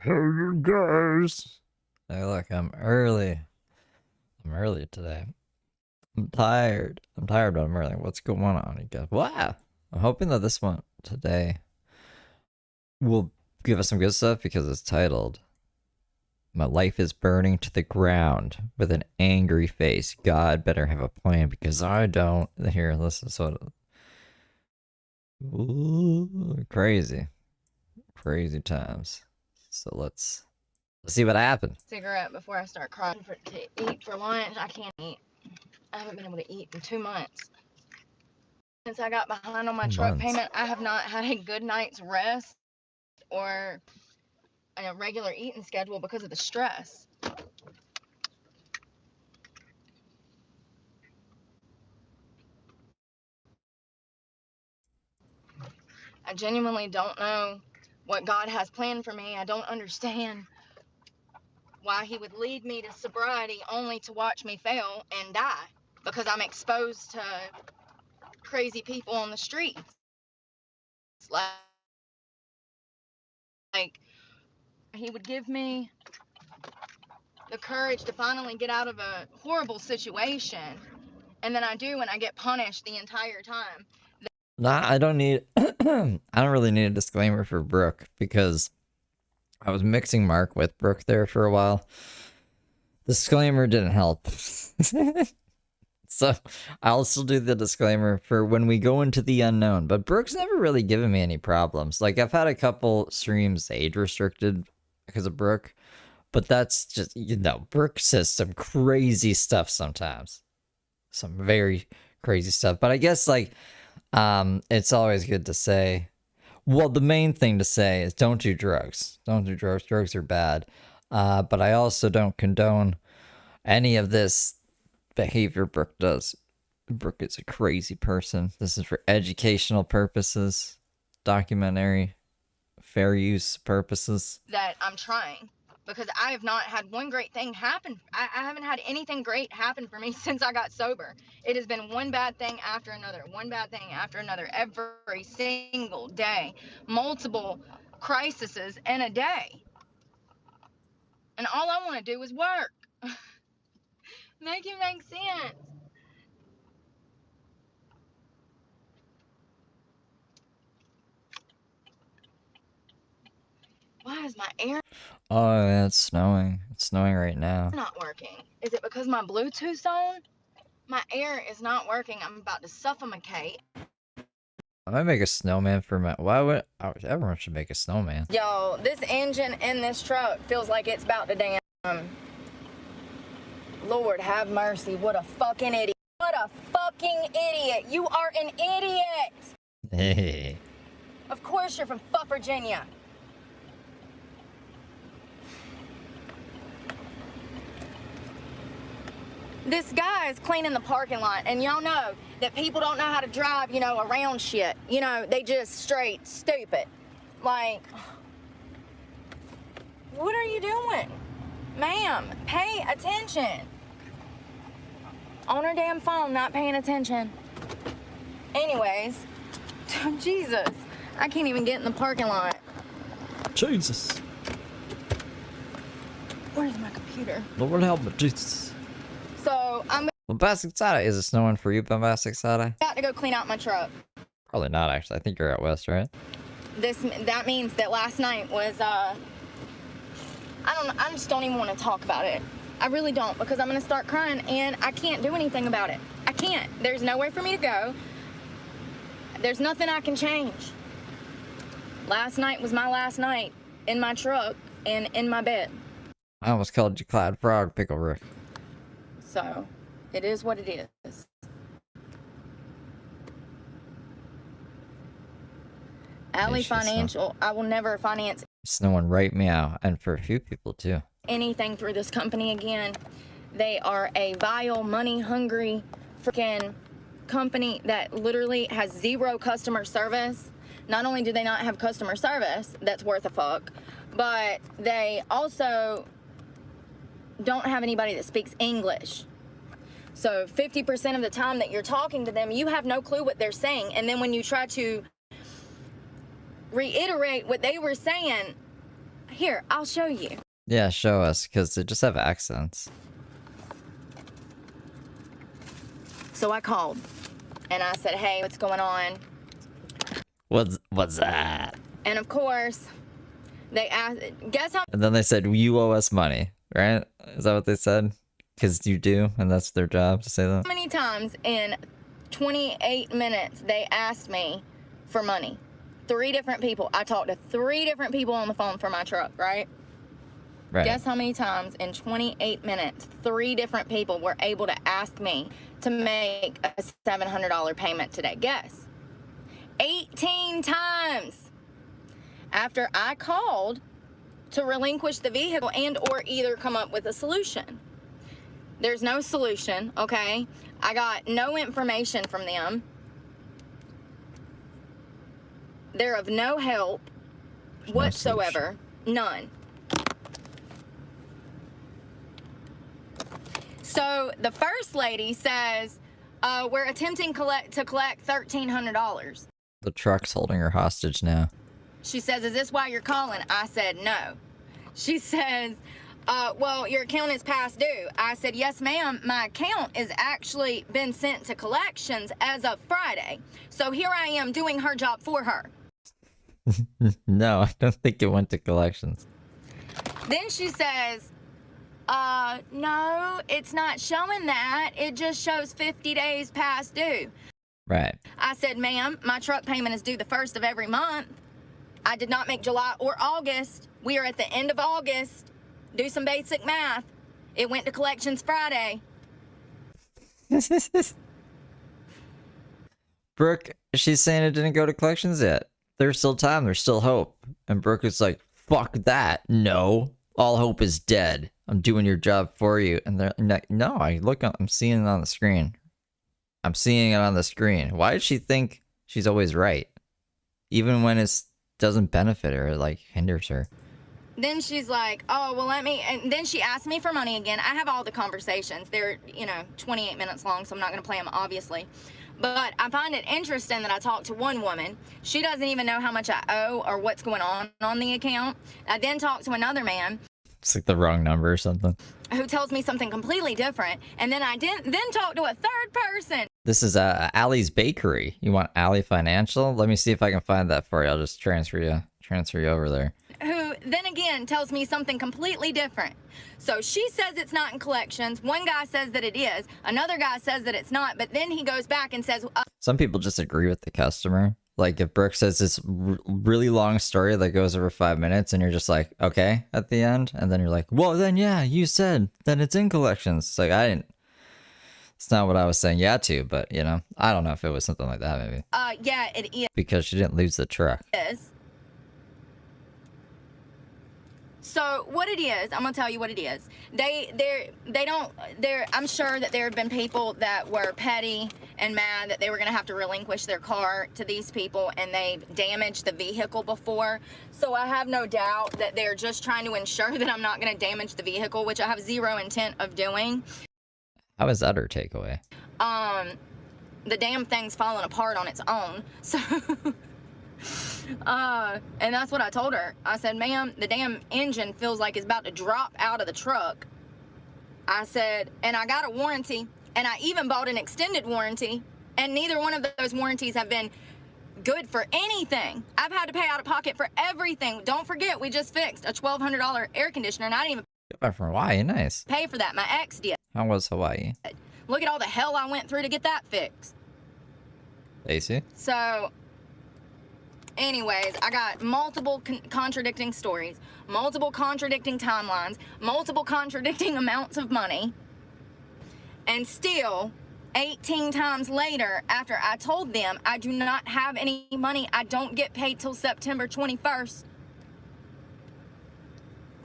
Hey, guys. Hey, look, I'm early. I'm early today. I'm tired. But I'm early. What's going on, you guys? Wow. I'm hoping that this one today will give us some good stuff because it's titled "My Life is Burning to the Ground" with an angry face. God better have a plan because I don't. Here, listen. Ooh, crazy times. So let's see what happens. Cigarette before I start crying to eat for lunch. I can't eat. I haven't been able to eat in 2 months. Since I got behind on my truck payment, I have not had a good night's rest or a regular eating schedule because of the stress. I genuinely don't know what God has planned for me. I don't understand why he would lead me to sobriety only to watch me fail and die because I'm exposed to crazy people on the streets. Like he would give me the courage to finally get out of a horrible situation, and then I do, and I get punished the entire time. Nah, I don't need. I don't really need a disclaimer for Brooke because I was mixing Mark with Brooke there for a while. Disclaimer didn't help. So I'll still do the disclaimer for when we go into the unknown. But Brooke's never really given me any problems. Like, I've had a couple streams age restricted because of Brooke, but that's just, Brooke says some crazy stuff sometimes. Some very crazy stuff. But I guess, like, it's always good to say, well, the main thing to say is don't do drugs. Don't do drugs. Drugs are bad. But I also don't condone any of this behavior Brooke does. Brooke is a crazy person. This is for educational purposes, documentary, fair use purposes. That I'm trying because I have not had one great thing happen. I haven't had anything great happen for me since I got sober. It has been one bad thing after another, one bad thing after another, every single day. Multiple crises in a day. And all I want to do is work. Make it make sense. Why is my air Oh, yeah, it's snowing. It's snowing right now. not working? Is it because my Bluetooth's on? My air is not working. I'm about to suffocate. I might make a snowman for my. Why would everyone should make a snowman? Yo, this engine in this truck feels like it's about to damn. Lord have mercy. What a fucking idiot. What a fucking idiot. You are an idiot. Hey. Of course you're from fuck Virginia. This guy is cleaning the parking lot, and y'all know that people don't know how to drive, around shit. They just straight stupid. Like, what are you doing? Ma'am, pay attention. On her damn phone, not paying attention. Anyways, Jesus, I can't even get in the parking lot. Jesus. Where's my computer? Lord help me, Jesus. So, I'm Bombastic Sada, is it snowing for you, Bombastic Sada? about to go clean out my truck. Probably not, actually. I think you're out west, right? That means that last night was, I just don't even want to talk about it. I really don't, because I'm going to start crying, and I can't do anything about it. I can't. There's nowhere for me to go. There's nothing I can change. Last night was my last night in my truck and in my bed. I almost called you Clyde Frog, Pickle Rick. So, it is what it is. Alley Financial, I will never finance snowing right meow, and for a few people too. Anything through this company again. They are a vile, money-hungry freaking company that literally has zero customer service. Not only do they not have customer service that's worth a fuck, but they also don't have anybody that speaks English. So 50% of the time that you're talking to them, you have no clue what they're saying. And then when you try to reiterate what they were saying, Here, I'll show you. Yeah, show us, because they just have accents. So I called and I said, hey, what's going on? What's that? And of course, they asked, guess how And then they said, you owe us money, right? Is that what they said? Because you do, and that's their job to say that? many times in 28 minutes they asked me for money. 3 different people. I talked to 3 different people on the phone for my truck, right? Right. Guess how many times in 28 minutes 3 different people were able to ask me to make a $700 payment today? Guess. 18 times after I called to relinquish the vehicle and or either come up with a solution. There's no solution, okay? I got no information from them. They're of no help whatsoever. None. So the first lady says, we're attempting to collect $1,300. The truck's holding her hostage now. She says, is this why you're calling? I said, no. She says, well, your account is past due. I said, yes, ma'am. My account is actually been sent to collections as of Friday. So here I am doing her job for her. No, I don't think it went to collections. Then she says, no, it's not showing that. It just shows 50 days past due. Right. I said, ma'am, my truck payment is due the 1st of every month. I did not make July or August. We are at the end of August. Do some basic math. It went to collections Friday. Brooke, she's saying it didn't go to collections yet. There's still time. There's still hope. And Brooke is like, fuck that. No. All hope is dead. I'm doing your job for you. And they're like, no, I'm seeing it on the screen. I'm seeing it on the screen. Why does she think she's always right? Even when it doesn't benefit her, it like hinders her. Then she's like, oh, well, and then she asked me for money again. I have all the conversations. They're, 28 minutes long, so I'm not going to play them, obviously. But I find it interesting that I talked to one woman. She doesn't even know how much I owe or what's going on the account. I then talked to another man. It's like the wrong number or something. Who tells me something completely different. And then I then talked to a third person. This is Allie's Bakery. You want Allie Financial? Let me see if I can find that for you. I'll just transfer you over there. Who then again tells me something completely different. So she says it's not in collections. One guy says that it is. Another guy says that it's not. But then he goes back and says... Some people just agree with the customer. Like if Brooke says this really long story that goes over 5 minutes and you're just like, okay, at the end. And then you're like, well, then yeah, you said that it's in collections. It's like, it's not what I was saying yeah to, but I don't know if it was something like that maybe. Yeah, it is. Because she didn't lose the truck. So what it is, I'm gonna tell you what it is. I'm sure that there have been people that were petty and mad that they were gonna have to relinquish their car to these people and they've damaged the vehicle before. So I have no doubt that they're just trying to ensure that I'm not gonna damage the vehicle, which I have zero intent of doing. How is that her takeaway? The damn thing's falling apart on its own. So and that's what I told her. I said, ma'am, the damn engine feels like it's about to drop out of the truck. I said, and I got a warranty, and I even bought an extended warranty, and neither one of those warranties have been good for anything. I've had to pay out of pocket for everything. Don't forget, we just fixed a $1,200 air conditioner, and I didn't even Back from Hawaii, nice. pay for that. My ex did. How was Hawaii? Look at all the hell I went through to get that fixed. AC? So, anyways, I got multiple contradicting stories, multiple contradicting timelines, multiple contradicting amounts of money, and still 18 times later, after I told them I do not have any money, I don't get paid till September 21st,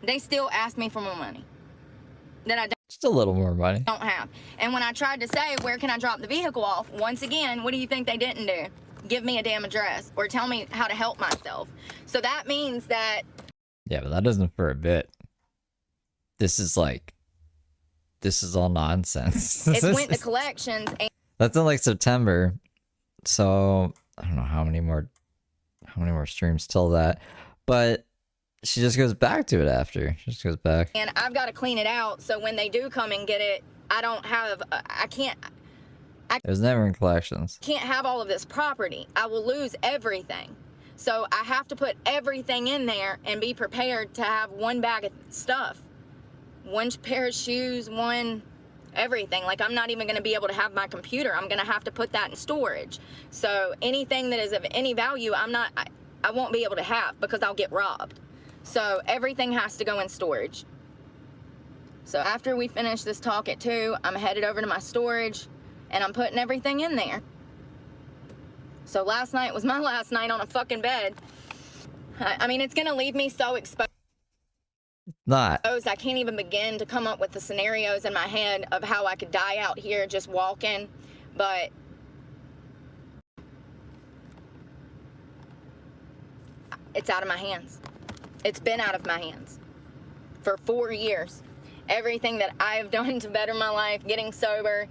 they still ask me for more money that I Just a little more money. don't have. And when I tried to say, where can I drop the vehicle off, once again, what do you think they didn't do? Give me a damn address or tell me how to help myself. So that means that... Yeah, but that isn't for a bit. This is all nonsense. It went to collections and... That's in like September. So I don't know how many more streams till that. But She just goes back to it after. She just goes back. And I've got to clean it out so when they do come and get it, I don't have, I can't. It was never in collections. Can't have all of this property. I will lose everything. So I have to put everything in there and be prepared to have one bag of stuff. One pair of shoes, one everything. Like, I'm not even going to be able to have my computer. I'm going to have to put that in storage. So anything that is of any value, I won't be able to have because I'll get robbed. So everything has to go in storage. So after we finish this talk at 2, I'm headed over to my storage and I'm putting everything in there. So last night was my last night on a fucking bed. I mean, it's gonna leave me so exposed. Not. I can't even begin to come up with the scenarios in my head of how I could die out here just walking, but it's out of my hands. It's been out of my hands for 4 years. Everything that I have done to better my life, getting sober,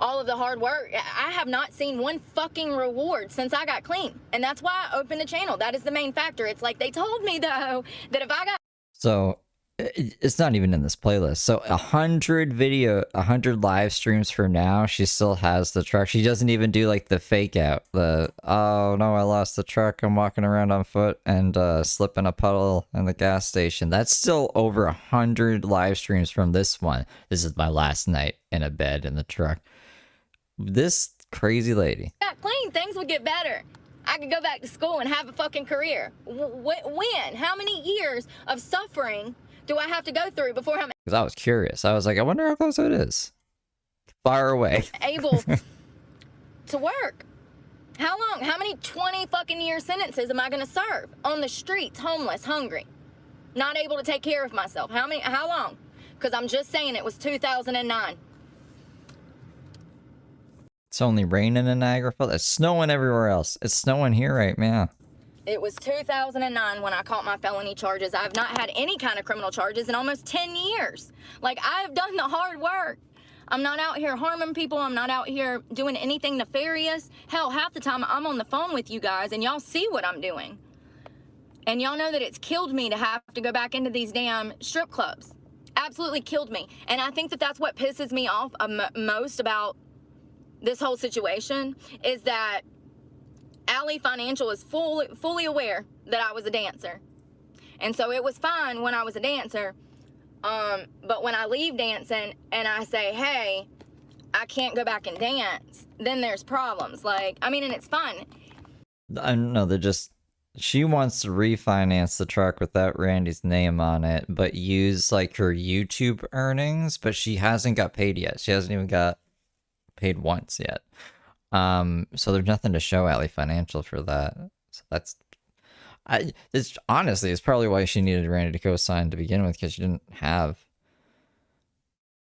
all of the hard work, I have not seen one fucking reward since I got clean. And that's why I opened the channel. That is the main factor. It's like they told me, though, that if I got... So, it's not even in this playlist. So 100 live streams from now, she still has the truck. She doesn't even do like the fake out. The, oh no, I lost the truck. I'm walking around on foot and slip in a puddle in the gas station. That's still over 100 live streams from this one. This is my last night in a bed in the truck. This crazy lady. Got clean, things would get better. I could go back to school and have a fucking career. When? How many years of suffering do I have to go through before I'm... Because I was curious. I was like, I wonder how close it is. Far away. Able to work. How long? How many 20 fucking year sentences am I going to serve? On the streets, homeless, hungry, not able to take care of myself. How long? Because I'm just saying it was 2009. It's only raining in Niagara Falls. It's snowing everywhere else. It's snowing here right now. It was 2009 when I caught my felony charges. I've not had any kind of criminal charges in almost 10 years. Like, I've done the hard work. I'm not out here harming people. I'm not out here doing anything nefarious. Hell, half the time I'm on the phone with you guys and y'all see what I'm doing. And y'all know that it's killed me to have to go back into these damn strip clubs. Absolutely killed me. And I think that that's what pisses me off most about this whole situation is that Alley Financial is fully aware that I was a dancer. And so it was fine when I was a dancer. But when I leave dancing and I say, hey, I can't go back and dance, then there's problems. Like, I mean, and it's fun. I don't know, she wants to refinance the truck without Randy's name on it, but use like her YouTube earnings, but she hasn't got paid yet. She hasn't even got paid once yet. So there's nothing to show Alley Financial for that. So it's honestly, it's probably why she needed Randy to co-sign to begin with, because she didn't have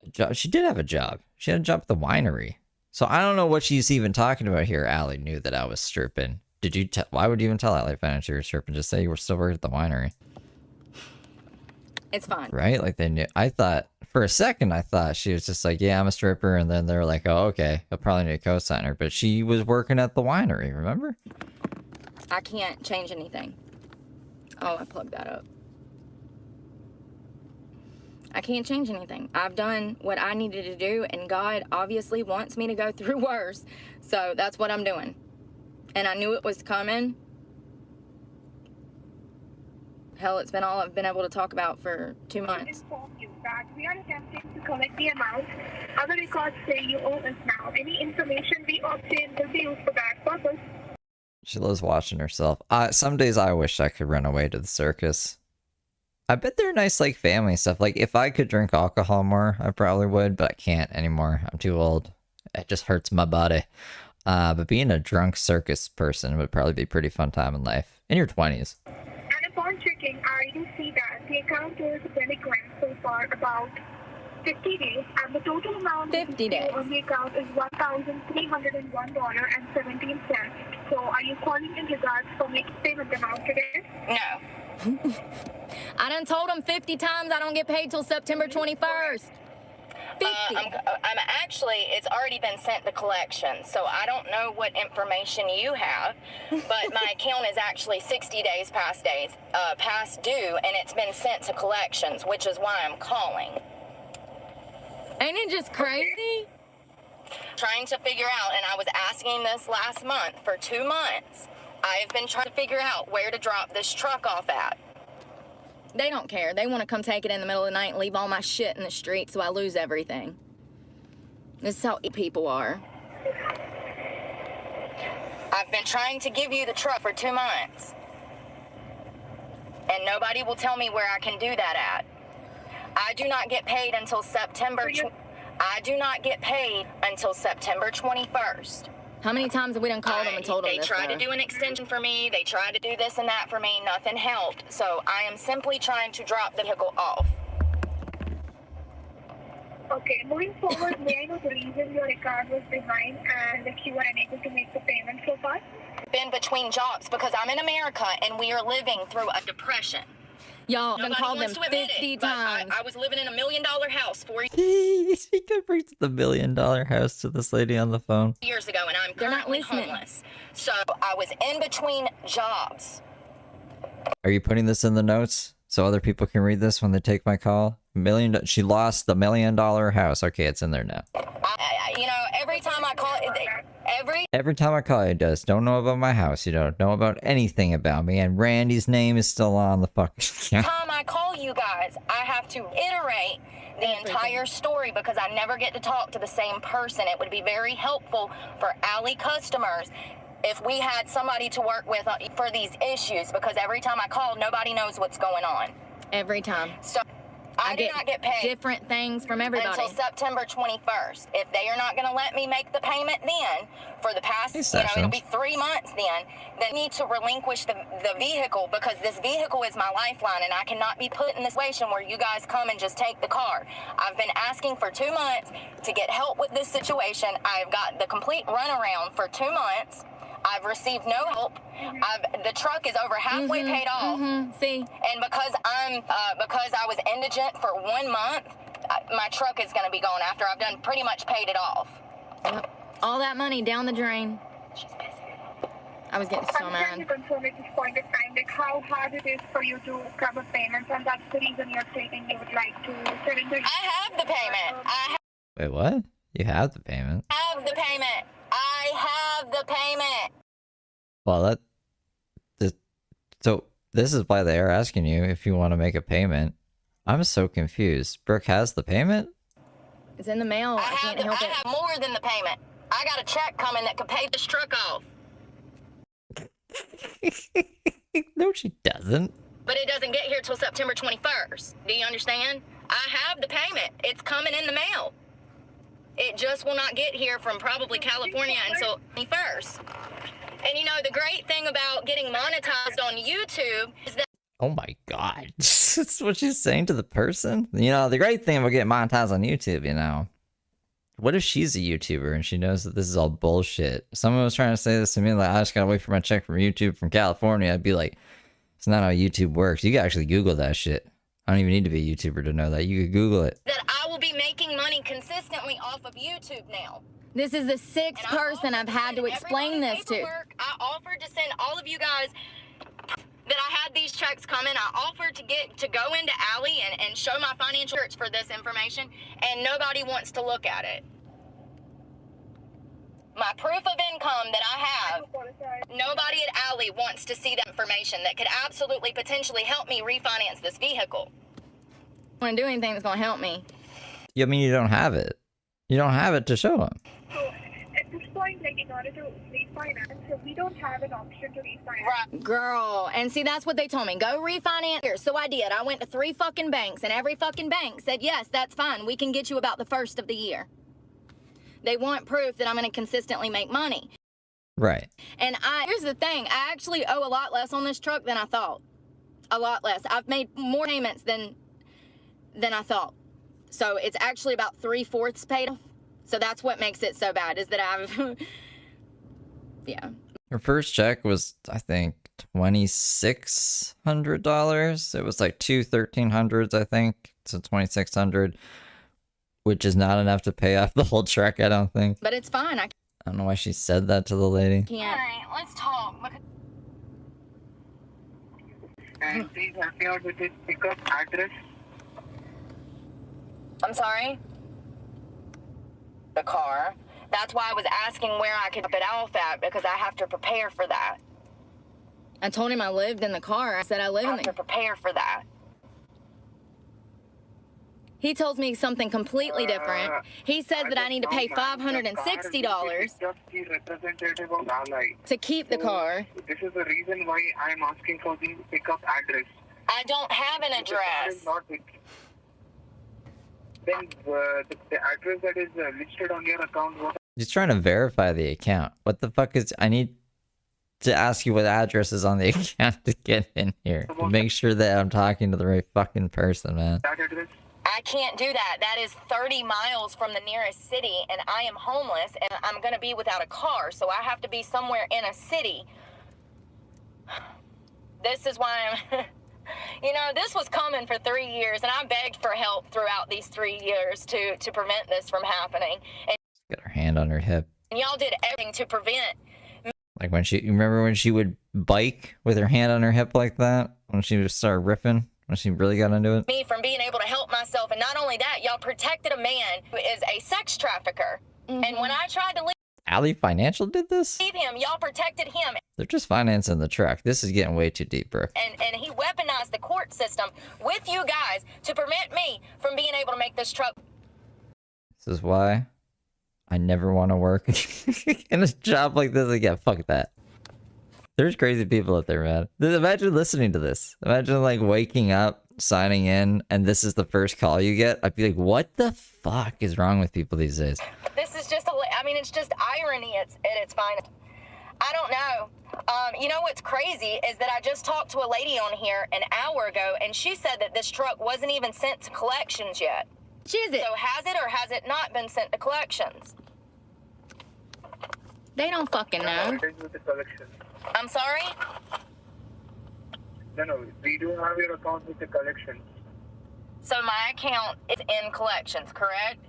a job. She did have a job. She had a job at the winery. So I don't know what she's even talking about here. Alley knew that I was stripping. Why would you even tell Alley Financial you were stripping? Just say you were still working at the winery. It's fine. Right? Like they knew. For a second, I thought she was just like, yeah, I'm a stripper. And then they're like, oh, okay, I'll probably need a co-signer. But she was working at the winery, remember? I can't change anything. Oh, I plugged that up. I can't change anything. I've done what I needed to do, and God obviously wants me to go through worse. So that's what I'm doing. And I knew it was coming. Hell, it's been all I've been able to talk about for 2 months. That we are attempting to collect the amount. Other records say you owe us now. Any information we obtain will be used for that purpose. She loves watching herself. Some days I wish I could run away to the circus. I bet they're nice, like, family stuff. Like, if I could drink alcohol more, I probably would, but I can't anymore. I'm too old. It just hurts my body. But being a drunk circus person would probably be a pretty fun time in life. In your 20s. And upon checking, I do see that the account is delinquent so far about 50 days, and the total amount 50 days on the account is $1,301.17. So are you calling in regards for making payment amount today? No. I done told them 50 times I don't get paid till September 21st. I'm actually, it's already been sent to collections, so I don't know what information you have, but my account is actually 60 days past due, and it's been sent to collections, which is why I'm calling. Ain't it just crazy? Trying to figure out, and I was asking this last month for 2 months. I have been trying to figure out where to drop this truck off at. They don't care. They want to come take it in the middle of the night and leave all my shit in the street so I lose everything. This is how people are. I've been trying to give you the truck for 2 months, and nobody will tell me where I can do that at. I do not get paid until September 21st. How many times have we done called them and told them They this? tried to do an extension for me. They tried to do this and that for me. Nothing helped. So I am simply trying to drop the vehicle off. Okay, moving forward, may I know the reason your card was behind and that you were unable to make the payment so far? Been between jobs because I'm in America and we are living through a depression. Y'all done Nobody called them wants to admit 50 it, but times. I was living in $1 million house 4 He could bring the $1 million house to this lady on the phone. years ago, and I'm They're not currently listening. homeless. So I was in between jobs. Are you putting this in the notes so other people can read this when they take my call? She lost the $1 million house. Okay, it's in there now. Every time I call, Every time I call you, it does. Don't know about my house. You don't know about anything about me. And Randy's name is still on the fucking. time I call you guys, I have to iterate the entire story because I never get to talk to the same person. It would be very helpful for Alley customers if we had somebody to work with for these issues, because every time I call, nobody knows what's going on. Every time. So I do not get paid different things from everybody. until September 21st. If they are not going to let me make the payment then, for the past, it'll be 3 months then, they need to relinquish the vehicle, because this vehicle is my lifeline and I cannot be put in this situation where you guys come and just take the car. I've been asking for 2 months to get help with this situation. I've got the complete runaround for 2 months. I've received no help. The truck is over halfway paid off. See? And because I was indigent for 1 month, my truck is going to be gone after I've done pretty much paid it off. All that money down the drain. She's pissing. I was getting so I'm trying to mad. confirm at this point in time, like how hard it is for you to cover payments, and that's the reason you're stating you would like to surrender. I have the payment. I Wait, what? You have the payment. have the payment. I have the payment. Well, so this is why they are asking you if you want to make a payment. I'm so confused. Brooke has the payment? It's in the mail. I can't help I it. have more than the payment. I got a check coming that could pay this truck off. No, she doesn't. But it doesn't get here till September 21st. Do you understand? I have the payment. It's coming in the mail. It just will not get here from probably California until 21st. And the great thing about getting monetized on YouTube is that Oh my god. That's what she's saying to the person? The great thing about getting monetized on YouTube, what if she's a YouTuber and she knows that this is all bullshit? Someone was trying to say this to me, like, I just gotta wait for my check from YouTube from California. I'd be like, it's not how YouTube works. You can actually Google that shit. I don't even need to be a YouTuber to know that. You could Google it. I will be making money consistently off of YouTube now. This is the sixth And I person I've had to offered explain everybody this to. paperwork. I offered to send all of you guys that I had these checks coming. I offered to go into Alley and show my financial records for this information, and nobody wants to look at it. My proof of income that I have, nobody at Alley wants to see that information that could absolutely potentially help me refinance this vehicle. I want to do anything that's going to help me. I mean, you don't have it. You don't have it to show them. So at this point, like in order to refinance, so we don't have an option to refinance. Right. Girl, and see, that's what they told me. Go refinance here. So I did. I went to 3 fucking banks, and every fucking bank said, yes, that's fine. We can get you about the first of the year. They want proof that I'm going to consistently make money. Right. And here's the thing. I actually owe a lot less on this truck than I thought. A lot less. I've made more payments than I thought. So it's actually about 3/4 paid off. So that's what makes it so bad, is that I've, yeah. Her first check was, I think, $2,600. It was like 2 $1,300s, I think. So $2,600. which is not enough to pay off the whole truck, I don't think. But it's fine. I I don't know why she said that to the lady. can't. Alright, let's talk. And please help me out with this pickup address. I'm sorry? The car. That's why I was asking where I could drop it off at, because I have to prepare for that. I told him I lived in the car. I said I live I in have to the. prepare for that. He tells me something completely different. He says that I need to pay $560 The representative of Ally. to keep the car. This is the reason why I am asking for the pickup address. I don't have an The car is address. not with. Then the address that is listed on your account. What He's trying to verify the account. What the fuck is... I need to ask you what address is on the account to get in here. To make sure that I'm talking to the right fucking person, man. that address? I can't do that. That is 30 miles from the nearest city, and I am homeless, and I'm going to be without a car, so I have to be somewhere in a city. This is why I'm... You know, this was coming for 3 years, and I begged for help throughout these 3 years to prevent this from happening. And Got her hand on her hip. y'all did everything to prevent. Like when she... You remember when she would bike with her hand on her hip like that? When she would start ripping? When she really got into it? Me from being able to help myself, and not only that, y'all protected a man who is a sex trafficker. And when I tried to Ally Financial did this? leave him, y'all protected him, They're just financing the truck. This is getting way too deep, Brooke. and he weaponized the court system with you guys to prevent me from being able to make this truck. This is why I never want to work in a job like this again. Fuck that. There's crazy people out there, man. Imagine listening to this. Imagine like waking up, signing in, and this is the first call you get. I'd be like, what the fuck is wrong with people these days? This is just I mean, it's just irony at its finest. I don't know. You know what's crazy is that I just talked to a lady on here an hour ago, and she said that this truck wasn't even sent to collections yet. Is it? So has it or has it not been sent to collections? They don't fucking know. It is with the collection. I'm sorry? No, we do have your account with the collection. So my account is in collections, correct?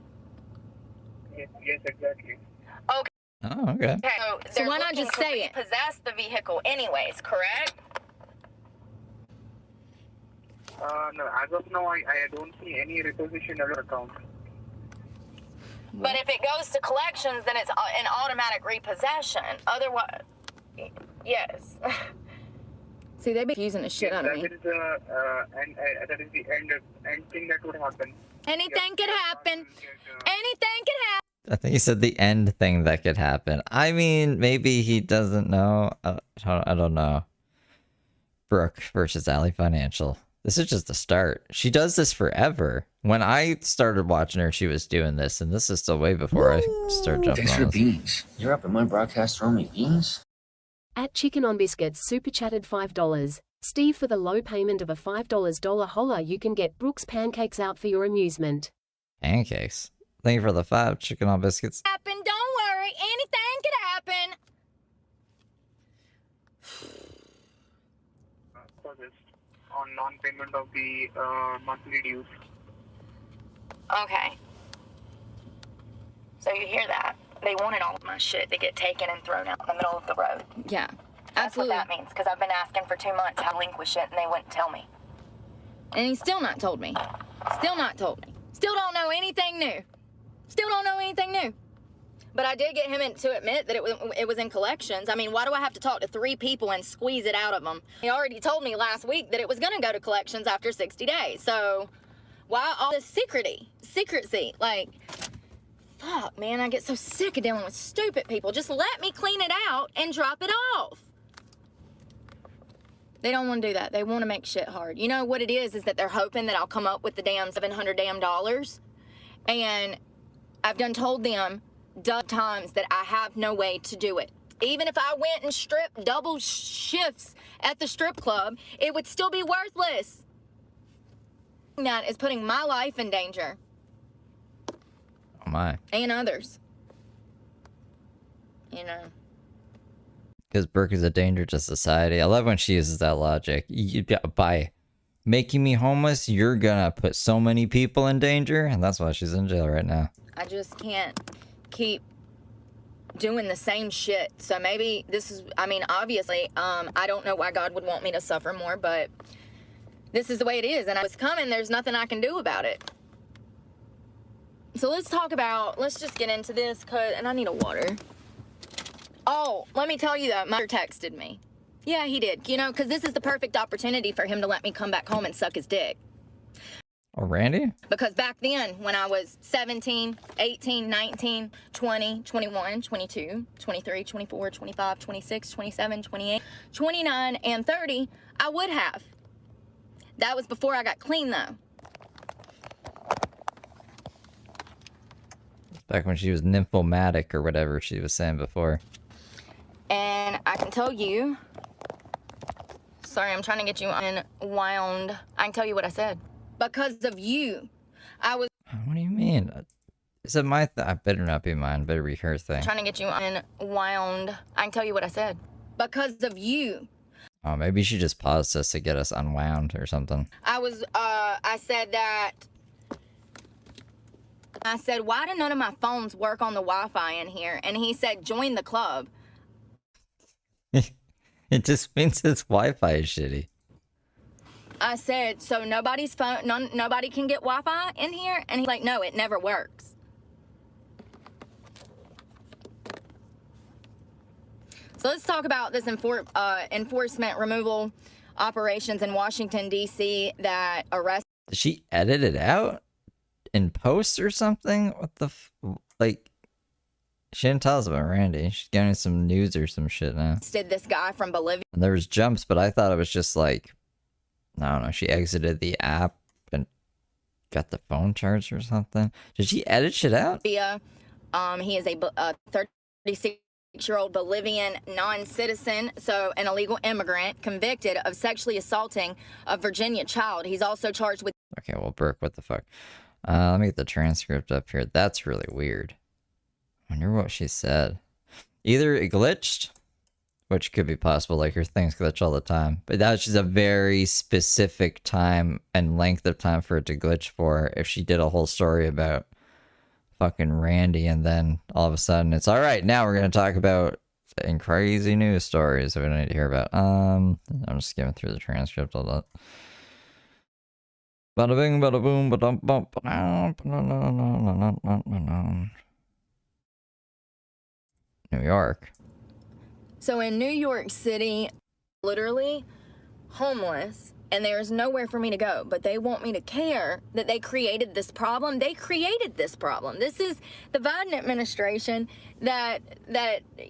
Yes, exactly. Okay. Oh, okay. So, So they're why not looking just to say it? repossess the vehicle anyways, correct? No, as of now, I don't see any reposition on your account. But if it goes to collections, then it's an automatic repossession. Otherwise, yes. See, they be using the shit out of me. That is that is the end thing that would happen. Anything could happen. Anything could happen. I think he said the end thing that could happen. I mean, maybe he doesn't know. I don't know. Brooke versus Ally Financial. This is just the start. She does this forever. When I started watching her, she was doing this, and this is still way before I started jumping Thanks on for this. beans. You're up in my broadcast throwing me beans? At Chicken on Biscuits super chatted $5. Steve, for the low payment of a $5 dollar holler, you can get Brooks pancakes out for your amusement. Pancakes. Thank you for the 5 chicken on biscuits. Happen. Don't worry. Anything could happen. For this, on non-payment of the monthly dues. Okay. So you hear that? They wanted all of my shit to get taken and thrown out in the middle of the road. Yeah, That's absolutely. what that means, because I've been asking for 2 months how to relinquish it, and they wouldn't tell me. And he's still not told me. Still not told me. Still don't know anything new. Still don't know anything new. But I did get him to admit that it was in collections. I mean, why do I have to talk to 3 people and squeeze it out of them? He already told me last week that it was going to go to collections after 60 days. So why all this secrecy? Like, fuck, man, I get so sick of dealing with stupid people. Just let me clean it out and drop it off. They don't want to do that. They want to make shit hard. You know what it is that they're hoping that I'll come up with the damn $700 damn dollars. And I've done told them times that I have no way to do it. Even if I went and stripped double shifts at the strip club, it would still be worthless. That is putting my life in danger. Oh my. And others. You know. Because Brooke is a danger to society. I love when she uses that logic. By making me homeless, you're gonna put so many people in danger, and that's why she's in jail right now. I just can't keep doing the same shit. So maybe this is, I mean, obviously, I don't know why God would want me to suffer more, but this is the way it is, and it's coming. There's nothing I can do about it. So let's just get into this, and I need a water. Oh, let me tell you that mother texted me. Yeah, he did, you know, because this is the perfect opportunity for him to let me come back home and suck his dick. Oh, Randy? Because back then, when I was 17, 18, 19, 20, 21, 22, 23, 24, 25, 26, 27, 28, 29, and 30, I would have. That was before I got clean, though. Back when she was nymphomatic or whatever she was saying before. And I can tell you... Sorry, I'm trying to get you unwound. I can tell you what I said. Because of you, I was... What do you mean? Is it my I better not be mine. Better be her thing. Trying to get you unwound. I can tell you what I said. Because of you. Oh, maybe she just paused us to get us unwound or something. I said that... I said, why do none of my phones work on the Wi-Fi in here? And he said, join the club. It just means his Wi-Fi is shitty. I said, so nobody's phone, nobody can get Wi-Fi in here? And he's like, no, it never works. So let's talk about this enforcement removal operations in Washington, D.C. that arrested... Did she edit it out in post or something? What the like? She didn't tell us about Randy. She's getting some news or some shit now. Did this guy from Bolivia? And there was jumps, but I thought it was just like, I don't know. She exited the app and got the phone charged or something. Did she edit shit out? He is a 36-year-old Bolivian non-citizen, so an illegal immigrant convicted of sexually assaulting a Virginia child. He's also charged with... Okay, well, Brooke, what the fuck? Let me get the transcript up here. That's really weird. I wonder what she said. Either it glitched, which could be possible, like her things glitch all the time, but that's just a very specific time and length of time for it to glitch for. If she did a whole story about fucking Randy and then all of a sudden it's all right, now we're going to talk about crazy news stories that we don't need to hear about. I'm just skimming through the transcript. Hold on. Bada bing, bada boom, bada bum, New York. So in New York City, literally homeless, and there's nowhere for me to go, but they want me to care that they created this problem. They created this problem. This is the Biden administration that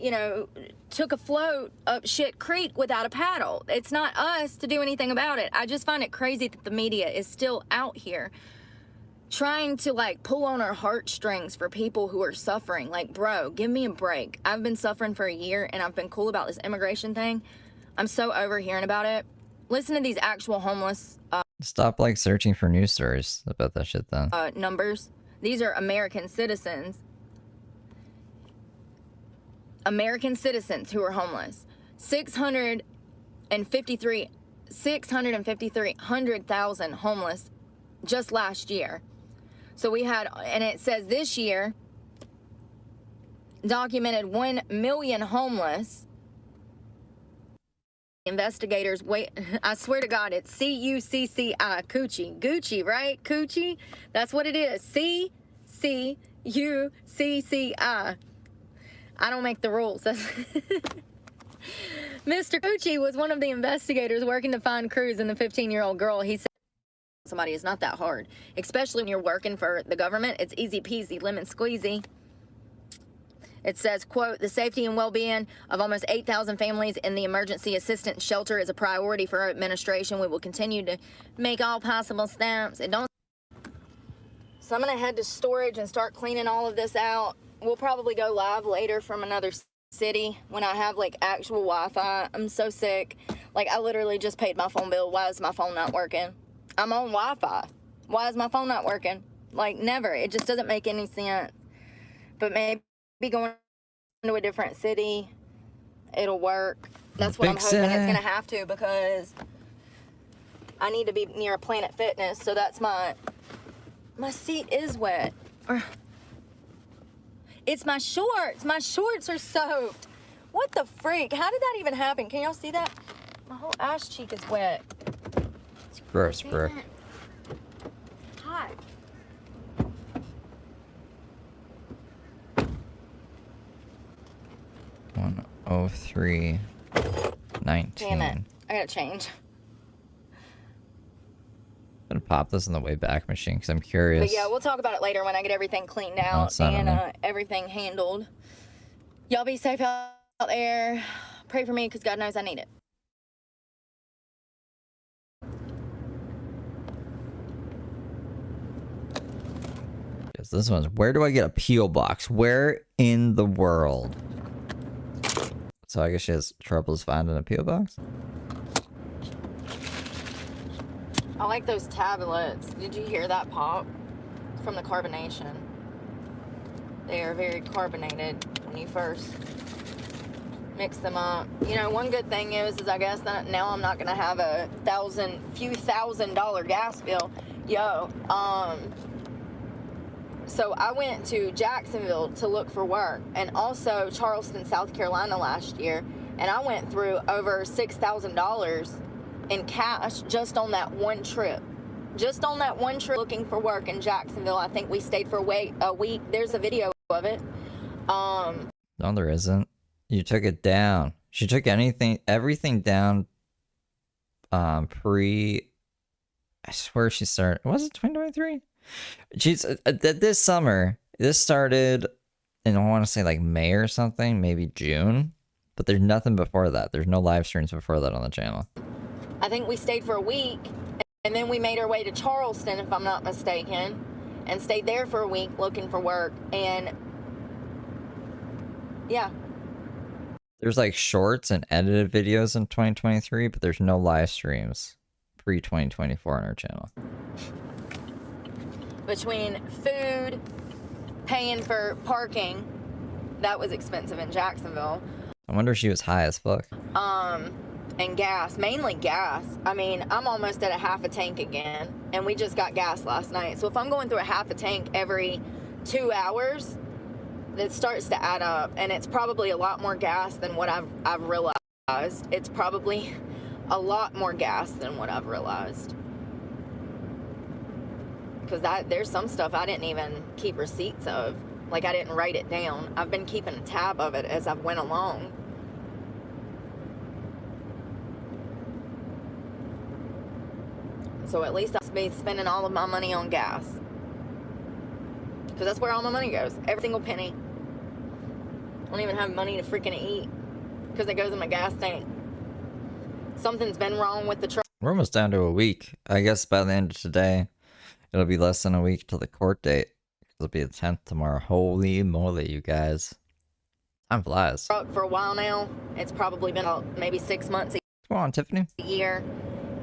you know, took a float up shit creek without a paddle. It's not us to do anything about it. I just find it crazy that the media is still out here trying to like pull on our heartstrings for people who are suffering. Like, bro, give me a break. I've been suffering for a year and I've been cool about this immigration thing. I'm so over hearing about it. Listen to these actual homeless Stop like searching for news stories about that shit then. Numbers. These are American citizens. American citizens who are homeless. 653,000 homeless just last year. So we had, and it says this year, documented 1 million homeless. Investigators, wait, I swear to God, it's C-U-C-C-I, Coochie. Gucci, right? Coochie? That's what it is. C-C-U-C-C-I. I don't make the rules. Mr. Coochie was one of the investigators working to find Cruz and the 15-year-old girl. He said, somebody is not that hard, especially when you're working for the government. It's easy peasy, lemon squeezy. It says, quote, the safety and well-being of almost 8,000 families in the emergency assistance shelter is a priority for our administration. We will continue to make all possible steps. So I'm going to head to storage and start cleaning all of this out. We'll probably go live later from another city when I have like actual Wi-Fi. I'm so sick. Like, I literally just paid my phone bill. Why is my phone not working? I'm on Wi-Fi. Why is my phone not working? Like, never. It just doesn't make any sense. But maybe going to a different city, it'll work. That's what I'm hoping it's going to have to, because I need to be near a Planet Fitness, so that's my seat is wet. It's my shorts. My shorts are soaked. What the freak? How did that even happen? Can y'all see that? My whole ass cheek is wet. It's gross, Brooke. Hot. $103.19. Damn it. I gotta change. I'm gonna pop this in the way back machine because I'm curious. But yeah, we'll talk about it later when I get everything cleaned Oh, out it's not in and there. everything handled. Y'all be safe out there. Pray for me because God knows I need it. Yes, this one's where do I get a P.O. box? Where in the world? So I guess she has troubles finding a P.O. box? I like those tablets. Did you hear that pop? It's from the carbonation. They are very carbonated when you first mix them up. You know, one good thing is I guess that now I'm not gonna have a few $1,000 gas bill. So I went to Jacksonville to look for work and also Charleston, South Carolina last year, and I went through over $6,000 in cash just on that one trip. Just on that one trip looking for work in Jacksonville. I think we stayed for a week. There's a video of it. No, there isn't. You took it down. She took everything down. I swear she started. Was it 2023? She's this summer. This started in, I want to say like May or something, maybe June. But there's nothing before that. There's no live streams before that on the channel. I think we stayed for a week, and then we made our way to Charleston, if I'm not mistaken, and stayed there for a week looking for work. And yeah. There's like shorts and edited videos in 2023, but there's no live streams pre-2024 on our channel. Between food, paying for parking, that was expensive in Jacksonville. I wonder if she was high as fuck. And gas, mainly gas. I mean, I'm almost at a half a tank again, and we just got gas last night. So if I'm going through a half a tank every 2 hours, it starts to add up, and it's probably a lot more gas than what I've realized. It's probably a lot more gas than what I've realized. Because there's some stuff I didn't even keep receipts of. Like, I didn't write it down. I've been keeping a tab of it as I've went along. So at least I'll be spending all of my money on gas. Because that's where all my money goes. Every single penny. I don't even have money to freaking eat. Because it goes in my gas tank. Something's been wrong with the truck. We're almost down to a week. I guess by the end of today, it'll be less than a week till the court date. It'll be the 10th tomorrow. Holy moly, you guys. Time flies. For a while now. It's probably been about maybe 6 months Come on, Tiffany. a year.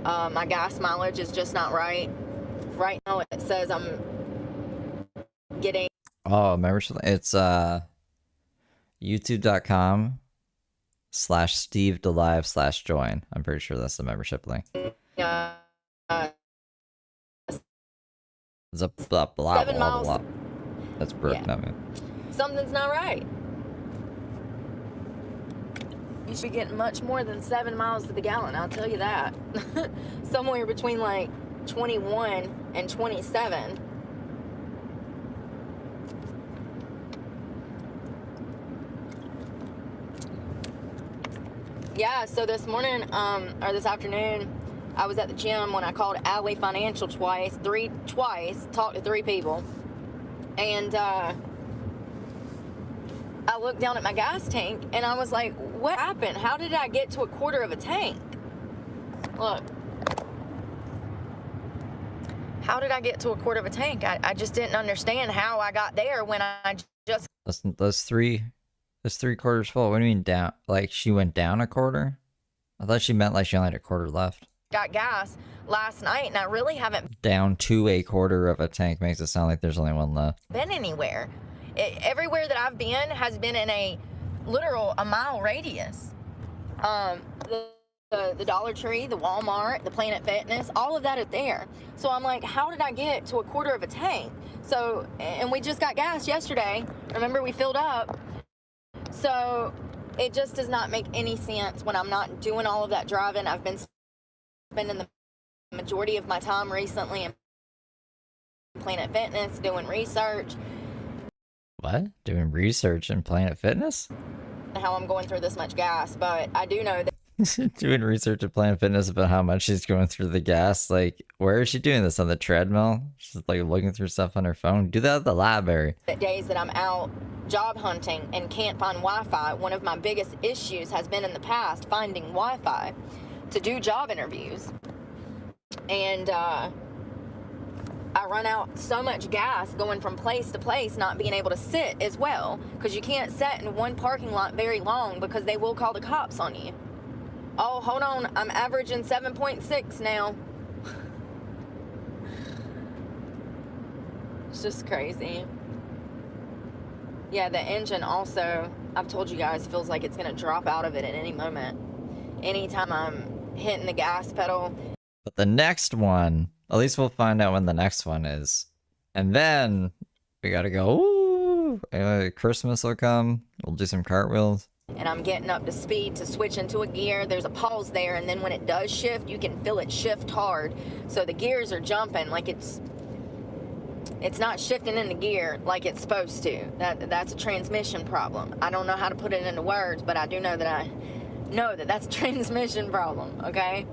My gas mileage is just not right. Right now it says I'm getting... Oh, membership. It's youtube.com/Steve Delive/join. I'm pretty sure that's the membership link. It's a blah, blah, 7 blah, miles. blah. That's Brooke, Yeah. not me. Something's not right. You should be getting much more than 7 miles to the gallon, I'll tell you that. Somewhere between like 21 and 27. Yeah, so this morning, or this afternoon, I was at the gym when I called Alley Financial twice, talked to 3 people. And I looked down at my gas tank and I was like, what happened? How did I get to a quarter of a tank? Look. How did I get to a quarter of a tank? I just didn't understand how I got there when I just That's 3 quarters full. What do you mean down? Like she went down a quarter? I thought she meant like she only had a quarter left. got gas last night and I really haven't Down to a quarter of a tank makes it sound like there's only one left. been anywhere. Everywhere that I've been has been in a literal a mile radius. The the Dollar Tree, the Walmart, the Planet Fitness, all of that is there. So I'm like, how did I get to a quarter of a tank? So, and we just got gas yesterday. Remember, we filled up. So it just does not make any sense when I'm not doing all of that driving. I've been spending the majority of my time recently in Planet Fitness doing research. What? Doing research in Planet Fitness? How I'm going through this much gas, but I do know that Doing research at Planet Fitness about how much she's going through the gas. Like, where is she doing this? On the treadmill? She's like looking through stuff on her phone. Do that at the library. days that I'm out job hunting and can't find Wi-Fi, one of my biggest issues has been in the past finding Wi-Fi to do job interviews. And I run out so much gas going from place to place, not being able to sit as well, because you can't sit in one parking lot very long because they will call the cops on you. Oh, hold on, I'm averaging 7.6 now. It's just crazy. Yeah, the engine also, I've told you guys, feels like it's gonna drop out of it at any moment. Anytime I'm hitting the gas pedal. But the next one, at least we'll find out when the next one is. And then we gotta go, ooh, Christmas will come. We'll do some cartwheels. And I'm getting up to speed to switch into a gear. There's a pause there, and then when it does shift, you can feel it shift hard. So the gears are jumping like it's not shifting into gear like it's supposed to. That's a transmission problem. I don't know how to put it into words, but I do know that I know that that's a transmission problem, okay?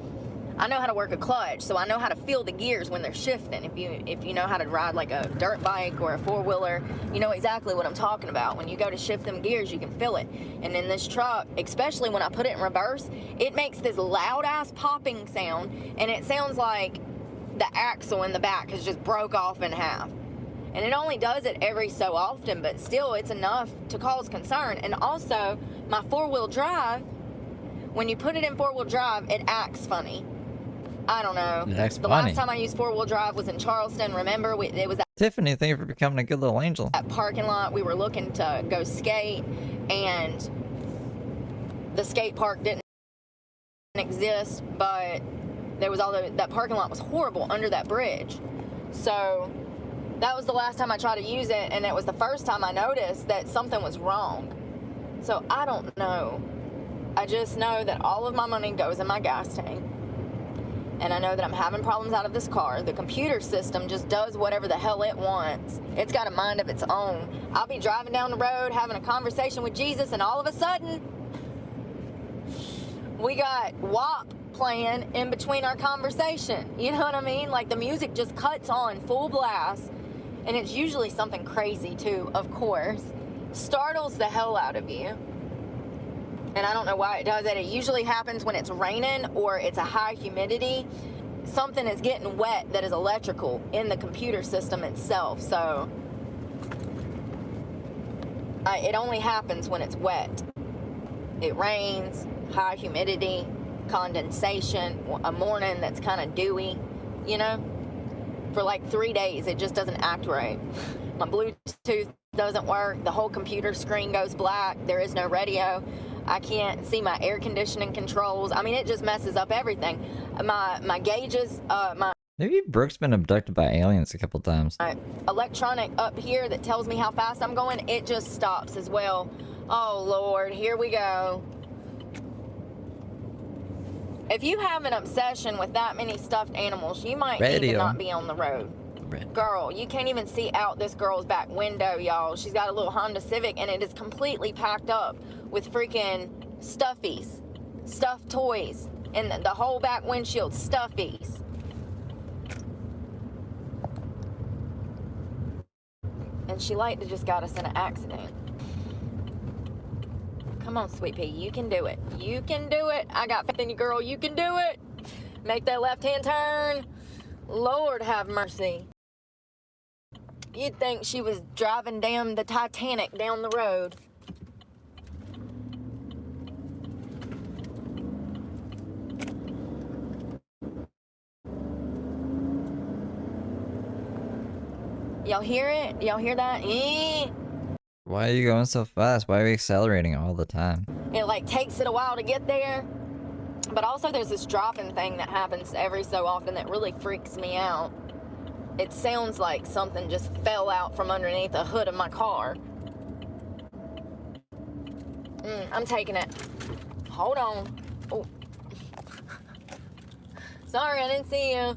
I know how to work a clutch, so I know how to feel the gears when they're shifting. If you know how to ride like a dirt bike or a four-wheeler, you know exactly what I'm talking about. When you go to shift them gears, you can feel it. And in this truck, especially when I put it in reverse, it makes this loud-ass popping sound, and it sounds like the axle in the back has just broke off in half. And it only does it every so often, but still it's enough to cause concern. And also, my four-wheel drive, when you put it in four-wheel drive, it acts funny. I don't know. The last time I used four-wheel drive was in Charleston. Remember, it was Tiffany, thank you for becoming a good little angel. that parking lot. We were looking to go skate, and the skate park didn't exist, but there was that parking lot was horrible under that bridge. So that was the last time I tried to use it, and it was the first time I noticed that something was wrong. So I don't know. I just know that all of my money goes in my gas tank. And I know that I'm having problems out of this car. The computer system just does whatever the hell it wants. It's got a mind of its own. I'll be driving down the road, having a conversation with Jesus, and all of a sudden, we got WAP playing in between our conversation. You know what I mean? Like, the music just cuts on full blast. And it's usually something crazy, too, of course. Startles the hell out of you. And I don't know why it does it. It usually happens when it's raining or it's a high humidity. Something is getting wet that is electrical in the computer system itself. So it only happens when it's wet. It rains, high humidity, condensation, a morning that's kind of dewy, you know? For like 3 days, it just doesn't act right. My Bluetooth doesn't work. The whole computer screen goes black. There is no radio. I can't see my air conditioning controls. I mean, it just messes up everything. My gauges, Maybe Brooke's been abducted by aliens a couple times. my electronic up here that tells me how fast I'm going, it just stops as well. Oh, Lord, here we go. If you have an obsession with that many stuffed animals, you might need to Radio. not be on the road. Girl, you can't even see out this girl's back window, y'all. She's got a little Honda Civic, and it is completely packed up with freaking stuffies, stuffed toys, and the whole back windshield stuffies. And she like to just got us in an accident. Come on, sweet pea, you can do it. You can do it. I got faith in you, girl. You can do it. Make that left-hand turn. Lord have mercy. You'd think she was driving down the Titanic down the road. Y'all hear it? Y'all hear that? Why are you going so fast? Why are we accelerating all the time? It like takes it a while to get there. But also there's this dropping thing that happens every so often that really freaks me out. It sounds like something just fell out from underneath the hood of my car. I'm taking it. Hold on. Oh. Sorry, I didn't see you.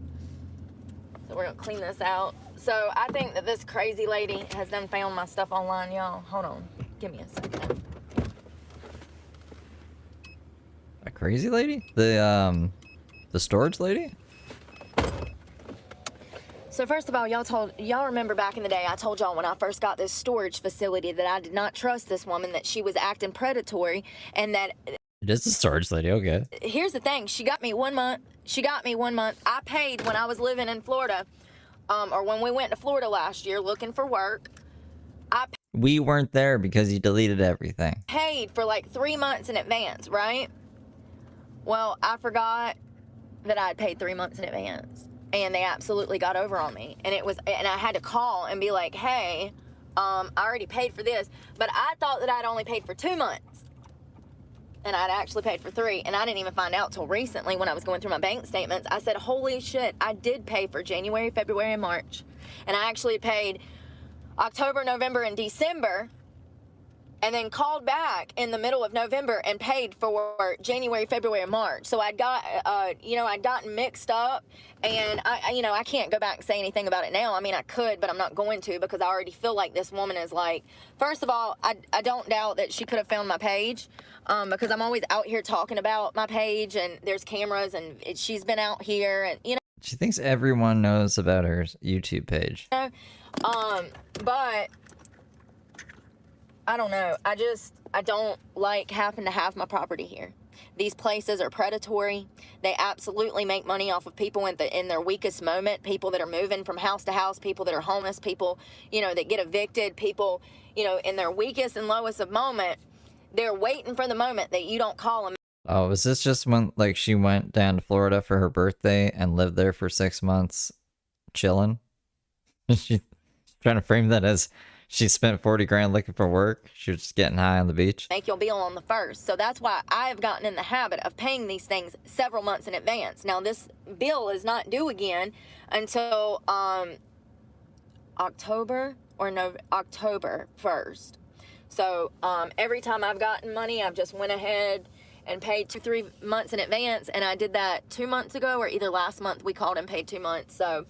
So we're gonna clean this out. So I think that this crazy lady has done found my stuff online, y'all. Hold on. Give me a second. A crazy lady? The storage lady? So first of all, y'all remember back in the day I told y'all when I first got this storage facility that I did not trust this woman, that she was acting predatory, and that It is a storage lady, okay. here's the thing, she got me 1 month. I paid when I was living in Florida, or when we went to Florida last year looking for work. We weren't there because you deleted everything. Paid for like 3 months in advance, right? Well, I forgot that I had paid 3 months in advance, and they absolutely got over on me. And I had to call and be like, hey, I already paid for this, but I thought that I'd only paid for 2 months, and I'd actually paid for 3, and I didn't even find out till recently when I was going through my bank statements. I said, holy shit, I did pay for January, February, and March, and I actually paid October, November, and December, and then called back in the middle of November and paid for January, February, and March. So I'd gotten mixed up, and I can't go back and say anything about it now. I mean, I could, but I'm not going to, because I already feel like this woman is like, first of all, I don't doubt that she could have found my page, because I'm always out here talking about my page, and there's cameras, and she's been out here, and She thinks everyone knows about her YouTube page. but I don't know. I don't like having to have my property here. These places are predatory. They absolutely make money off of people in their weakest moment, people that are moving from house to house, people that are homeless, people, that get evicted, people, in their weakest and lowest of moment, they're waiting for the moment that you don't call them. Oh, is this just when, like, she went down to Florida for her birthday and lived there for 6 months chilling? She's trying to frame that as she spent 40 grand looking for work. She was just getting high on the beach. Make your bill on the 1st. So that's why I have gotten in the habit of paying these things several months in advance. Now, this bill is not due again until October 1st. So every time I've gotten money, I've just went ahead and paid 2-3 months in advance, and I did that 2 months ago, or either last month we called and paid 2 months. So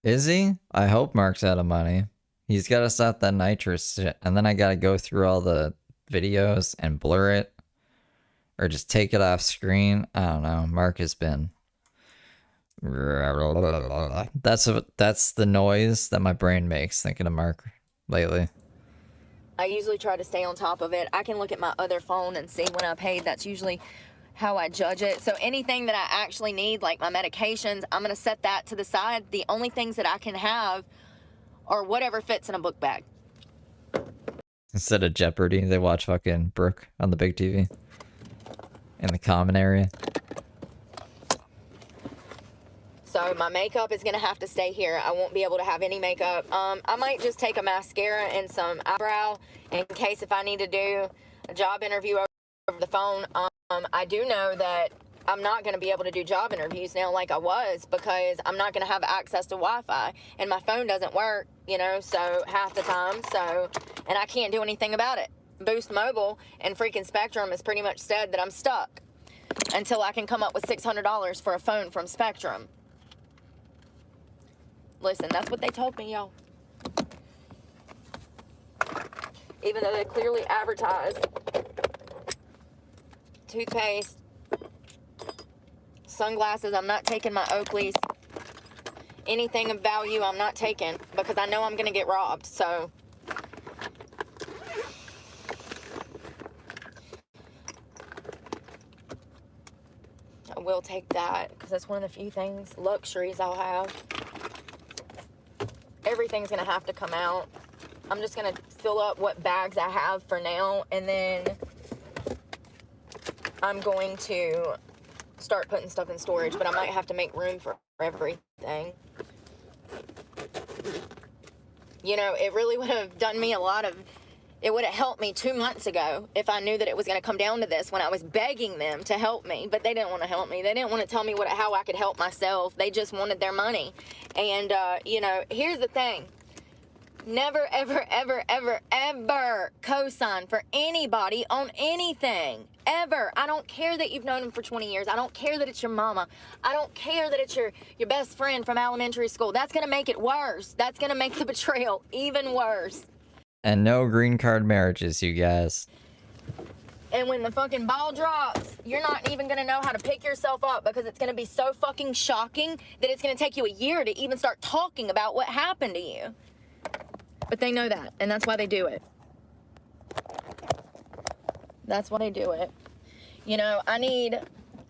Is he? I hope Mark's out of money. He's got to stop that nitrous shit, and then I got to go through all the videos and blur it, or just take it off screen. I don't know. Mark has been... That's the noise that my brain makes thinking of Mark lately. I usually try to stay on top of it. I can look at my other phone and see when I paid. That's usually how I judge it. So anything that I actually need, like my medications, I'm going to set that to the side. The only things that I can have are whatever fits in a book bag. Instead of Jeopardy, they watch fucking Brooke on the big TV in the common area. So my makeup is going to have to stay here. I won't be able to have any makeup. I might just take a mascara and some eyebrow in case if I need to do a job interview over the phone. I do know that I'm not going to be able to do job interviews now like I was, because I'm not going to have access to Wi-Fi, and my phone doesn't work, so half the time. So, and I can't do anything about it. Boost Mobile and freaking Spectrum has pretty much said that I'm stuck until I can come up with $600 for a phone from Spectrum. Listen, that's what they told me, y'all. Even though they clearly advertised toothpaste, sunglasses, I'm not taking my Oakleys. Anything of value, I'm not taking, because I know I'm going to get robbed, so. I will take that, because that's one of the few things, luxuries I'll have. Everything's going to have to come out. I'm just going to fill up what bags I have for now, and then I'm going to start putting stuff in storage, but I might have to make room for everything. It really would have done me a lot of... It would have helped me 2 months ago if I knew that it was going to come down to this when I was begging them to help me. But they didn't want to help me. They didn't want to tell me how I could help myself. They just wanted their money. And, you know, here's the thing. Never, ever, ever, ever, ever co-sign for anybody on anything. Ever. I don't care that you've known them for 20 years. I don't care that it's your mama. I don't care that it's your best friend from elementary school. That's going to make it worse. That's going to make the betrayal even worse. And no green card marriages, you guys. And when the fucking ball drops, you're not even going to know how to pick yourself up because it's going to be so fucking shocking that it's going to take you a year to even start talking about what happened to you. But they know that, and that's why they do it. That's why they do it. You know, I need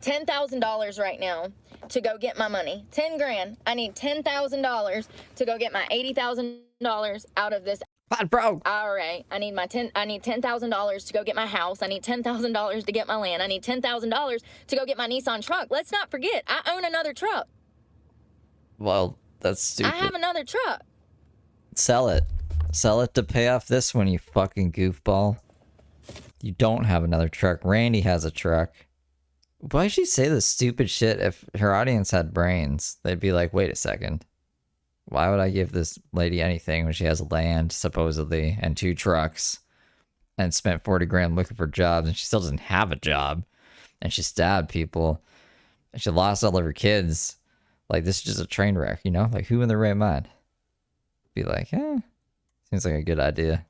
$10,000 right now to go get my money. 10 grand. I need $10,000 to go get my $80,000 out of this IRA. I need $10,000 to go get my house. I need $10,000 to get my land. I need $10,000 to go get my Nissan truck. Let's not forget, I own another truck. Well, that's stupid. I have another truck. Sell it. Sell it to pay off this one, you fucking goofball. You don't have another truck. Randy has a truck. Why'd she say this stupid shit? If her audience had brains, they'd be like, wait a second. Why would I give this lady anything when she has land, supposedly, and 2 trucks, and spent 40 grand looking for jobs, and she still doesn't have a job, and she stabbed people, and she lost all of her kids? Like, this is just a train wreck, you know? Like, who in their right mind? Be like, seems like a good idea.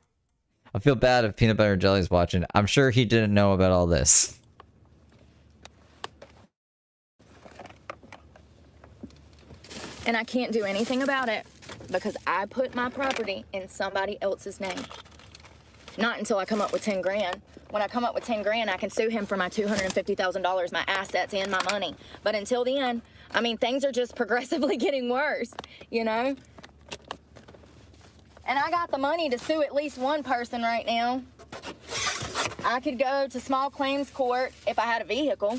I feel bad if Peanut Butter Jelly's watching. I'm sure he didn't know about all this. And I can't do anything about it because I put my property in somebody else's name. Not until I come up with 10 grand. When I come up with 10 grand, I can sue him for my $250,000, my assets and my money. But until then, I mean, things are just progressively getting worse, you know? And I got the money to sue at least one person right now. I could go to small claims court if I had a vehicle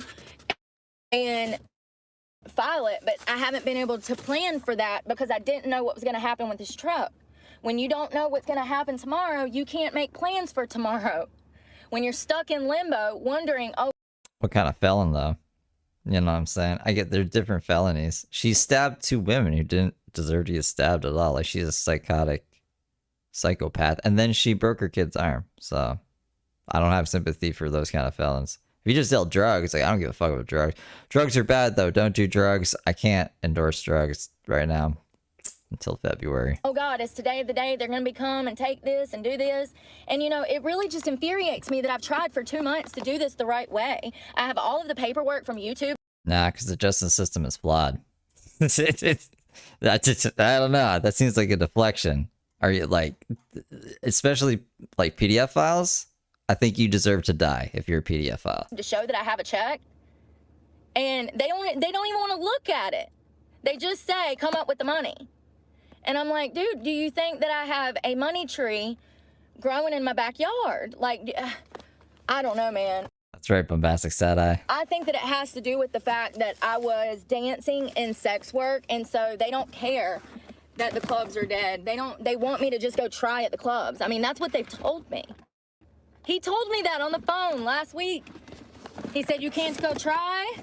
and file it, but I haven't been able to plan for that because I didn't know what was going to happen with this truck. When you don't know what's going to happen tomorrow, you can't make plans for tomorrow. When you're stuck in limbo wondering, oh. What kind of felon, though? You know what I'm saying? I get they're different felonies. She stabbed 2 women who didn't deserve to get stabbed at all. Like, she's a psychopath. And then she broke her kid's arm. So, I don't have sympathy for those kind of felons. If you just sell drugs, like, I don't give a fuck about drugs. Drugs are bad, though. Don't do drugs. I can't endorse drugs right now until February. Oh, God, it's today the day they're going to come and take this and do this. And, you know, it really just infuriates me that I've tried for 2 months to do this the right way. I have all of the paperwork from YouTube. Nah, because the justice system is flawed. I don't know. That seems like a deflection. Are you, like, especially, like, PDF files? I think you deserve to die if you're a PDF file. To show that I have a check, and they don't even want to look at it. They just say, come up with the money. And I'm like, dude, do you think that I have a money tree growing in my backyard? Like, I don't know, man. That's right, bombastic sad eye. I think that it has to do with the fact that I was dancing in sex work, and so they don't care that the clubs are dead. They want me to just go try at the clubs. I mean, that's what they've told me. He told me that on the phone last week. He said, you can't go try?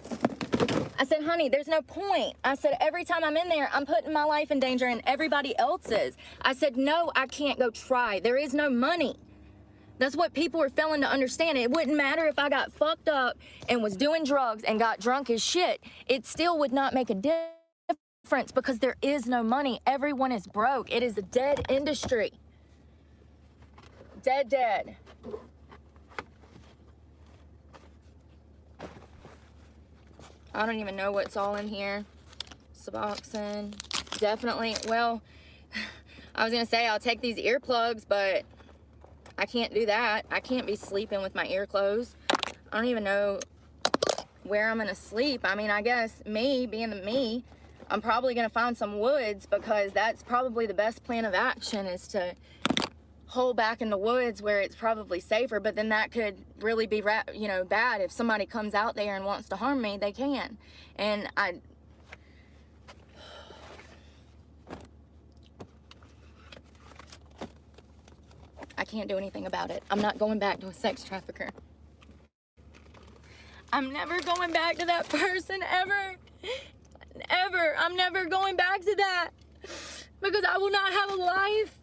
I said, honey, there's no point. I said, every time I'm in there, I'm putting my life in danger and everybody else's. I said, no, I can't go try. There is no money. That's what people are failing to understand. It wouldn't matter if I got fucked up and was doing drugs and got drunk as shit. It still would not make a difference because there is no money. Everyone is broke. It is a dead industry. Dead. I don't even know what's all in here. Suboxone, definitely. Well, I was gonna say I'll take these earplugs, but I can't do that. I can't be sleeping with my ear closed. I don't even know where I'm gonna sleep. I mean, I guess me, being me, I'm probably gonna find some woods because that's probably the best plan of action is to hole back in the woods where it's probably safer, but then that could really be, you know, bad. If somebody comes out there and wants to harm me, they can. And I can't do anything about it. I'm not going back to a sex trafficker. I'm never going back to that person ever. Ever. I'm never going back to that. Because I will not have a life.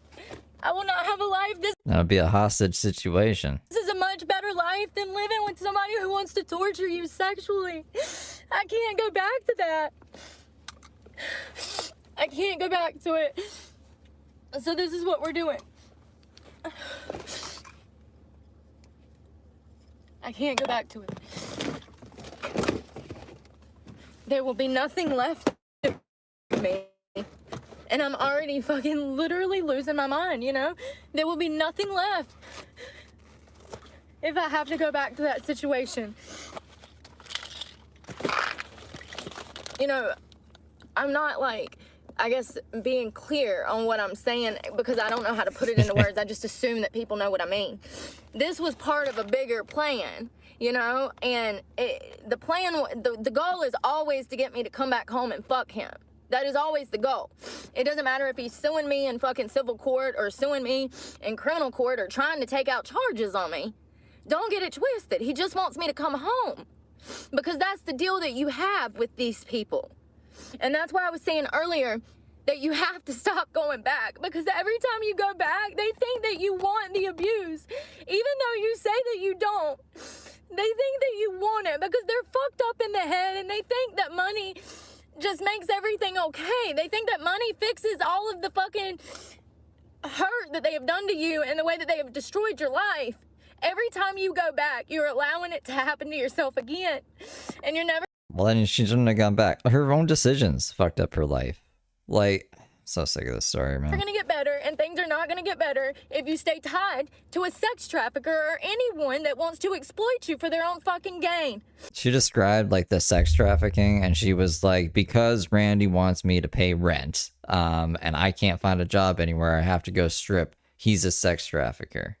I will not have a life. This That would be a hostage situation. is a much better life than living with somebody who wants to torture you sexually. I can't go back to that. I can't go back to it. So this is what we're doing. I can't go back to it. There will be nothing left of me. And I'm already fucking literally losing my mind, you know? There will be nothing left if I have to go back to that situation. You know, I'm not like, I guess, being clear on what I'm saying because I don't know how to put it into words. I just assume that people know what I mean. This was part of a bigger plan, you know? And the plan, the goal is always to get me to come back home and fuck him. That is always the goal. It doesn't matter if he's suing me in fucking civil court or suing me in criminal court or trying to take out charges on me. Don't get it twisted. He just wants me to come home because that's the deal that you have with these people. And that's why I was saying earlier that you have to stop going back because every time you go back, they think that you want the abuse. Even though you say that you don't, they think that you want it because they're fucked up in the head and they think that money just makes everything okay. They think that money fixes all of the fucking hurt that they have done to you and the way that they have destroyed your life. Every time you go back, you're allowing it to happen to yourself again. And you're never Well, then she shouldn't have gone back. Her own decisions fucked up her life. Like, so sick of this story, man. gonna get better, and things are not gonna get better if you stay tied to a sex trafficker or anyone that wants to exploit you for their own fucking gain. She described like the sex trafficking, and she was like, because Randy wants me to pay rent, and I can't find a job anywhere, I have to go strip. He's a sex trafficker.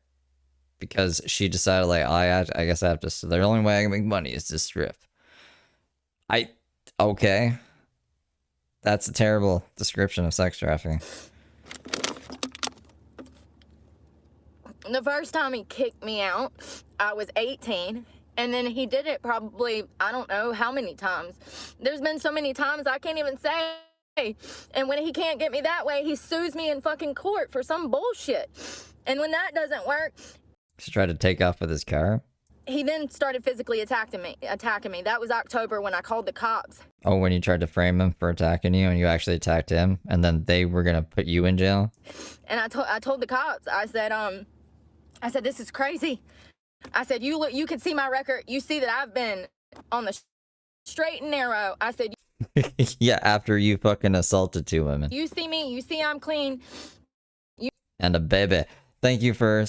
Because she decided, like, I guess I have to. The only way I can make money is to strip. Okay. That's a terrible description of sex trafficking. The first time he kicked me out, I was 18. And then he did it probably, I don't know how many times. There's been so many times I can't even say. And when he can't get me that way, he sues me in fucking court for some bullshit. And when that doesn't work, She tried to take off with his car. he then started physically attacking me. That was October when I called the cops. Oh, when you tried to frame him for attacking you and you actually attacked him, and then they were gonna put you in jail? And I told the cops, I said, this is crazy. I said, you can see my record. You see that I've been on the straight and narrow. I said, Yeah, after you fucking assaulted 2 women. you see me, you see I'm clean. And a baby. Thank you for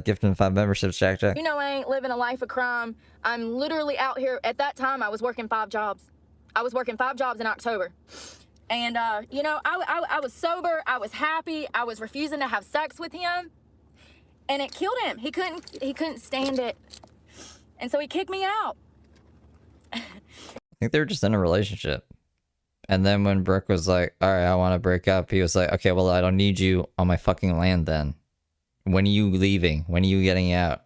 gifting 5 memberships, Jack Jack. You know I ain't living a life of crime. I'm literally out here. At that time, I was working 5 jobs. I was working 5 jobs in October. And, you know, I was sober. I was happy. I was refusing to have sex with him. And it killed him. He couldn't stand it. And so he kicked me out. I think they were just in a relationship. And then when Brooke was like, all right, I want to break up, he was like, okay, well, I don't need you on my fucking land then. When are you leaving? When are you getting out?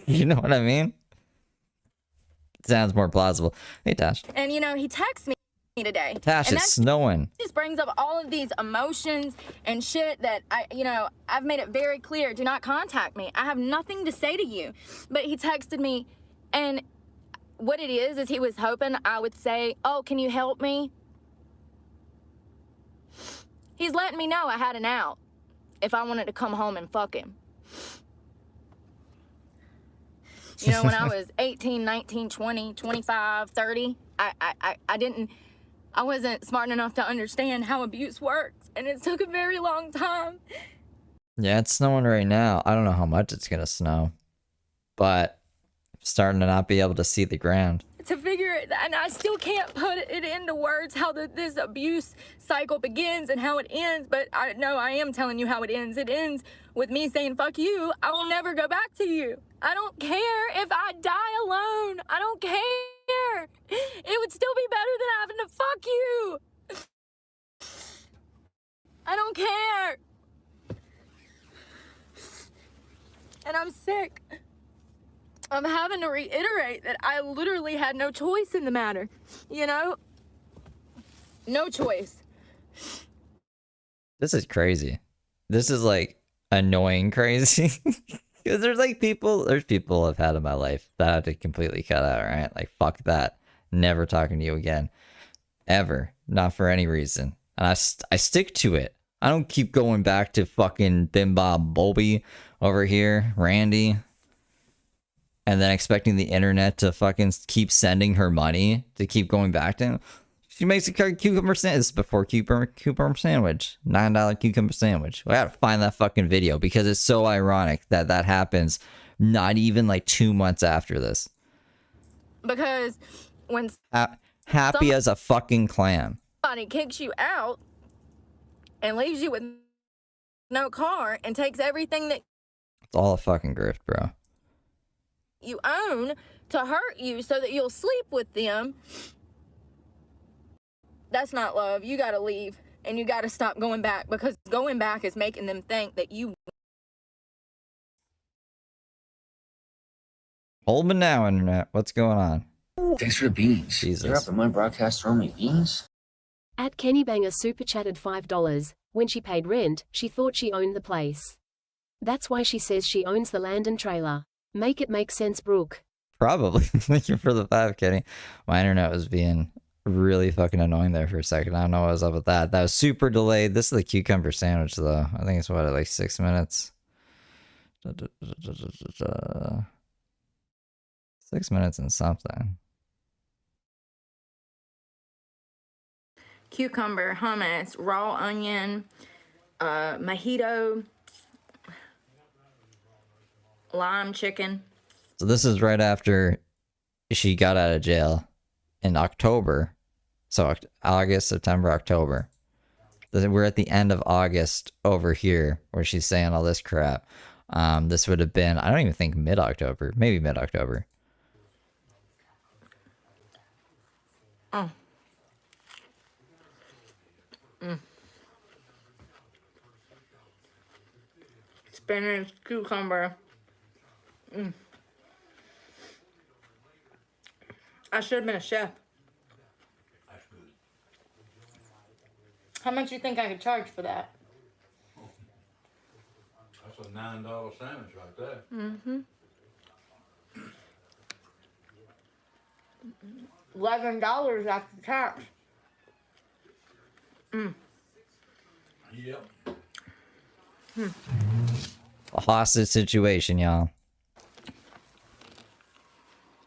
You know what I mean? Sounds more plausible. Hey, Tash. And, you know, he texts me today. Tash, and it's snowing. just brings up all of these emotions and shit that I've made it very clear. Do not contact me. I have nothing to say to you. But he texted me, and what it is he was hoping I would say, oh, can you help me? He's letting me know I had an out if I wanted to come home and fuck him. You know, when I was 18, 19, 20, 25, 30, I wasn't smart enough to understand how abuse works, and it took a very long time. Yeah, it's snowing right now. I don't know how much it's gonna snow, but I'm starting to not be able to see the ground. To figure it, and I still can't put it into words how this abuse cycle begins and how it ends, but I know I am telling you how it ends. It ends with me saying, fuck you, I will never go back to you. I don't care if I die alone. I don't care. It would still be better than having to fuck you. I don't care. And I'm sick of having to reiterate that I literally had no choice in the matter. You know? No choice. This is crazy. This is like annoying crazy. Because there's people I've had in my life that I had to completely cut out, right? Like, fuck that. Never talking to you again. Ever. Not for any reason. And I stick to it. I don't keep going back to fucking Bim Bob Bobby over here, Randy. And then expecting the internet to fucking keep sending her money to keep going back to him. She makes a cucumber sandwich. This is before cucumber sandwich. $9 cucumber sandwich. I gotta find that fucking video because it's so ironic that that happens not even like 2 months after this. Because when Happy as a fucking clam. somebody kicks you out and leaves you with no car and takes everything that It's all a fucking grift, bro. you own to hurt you so that you'll sleep with them, that's not love. You gotta leave and you gotta stop going back, because going back is making them think that you. Hold me now, internet. What's going on? Thanks for the beans. Jesus. You're up in my broadcast throwing me beans? At Kenny Banger super chatted $5. When she paid rent, she thought she owned the place. That's why she says she owns the land and trailer. Make it make sense, Brooke. Probably. Thank you for the 5, Kenny. My internet was being really fucking annoying there for a second. I don't know what was up with that. That was super delayed. This is the cucumber sandwich, though. I think it's what, like 6 minutes? 6 minutes and something. Cucumber, hummus, raw onion, mojito, lime chicken. So this is right after she got out of jail in October. So August, September, October. We're at the end of August over here where she's saying all this crap. This would have been, I don't even think mid-October. Maybe mid-October. Oh. Spinach, cucumber. I should have been a chef. How much you think I could charge for that? That's a $9 sandwich right there. $11 after tax. Yep. A hostage situation, y'all.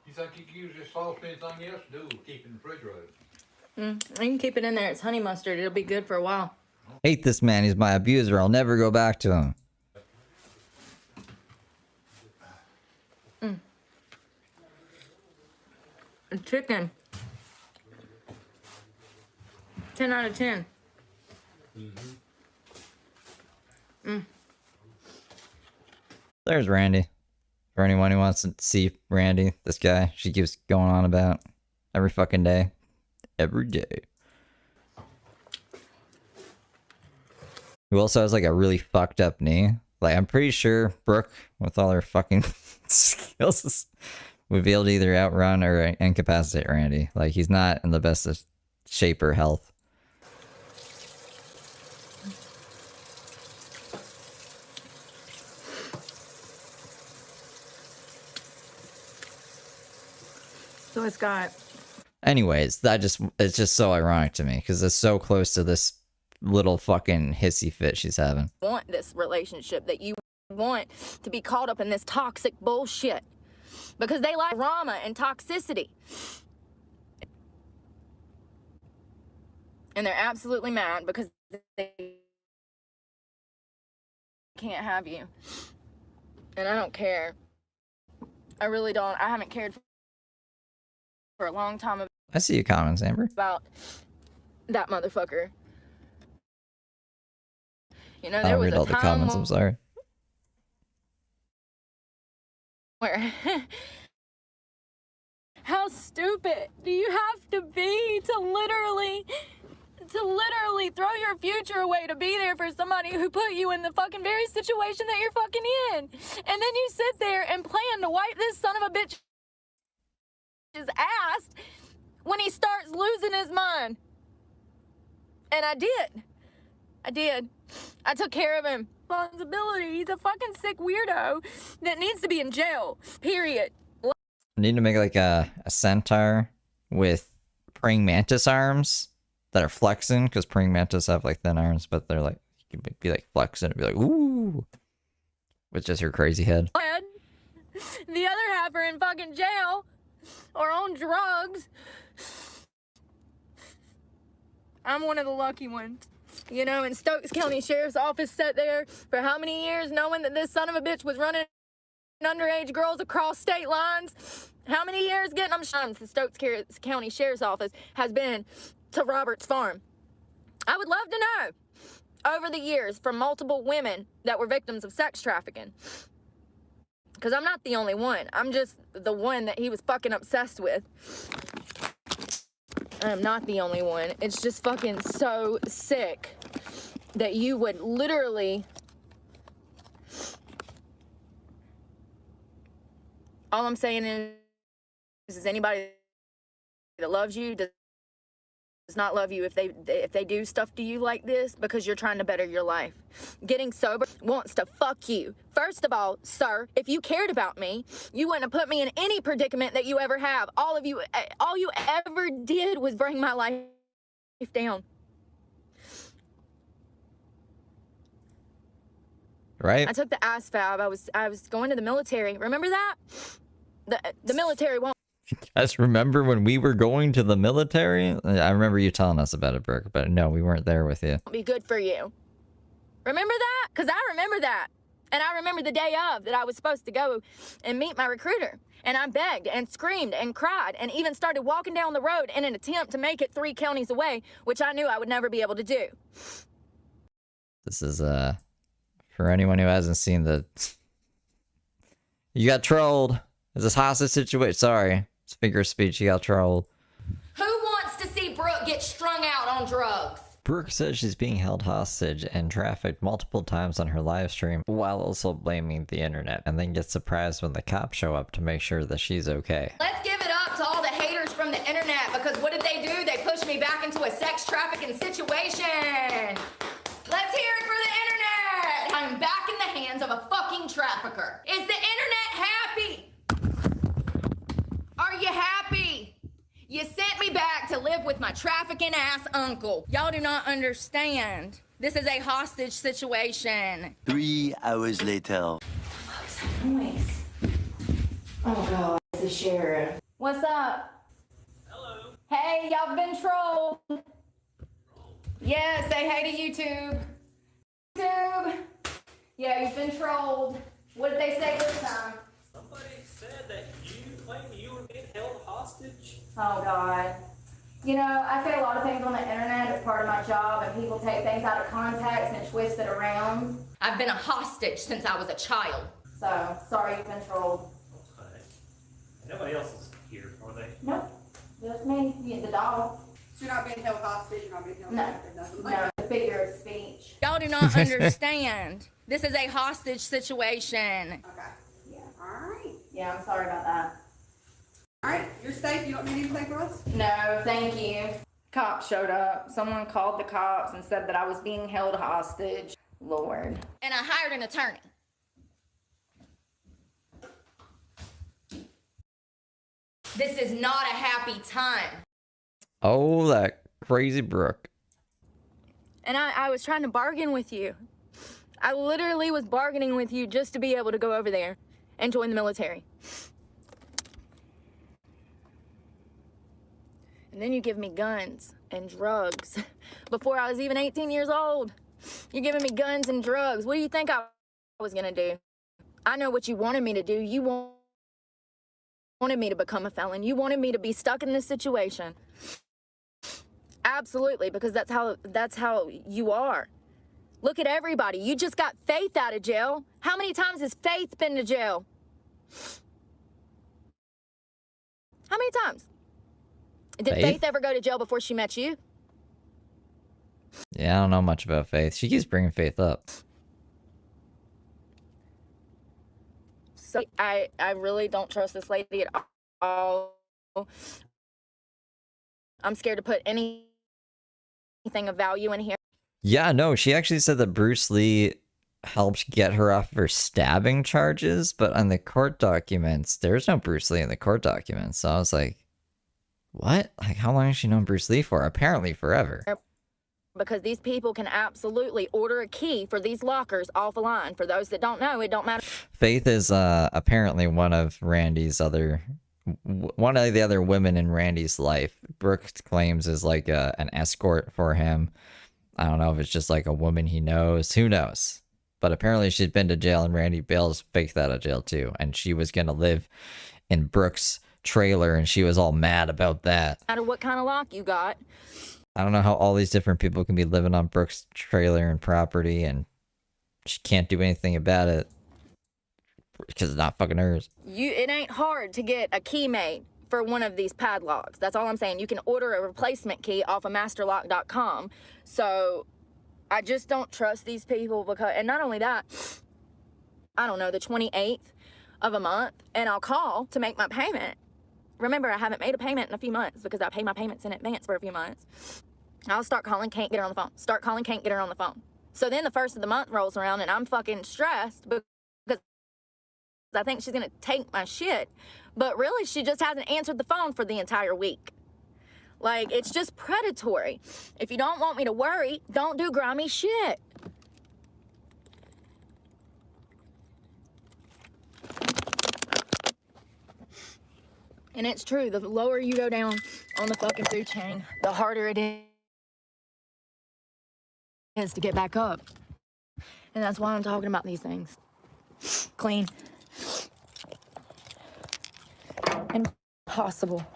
You think you can use this sauce for anything else? Do keep it in the refrigerator. You can keep it in there. It's honey mustard. It'll be good for a while. Hate this man. He's my abuser. I'll never go back to him. And chicken. 10 out of 10. There's Randy. For anyone who wants to see Randy, this guy she keeps going on about every fucking day. Every day. Who also has like a really fucked up knee. Like, I'm pretty sure Brooke, with all her fucking skills, would be able to either outrun or incapacitate Randy. Like, he's not in the best of shape or health. So it's got. Anyways, it's just so ironic to me because it's so close to this little fucking hissy fit she's having. Want this relationship, that you want to be caught up in this toxic bullshit, because they like drama and toxicity, and they're absolutely mad because they can't have you. And I don't care. I really don't. I haven't cared for a long time I see your comments, Amber. about that motherfucker. You know, I there don't was read a all the time comments, I'm sorry. where how stupid do you have to be to literally literally throw your future away to be there for somebody who put you in the fucking very situation that you're fucking in. And then you sit there and plan to wipe this son of a bitch's ass when he starts losing his mind. And I did. I took care of him. Responsibility. He's a fucking sick weirdo that needs to be in jail. Period. I need to make like a centaur with praying mantis arms that are flexing, because praying mantis have like thin arms, but they're like, you can be like flexing and be like, ooh, with just her crazy head. The other half are in fucking jail or on drugs. I'm one of the lucky ones. You know, and Stokes County Sheriff's Office sat there for how many years knowing that this son of a bitch was running underage girls across state lines? How many years getting them shots the Stokes County Sheriff's Office has been to Robert's farm? I would love to know over the years from multiple women that were victims of sex trafficking. Because I'm not the only one. I'm just the one that he was fucking obsessed with. I'm not the only one. It's just fucking so sick that you would literally... All I'm saying is anybody that loves you does not love you if they do stuff to you like this because you're trying to better your life. Getting sober wants to fuck you. First of all, sir, if you cared about me, you wouldn't have put me in any predicament that you ever have. All you ever did was bring my life down. Right? I took the ASVAB. I was going to the military. Remember that? The military won't. Guys, remember when we were going to the military? I remember you telling us about it, Brooke, but no, we weren't there with you. Be good for you. Remember that? Because I remember that. And I remember the day of that I was supposed to go and meet my recruiter. And I begged and screamed and cried and even started walking down the road in an attempt to make it 3 counties away, which I knew I would never be able to do. This is, for anyone who hasn't seen the... You got trolled. It's this hostage situation. Sorry. It's figure of speech. You got trolled. Who wants to see Brooke get strung out on drugs? Brooke says she's being held hostage and trafficked multiple times on her live stream while also blaming the internet, and then gets surprised when the cops show up to make sure that she's okay. Let's give it up to all the haters from the internet, because what did they do? They pushed me back into a sex trafficking situation. Let's hear it for the internet. I'm back in the hands of a fucking trafficker. Is the internet happy? Are you happy? You sent me back to live with my trafficking ass uncle. Y'all do not understand. This is a hostage situation. 3 hours later. What's that noise? Oh God, it's the sheriff. What's up? Hello. Hey, y'all been trolled. Yeah, say hey to YouTube. YouTube. Yeah, you've been trolled. What did they say this time? Somebody said that you claimed you were being held hostage. Oh God. You know, I say a lot of things on the internet as part of my job, and people take things out of context and twist it around. I've been a hostage since I was a child. So, sorry you've been trolled. Okay. Nobody else is here, are they? Nope. Just me. You, the dog. So you're not being held hostage, you're not being held No. hostage, nothing like No, that. the figure of speech. Y'all do not understand. This is a hostage situation. Okay. Yeah. Alright. Yeah, I'm sorry about that. Alright, you're safe, you don't need anything from us? No, thank you. Cops showed up. Someone called the cops and said that I was being held hostage. Lord. And I hired an attorney. This is not a happy time. Oh, that crazy Brooke. And I was trying to bargain with you. I literally was bargaining with you just to be able to go over there and join the military. And then you give me guns and drugs before I was even 18 years old. You're giving me guns and drugs. What do you think I was gonna do? I know what you wanted me to do. You wanted me to become a felon. You wanted me to be stuck in this situation. Absolutely, because that's how you are. Look at everybody. You just got Faith out of jail. How many times has Faith been to jail? How many times? Did Faith ever go to jail before she met you? Yeah, I don't know much about Faith. She keeps bringing Faith up. So I really don't trust this lady at all. I'm scared to put anything of value in here. Yeah, no, she actually said that Bruce Lee helped get her off of her stabbing charges, but on the court documents, there's no Bruce Lee in the court documents. So I was like, what? Like, how long has she known Bruce Lee for? Apparently forever. Because these people can absolutely order a key for these lockers off a line. For those that don't know, it don't matter. Faith is apparently one of the other women in Randy's life. Brooke claims is like an escort for him. I don't know if it's just like a woman he knows. Who knows? But apparently she's been to jail, and Randy bails Faith out of jail too. And she was gonna live in Brooke's trailer, and she was all mad about that. No matter what kind of lock you got. I don't know how all these different people can be living on Brooke's trailer and property, and she can't do anything about it because it's not fucking hers. It ain't hard to get a key made for one of these padlocks. That's all I'm saying. You can order a replacement key off of masterlock.com. So I just don't trust these people because, and not only that, I don't know, the 28th of a month, and I'll call to make my payment. Remember, I haven't made a payment in a few months because I pay my payments in advance for a few months. I'll start calling, can't get her on the phone. Start calling, can't get her on the phone. So then the first of the month rolls around and I'm fucking stressed because I think she's gonna take my shit. But really, she just hasn't answered the phone for the entire week. Like, it's just predatory. If you don't want me to worry, don't do grimy shit. And it's true, the lower you go down on the fucking food chain, the harder it is to get back up. And that's why I'm talking about these things. Clean. Impossible.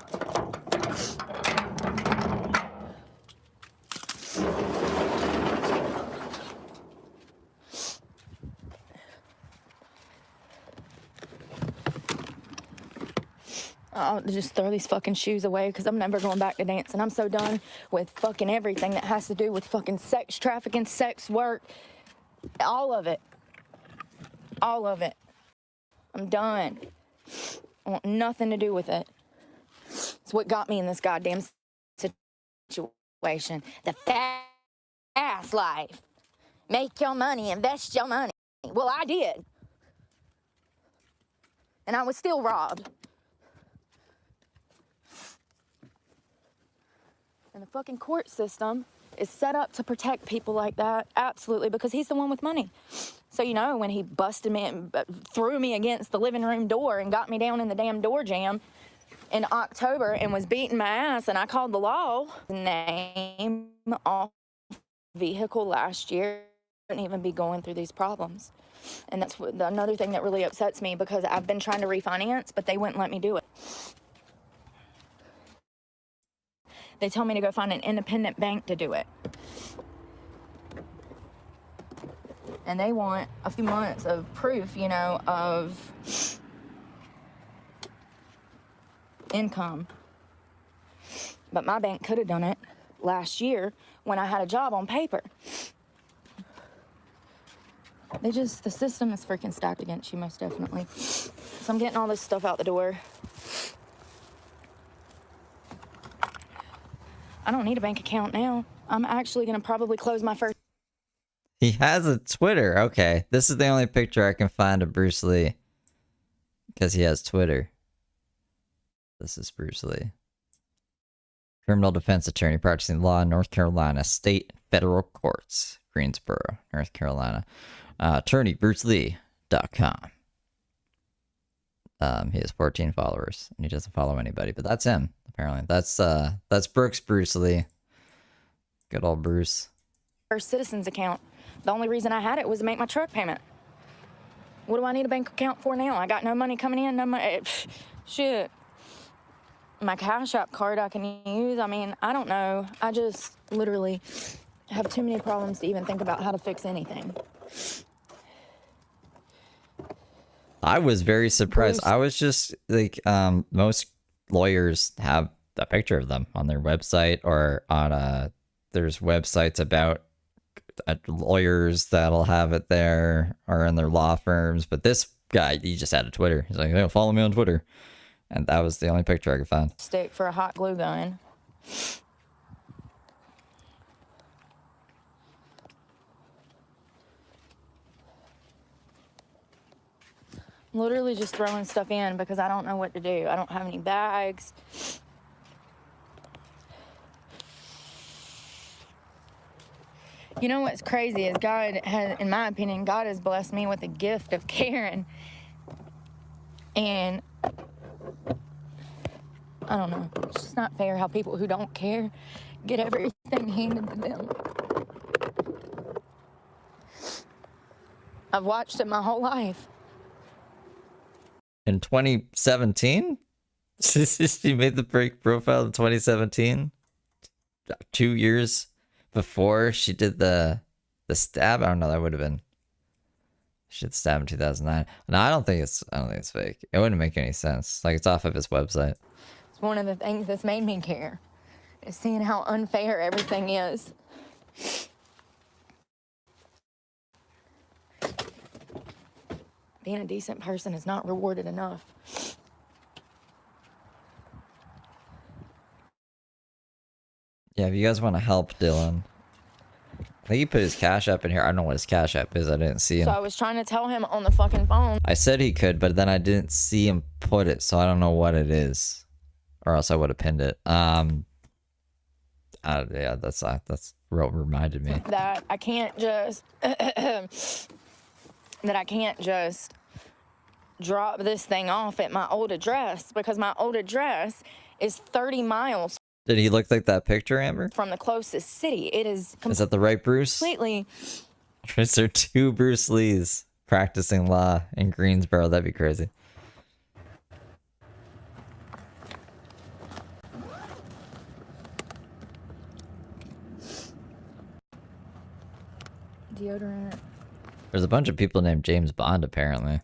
I'll just throw these fucking shoes away because I'm never going back to dancing. I'm so done with fucking everything that has to do with fucking sex trafficking, sex work, all of it. All of it. I'm done. I want nothing to do with it. It's what got me in this goddamn situation. The fast life. Make your money, invest your money. Well, I did. And I was still robbed. And the fucking court system is set up to protect people like that, absolutely, because he's the one with money. So, you know, when he busted me and threw me against the living room door and got me down in the damn door jam in October and was beating my ass, and I called the law name off vehicle last year, wouldn't even be going through these problems. And that's another thing that really upsets me, because I've been trying to refinance, but they wouldn't let me do it. They told me to go find an independent bank to do it. And they want a few months of proof, you know, of income. But my bank could have done it last year when I had a job on paper. The system is freaking stacked against you, most definitely. So I'm getting all this stuff out the door. I don't need a bank account now. I'm actually going to probably close my first. He has a Twitter. Okay. This is the only picture I can find of Bruce Lee. Because he has Twitter. This is Bruce Lee. Criminal defense attorney practicing law in North Carolina state and federal courts. Greensboro, North Carolina. AttorneyBruceLee.com. He has 14 followers, and he doesn't follow anybody, but that's him, apparently. That's Brooks Bruce Lee. Good old Bruce. First Citizens account. The only reason I had it was to make my truck payment. What do I need a bank account for now? I got no money coming in, no money. Shit. My Cash App card I can use. I mean, I don't know. I just literally have too many problems to even think about how to fix anything. I was very surprised. Bruce. I was just like, most lawyers have a picture of them on their website or on there's websites about lawyers that'll have it there or in their law firms. But this guy, he just added Twitter. He's like, "Hey, follow me on Twitter," and that was the only picture I could find. Stick for a hot glue gun. Literally just throwing stuff in because I don't know what to do. I don't have any bags. You know what's crazy is God has, in my opinion, God has blessed me with the gift of caring. And I don't know. It's just not fair how people who don't care get everything handed to them. I've watched it my whole life. In 2017? She made the break profile in 2017? 2 years before she did the stab? I don't know, that would have been... She did stab in 2009. No, I don't think it's fake. It wouldn't make any sense. Like, it's off of his website. It's one of the things that's made me care, is seeing how unfair everything is. Being a decent person is not rewarded enough. Yeah, if you guys want to help Dylan, I think he put his Cash App in here. I don't know what his Cash App is. I didn't see him. So I was trying to tell him on the fucking phone. I said he could, but then I didn't see him put it, so I don't know what it is, or else I would have pinned it. Yeah, that's what reminded me. That I can't just drop this thing off at my old address, because my old address is 30 miles. Did he look like that picture, Amber? From the closest city. It is. Is that the right Bruce? Completely. Is there 2 Bruce Lees practicing law in Greensboro? That'd be crazy. Deodorant. There's a bunch of people named James Bond, apparently.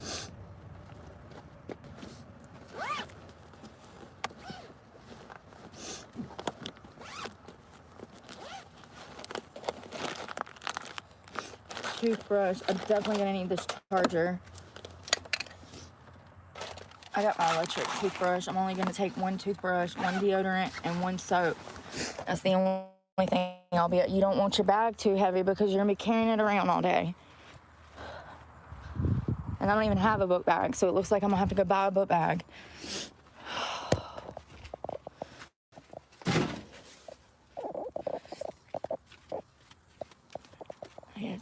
Toothbrush. I'm definitely gonna need this charger. I got my electric toothbrush. I'm only gonna take 1 toothbrush, 1 deodorant, and 1 soap. That's the only thing I'll be. You don't want your bag too heavy because you're gonna be carrying it around all day. And I don't even have a book bag, so it looks like I'm gonna have to go buy a book bag.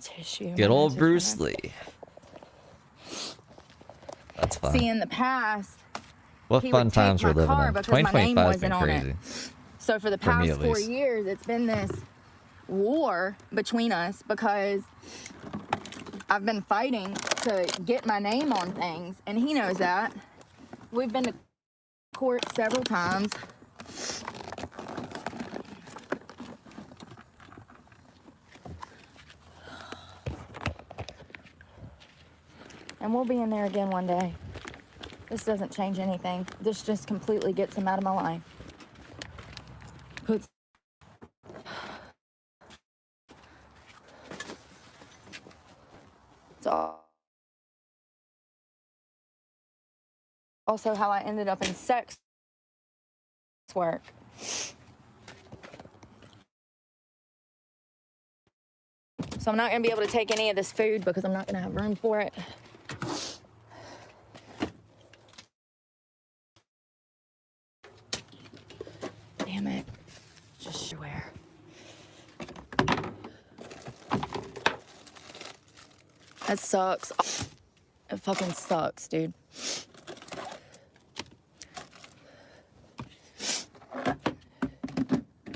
Tissue. Good old Bruce Lee. That's fun. See, in the past, what fun times we're living in. 2025 has been crazy. So for the past 4 years, it's been this war between us because I've been fighting to get my name on things, and he knows that. We've been to court several times. And we'll be in there again one day. This doesn't change anything. This just completely gets him out of my life. Puts it's also how I ended up in sex work. So I'm not going to be able to take any of this food because I'm not going to have room for it. Damn it. Just swear. That sucks. It fucking sucks, dude.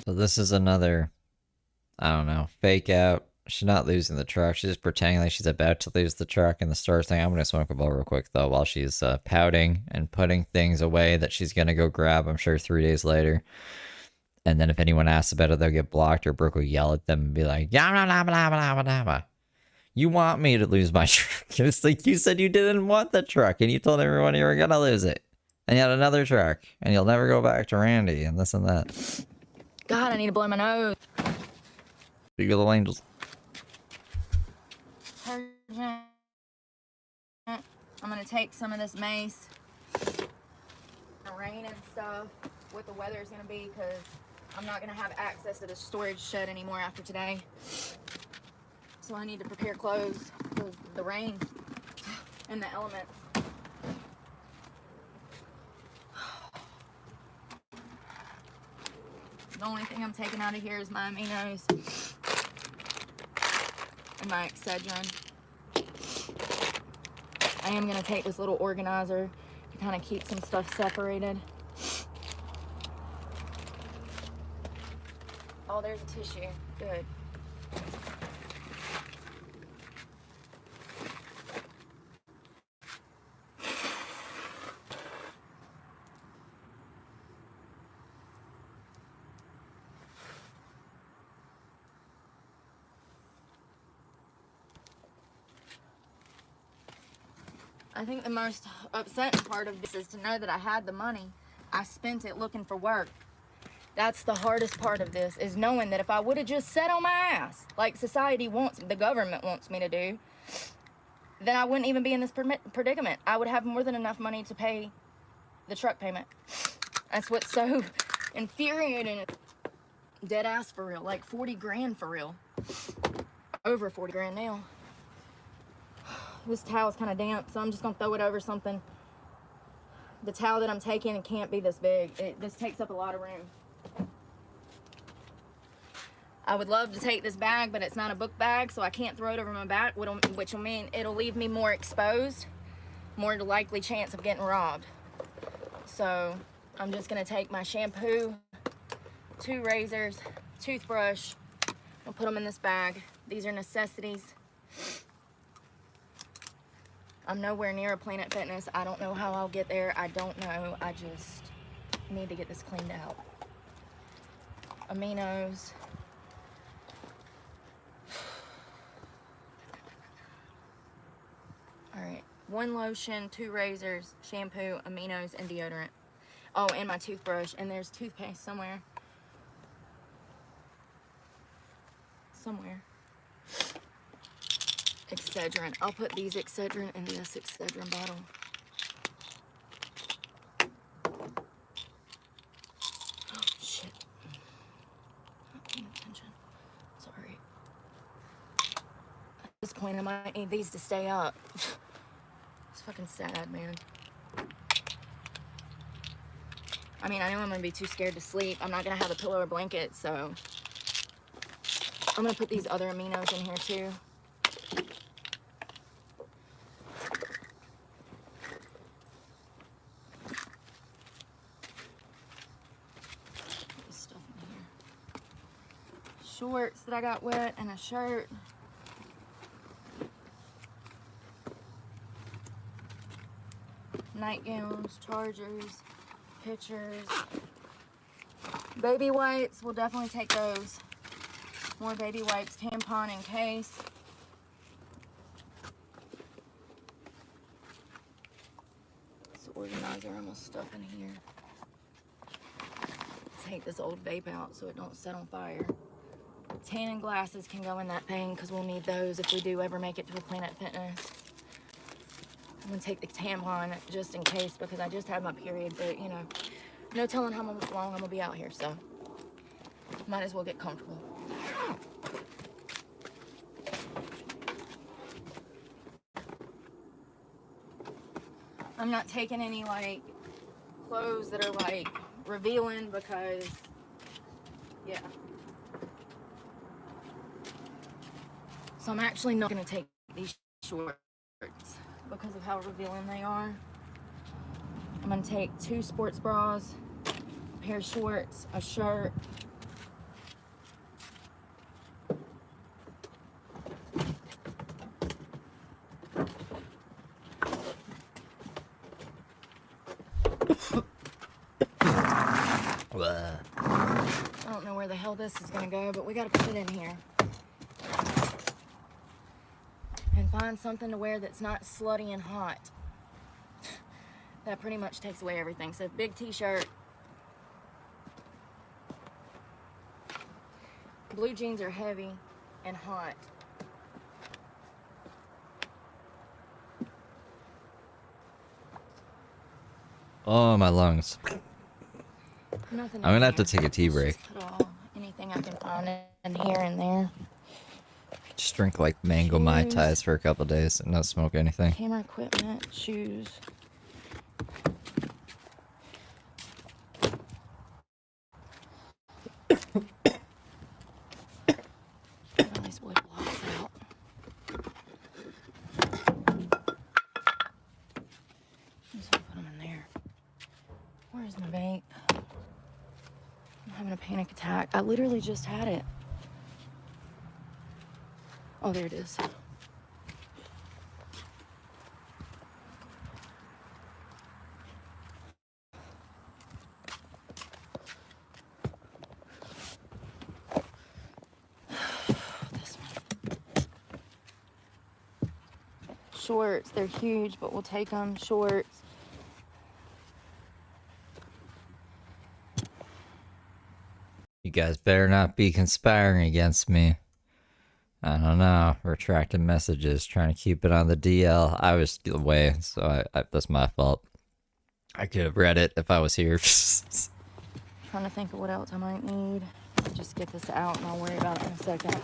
So this is another, I don't know, fake out. She's not losing the truck. She's just pretending like she's about to lose the truck in the store thing. I'm going to smoke a bowl real quick, though, while she's pouting and putting things away that she's going to go grab, I'm sure, 3 days later. And then if anyone asks about it, they'll get blocked, or Brooke will yell at them and be like, "Yeah, blah, blah, blah, blah, blah, blah. You want me to lose my truck." It's like you said you didn't want the truck, and you told everyone you were going to lose it. And you had another truck, and you'll never go back to Randy, and this and that. God, I need to blow my nose. Speak of the angels. I'm gonna take some of this mace. Rain and stuff, what the weather is gonna be, because I'm not gonna have access to the storage shed anymore after today. So I need to prepare clothes for the rain and the elements. The only thing I'm taking out of here is my aminos and my Excedrin. I am gonna take this little organizer to kind of keep some stuff separated. Oh, there's a tissue. Good. I think the most upsetting part of this is to know that I had the money. I spent it looking for work. That's the hardest part of this, is knowing that if I would have just sat on my ass, like society wants, the government wants me to do, then I wouldn't even be in this predicament. I would have more than enough money to pay the truck payment. That's what's so infuriating. Dead ass for real, like 40 grand for real. Over 40 grand now. This towel's kind of damp, so I'm just gonna throw it over something. The towel that I'm taking, it can't be this big. This takes up a lot of room. I would love to take this bag, but it's not a book bag, so I can't throw it over my back, which will mean it'll leave me more exposed, more likely chance of getting robbed. So I'm just gonna take my shampoo, 2 razors, toothbrush, I'll put them in this bag. These are necessities. I'm nowhere near a Planet Fitness. I don't know how I'll get there. I don't know. I just need to get this cleaned out. Aminos. All right. 1 lotion, 2 razors, shampoo, aminos, and deodorant. Oh, and my toothbrush. And there's toothpaste somewhere. Excedrin. I'll put these Excedrin in this Excedrin bottle. Oh, shit. Not paying attention. Sorry. At this point, I might need these to stay up. It's fucking sad, man. I mean, I know I'm gonna be too scared to sleep. I'm not gonna have a pillow or blanket, so I'm gonna put these other aminos in here too. Shorts that I got wet and a shirt. Nightgowns, chargers, pictures. Baby wipes, we'll definitely take those. More baby wipes, tampon in case. This organizer I'm gonna stuff in here. Take this old vape out so it don't set on fire. Tanning glasses can go in that thing because we'll need those if we do ever make it to a Planet Fitness. I'm gonna take the tampon just in case because I just had my period, but you know, no telling how long I'm gonna be out here, so might as well get comfortable. I'm not taking any like clothes that are like revealing because, yeah. So I'm actually not gonna take these shorts because of how revealing they are. I'm gonna take 2 sports bras, a pair of shorts, a shirt. I don't know where the hell this is gonna go, but we gotta put it in here. And find something to wear that's not slutty and hot. That pretty much takes away everything. So big t-shirt. Blue jeans are heavy and hot. Oh, my lungs. Nothing. I'm in gonna have to here. take a tea Let's break. just put all anything I can find in here and there. Just drink like mango Mai Shoes. Tais for a couple days and not smoke anything. Camera equipment, shoes. Get all these wood blocks out. I'm just gonna put them in there. Where's my vape? I'm having a panic attack. I literally just had it. Oh, there it is. This one. Shorts, they're huge, but we'll take them. Shorts. You guys better not be conspiring against me. I don't know. Retracted messages, trying to keep it on the DL. I was away, so that's my fault. I could have read it if I was here. Trying to think of what else I might need. I'll just get this out and I'll worry about it in a second.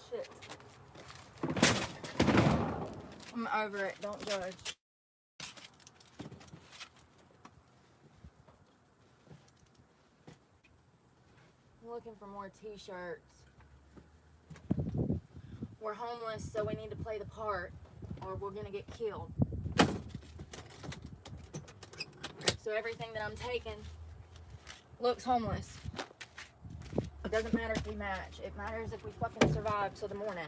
Shit. I'm over it. Don't judge. I'm looking for more t-shirts. We're homeless, so we need to play the part, or we're gonna get killed. So everything that I'm taking looks homeless. It doesn't matter if we match. It matters if we fucking survive till the morning.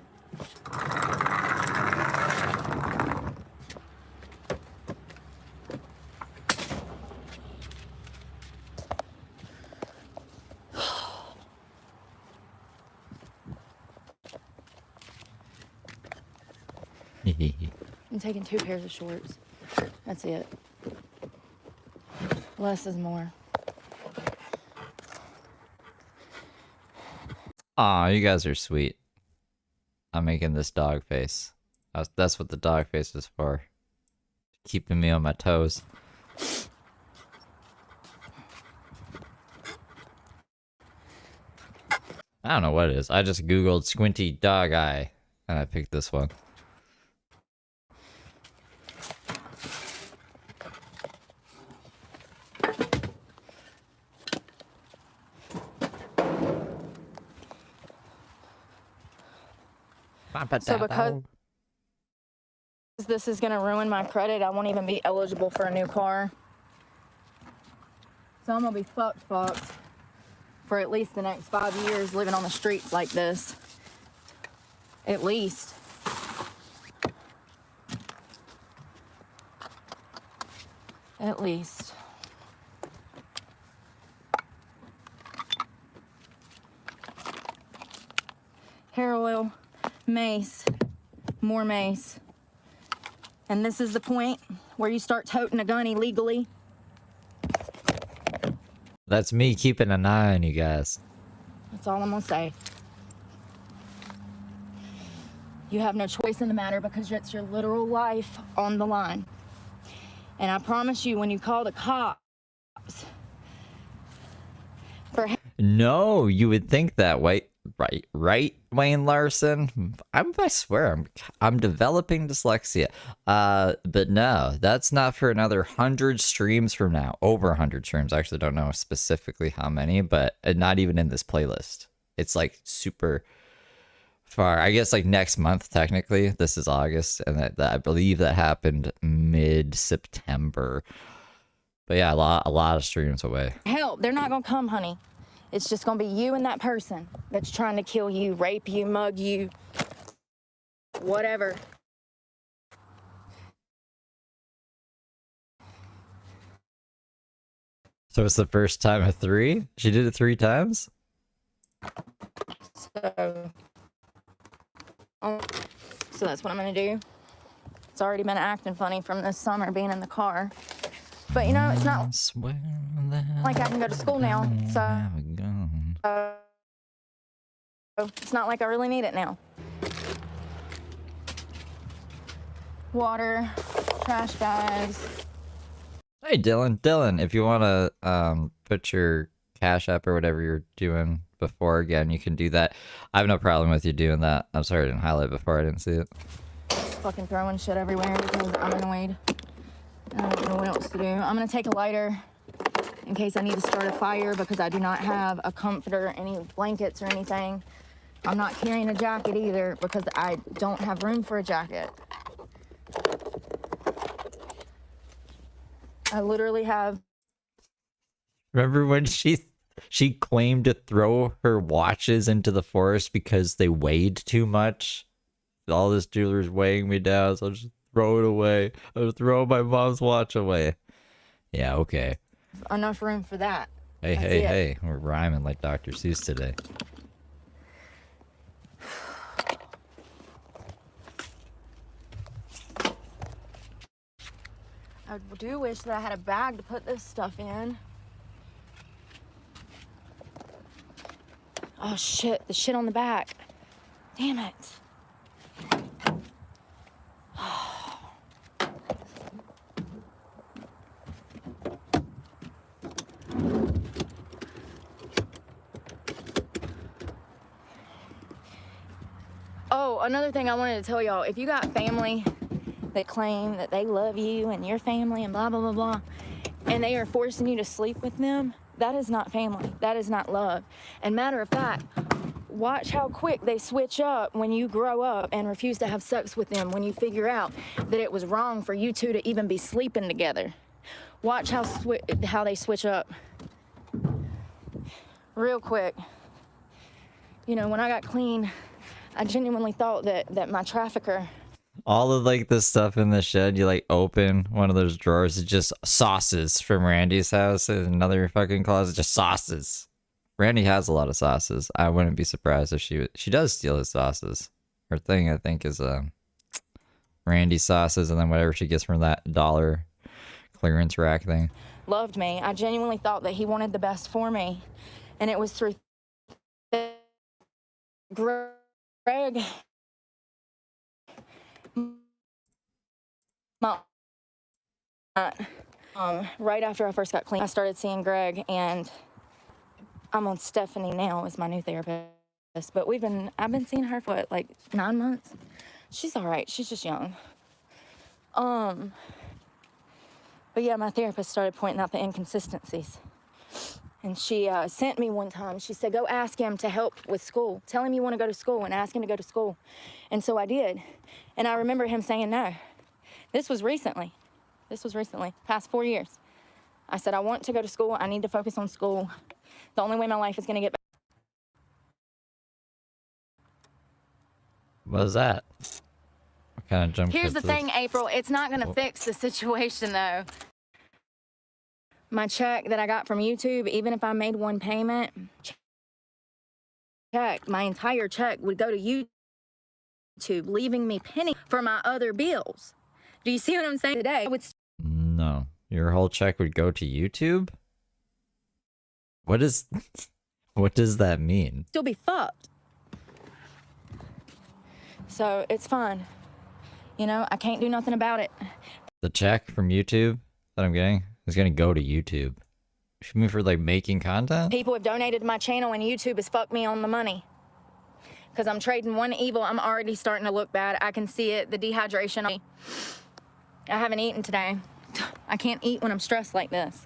I'm taking 2 pairs of shorts. That's it. Less is more. Aw, you guys are sweet. I'm making this dog face. That's what the dog face is for. Keeping me on my toes. I don't know what it is. I just googled squinty dog eye and I picked this one. So because this is gonna ruin my credit, I won't even be eligible for a new car. So I'm gonna be fucked for at least the next 5 years living on the streets like this. At least. At least. Hair oil, mace, more mace. And this is the point where you start toting a gun illegally. That's me keeping an eye on you guys. That's all I'm gonna say. You have no choice in the matter because it's your literal life on the line. And I promise you, when you call the cops for No, you would think that way. Right, Wayne Larson. I swear, I'm developing dyslexia. But no, that's not for another 100 streams from now. Over 100 streams. I actually don't know specifically how many, but not even in this playlist. It's like super far. I guess like next month, technically. This is August, and that I believe that happened mid-September. But yeah, a lot of streams away. help. They're not gonna come, honey. It's just gonna be you and that person that's trying to kill you, rape you, mug you. whatever. So it's the first time of 3? She did it 3 times? So that's what I'm gonna do. It's already been acting funny from this summer being in the car. But you know, it's not like I can go to school now, so it's not like I really need it now. Water, trash bags. Hey Dylan, if you want to put your Cash App or whatever you're doing before again, you can do that. I have no problem with you doing that. I'm sorry I didn't highlight before, I didn't see it. Just fucking throwing shit everywhere because I'm annoyed. I don't know what else to do. I'm gonna take a lighter in case I need to start a fire because I do not have a comforter, any blankets or anything. I'm not carrying a jacket either because I don't have room for a jacket. I literally have. Remember when she claimed to throw her watches into the forest because they weighed too much? All this jewelry's weighing me down, so I'll just throw it away. I'll throw my mom's watch away. Yeah, okay. Enough room for that. Hey, we're rhyming like Dr. Seuss today. I do wish that I had a bag to put this stuff in. Oh shit, the shit on the back. Damn it. Oh, another thing I wanted to tell y'all, if you got family that claim that they love you and your family and blah, blah, blah, blah, and they are forcing you to sleep with them, that is not family. That is not love. And matter of fact, watch how quick they switch up when you grow up and refuse to have sex with them, when you figure out that it was wrong for you two to even be sleeping together. Watch how they switch up. Real quick. You know, when I got clean, I genuinely thought that my trafficker... All of like the stuff in the shed, you like open one of those drawers, it's just sauces from Randy's house, and another fucking closet, just sauces. Randy has a lot of sauces. I wouldn't be surprised if she does steal his sauces. Her thing, I think, is Randy sauces, and then whatever she gets from that dollar clearance rack thing. Loved me. I genuinely thought that he wanted the best for me, and it was through Greg. Right after I first got clean, I started seeing Greg, and I'm on Stephanie now as my new therapist. But I've been seeing her for what, like 9 months. She's all right. She's just young. But yeah, my therapist started pointing out the inconsistencies. And she sent me one time. She said, go ask him to help with school. Tell him you want to go to school and ask him to go to school. And so I did. And I remember him saying no. This was recently, past 4 years. I said, I want to go to school. I need to focus on school. The only way my life is going to get better. What was that? What kind of jump Here's the cuts thing, this? April. It's not going to fix the situation, though. My check that I got from YouTube, even if I made one payment, my entire check would go to YouTube, leaving me penny for my other bills. Do you see what I'm saying today? No. Your whole check would go to YouTube? What does that mean? Still be fucked. So it's fine. You know, I can't do nothing about it. The check from YouTube that I'm getting is gonna go to YouTube. You mean for like making content? People have donated to my channel and YouTube has fucked me on the money. Because I'm trading one evil. I'm already starting to look bad. I can see it, the dehydration. I haven't eaten today. I can't eat when I'm stressed like this.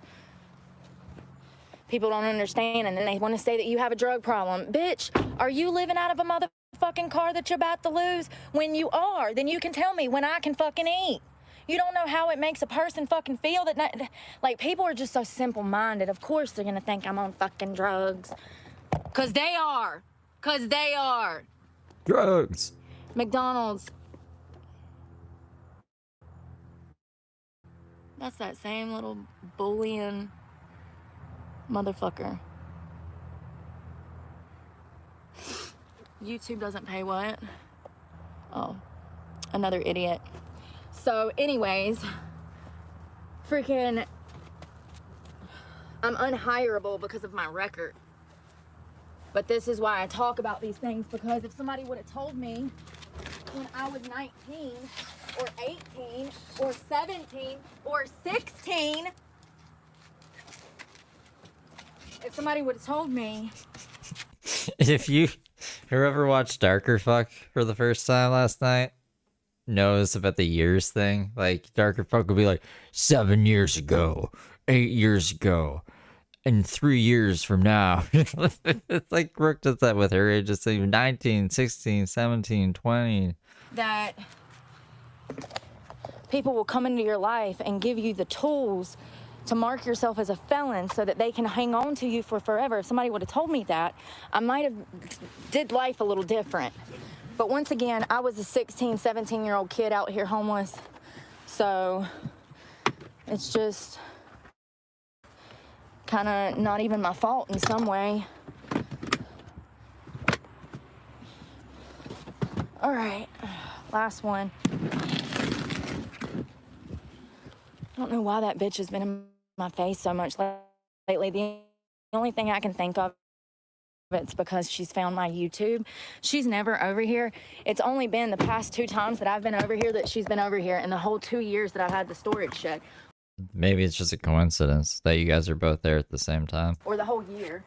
People don't understand, and then they want to say that you have a drug problem. Bitch, are you living out of a motherfucking car that you're about to lose? When you are, then you can tell me when I can fucking eat. You don't know how it makes a person fucking feel that, like, people are just so simple-minded. Of course they're gonna think I'm on fucking drugs. Cause they are. Cause they are. Drugs. McDonald's That's that same little bullying motherfucker. YouTube doesn't pay what? Oh, another idiot. So anyways, freaking, I'm unhireable because of my record. But this is why I talk about these things, because if somebody would have told me when I was 19 or 18 or 17 or 16, if somebody would have told me. If whoever watched Darker Fuck for the first time last night knows about the years thing, like Darker Fuck would be like 7 years ago, 8 years ago, and 3 years from now. It's like Brooke does that with her age. It's like 19, 16, 17, 20. That people will come into your life and give you the tools to mark yourself as a felon so that they can hang on to you for forever. If somebody would have told me that, I might have did life a little different. But once again, I was a 16, 17-year-old kid out here homeless. So it's just kind of not even my fault in some way. All right, last one. I don't know why that bitch has been in my face so much lately. The only thing I can think of, it's because she's found my YouTube. She's never over here. It's only been the past 2 times that I've been over here that she's been over here, in the whole 2 years that I've had the storage shed. Maybe it's just a coincidence that you guys are both there at the same time. Or the whole year.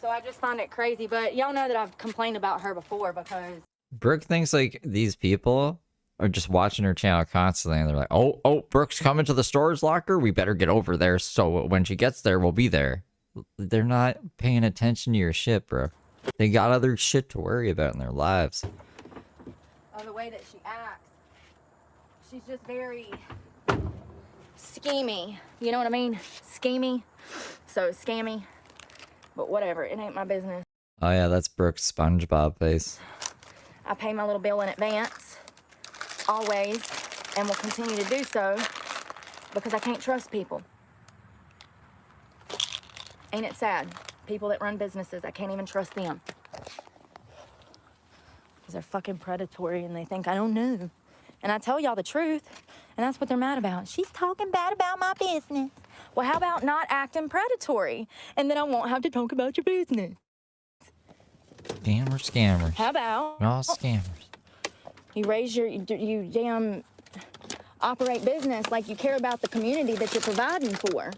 So I just find it crazy, but y'all know that I've complained about her before because Brooke thinks like these people are just watching her channel constantly, and they're like, oh, Brooke's coming to the storage locker. We better get over there, so when she gets there, we'll be there. They're not paying attention to your shit, bro. They got other shit to worry about in their lives. of the way that she acts. She's just very schemy. You know what I mean? Schemy. So scammy. But whatever, it ain't my business. Oh yeah, that's Brooke's SpongeBob face. I pay my little bill in advance, always, and will continue to do so because I can't trust people. Ain't it sad? People that run businesses, I can't even trust them. Because they're fucking predatory and they think I don't know. And I tell y'all the truth, and that's what they're mad about. She's talking bad about my business. Well, how about not acting predatory? And then I won't have to talk about your business. Scammers. How about? We're all scammers. You raise you damn operate business like you care about the community that you're providing for.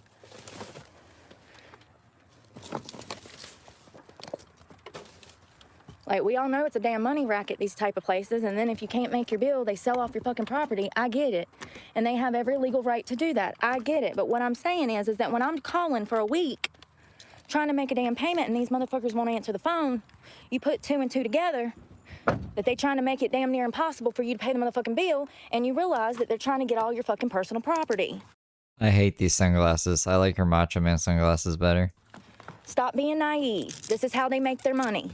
Like, we all know it's a damn money racket, these type of places, and then if you can't make your bill, they sell off your fucking property. I get it. And they have every legal right to do that. I get it. But what I'm saying is that when I'm calling for a week, trying to make a damn payment, and these motherfuckers won't answer the phone, you put 2 and 2 together, that they trying to make it damn near impossible for you to pay the motherfucking bill, and you realize that they're trying to get all your fucking personal property. I hate these sunglasses. I like her Macho Man sunglasses better. Stop being naive. This is how they make their money.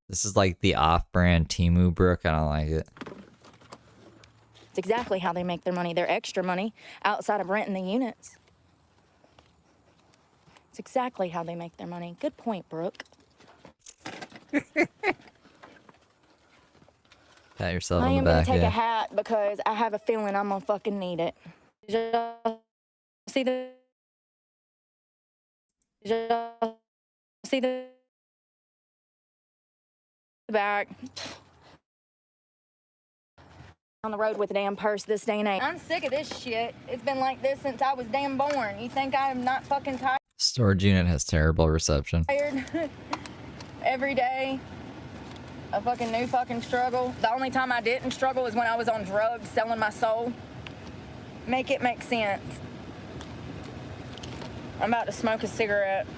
This is like the off-brand Temu Brooke. I don't like it. It's exactly how they make their money. Their extra money outside of renting the units. It's exactly how they make their money. Good point, Brooke. Pat yourself I on the am back. gonna take Yeah. a hat because I have a feeling I'm gonna fucking need it. Did y'all see the back? On the road with a damn purse this day and age. I'm sick of this shit. It's been like this since I was damn born. You think I'm not fucking tired? Storage unit has terrible reception. Every day, a fucking new fucking struggle. The only time I didn't struggle is when I was on drugs, selling my soul. Make it make sense. I'm about to smoke a cigarette.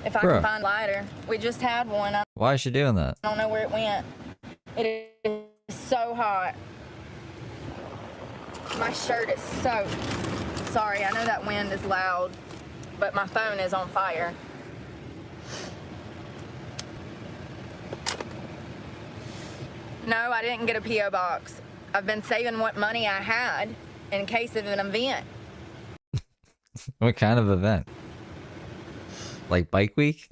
If I can find a lighter. We just had one. I Why is she doing that? don't know where it went. It is so hot. My shirt is soaked. Sorry, I know that wind is loud, but my phone is on fire. No, I didn't get a P.O. box. I've been saving what money I had in case of an event. What kind of event? Like Bike Week?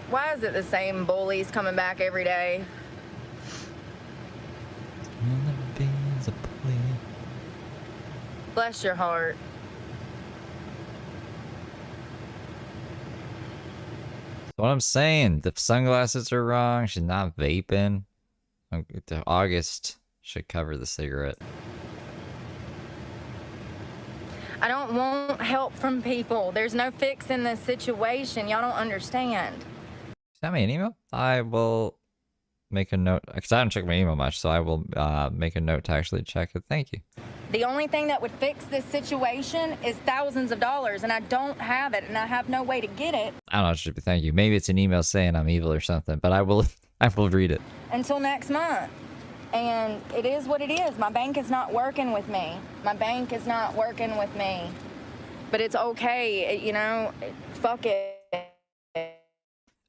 Why is it the same bullies coming back every day? Bless your heart. That's what I'm saying. The sunglasses are wrong. She's not vaping. August should cover the cigarette. I don't want help from people. There's no fix in this situation. Y'all don't understand. Send me an email. I will make a note, because I don't check my email much, so I will make a note to actually check it. Thank you. The only thing that would fix this situation is thousands of dollars, and I don't have it, and I have no way to get it. I don't know, it should be thank you. Maybe it's an email saying I'm evil or something, but I will read it. Until next month. And it is what it is. My bank is not working with me. My bank is not working with me. But it's okay, you know, fuck it.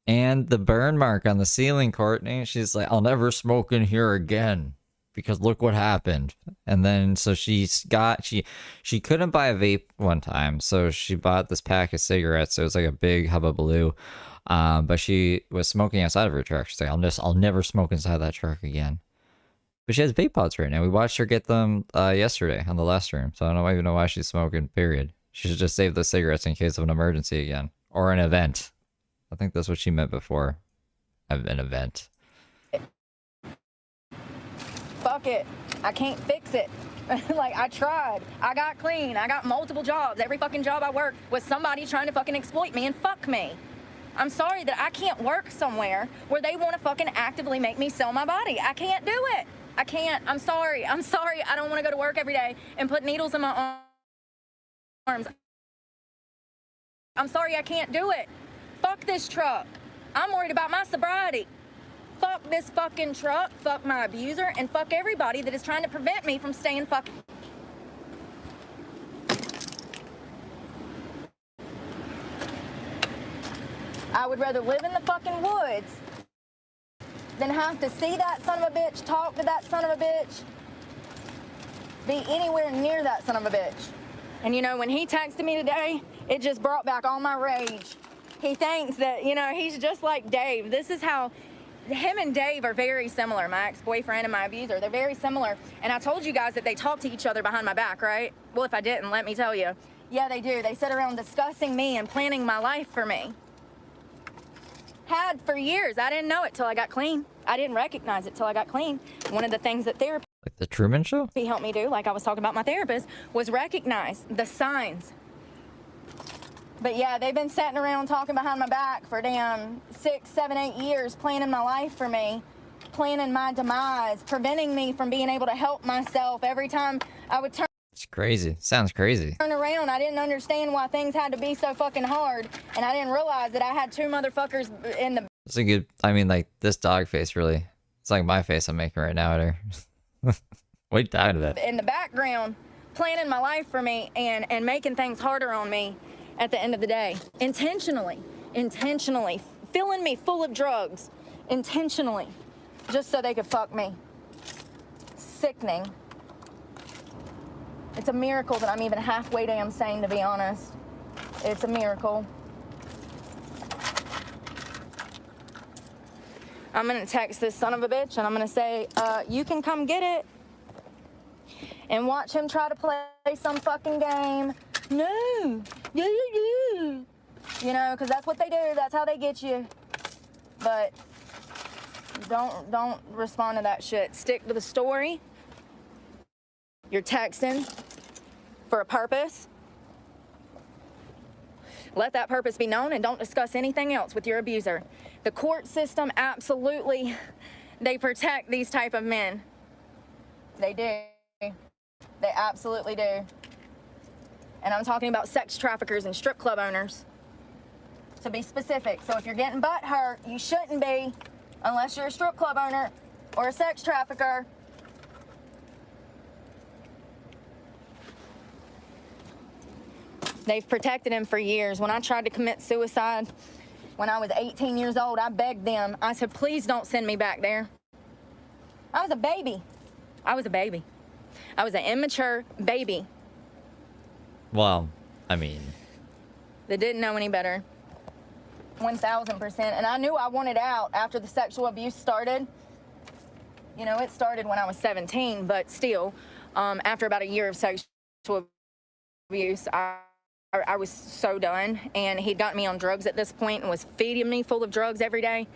And the burn mark on the ceiling, Courtney, she's like, I'll never smoke in here again because look what happened. And then so she couldn't buy a vape one time, so she bought this pack of cigarettes. So it was like a big hubbubaloo. But she was smoking outside of her truck. She's like, I'll never smoke inside that truck again. But she has vape pods right now. We watched her get them yesterday on the last stream, so I don't even know why she's smoking, period. She should just save the cigarettes in case of an emergency again. Or an event. I think that's what she meant before. An event. Fuck it. I can't fix it. Like, I tried. I got clean. I got multiple jobs. Every fucking job I worked was somebody trying to fucking exploit me and fuck me. I'm sorry that I can't work somewhere where they want to fucking actively make me sell my body. I can't do it. I can't. I'm sorry. I'm sorry. I don't want to go to work every day and put needles in my arms. I'm sorry. I can't do it. Fuck this truck. I'm worried about my sobriety. Fuck this fucking truck. Fuck my abuser. And fuck everybody that is trying to prevent me from staying fucking. I would rather live in the fucking woods than have to see that son of a bitch, talk to that son of a bitch, be anywhere near that son of a bitch. And you know, when he texted me today, it just brought back all my rage. He thinks that, you know, he's just like Dave. This is how him and Dave are very similar, my ex-boyfriend and my abuser. They're very similar. And I told you guys that they talk to each other behind my back, right? Well, if I didn't, let me tell you. Yeah, they do. They sit around discussing me and planning my life for me. Had for years. I didn't know it till I got clean. I didn't recognize it till I got clean. One of the things that therapy Like the Truman Show? helped me do, like I was talking about my therapist, was recognize the signs. But yeah, they've been sitting around talking behind my back for damn 6, 7, 8 years, planning my life for me, planning my demise, preventing me from being able to help myself. Every time I would turn It's crazy. Sounds crazy. around, I didn't understand why things had to be so fucking hard, and I didn't realize that I had two motherfuckers in the It's a good, I mean, like, this dog face really, it's like my face I'm making right now at her. What are you talking about? in the background, planning my life for me and making things harder on me at the end of the day. Intentionally, filling me full of drugs, intentionally, just so they could fuck me. Sickening. It's a miracle that I'm even halfway damn sane, to be honest. It's a miracle. I'm gonna text this son of a bitch and I'm gonna say, you can come get it. And watch him try to play some fucking game. No. You know, because that's what they do. That's how they get you. But don't respond to that shit. Stick to the story. You're texting for a purpose. Let that purpose be known and don't discuss anything else with your abuser. The court system, absolutely, they protect these type of men. They do. They absolutely do. And I'm talking about sex traffickers and strip club owners, to be specific. So if you're getting butt hurt, you shouldn't be, unless you're a strip club owner or a sex trafficker. They've protected him for years. When I tried to commit suicide, When I was 18 years old, I begged them. I said, please don't send me back there. I was a baby. I was a baby. I was an immature baby Well, I mean, that didn't know any better. 1,000%. And I knew I wanted out after the sexual abuse started. You know, it started when I was 17, but still, after about a year of sexual abuse, I was so done. And he'd gotten me on drugs at this point and was feeding me full of drugs every day.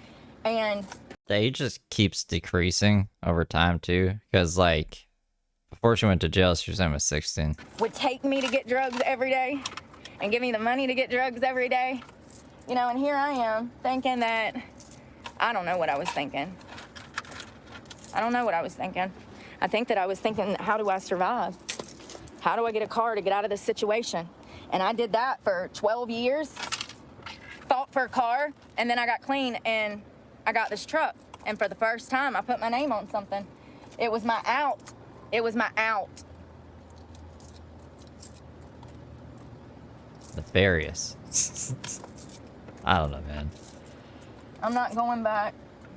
And the age just keeps decreasing over time too, because like before she went to jail, she was almost 16. would take me to get drugs every day and give me the money to get drugs every day. You know, and here I am thinking that, I don't know what I was thinking. I don't know what I was thinking. I think that I was thinking, how do I survive? How do I get a car to get out of this situation? And I did that for 12 years, fought for a car, and then I got clean and I got this truck. And for the first time, I put my name on something. It was my out. It was my out. Nefarious. I don't know, man. I'm not going back.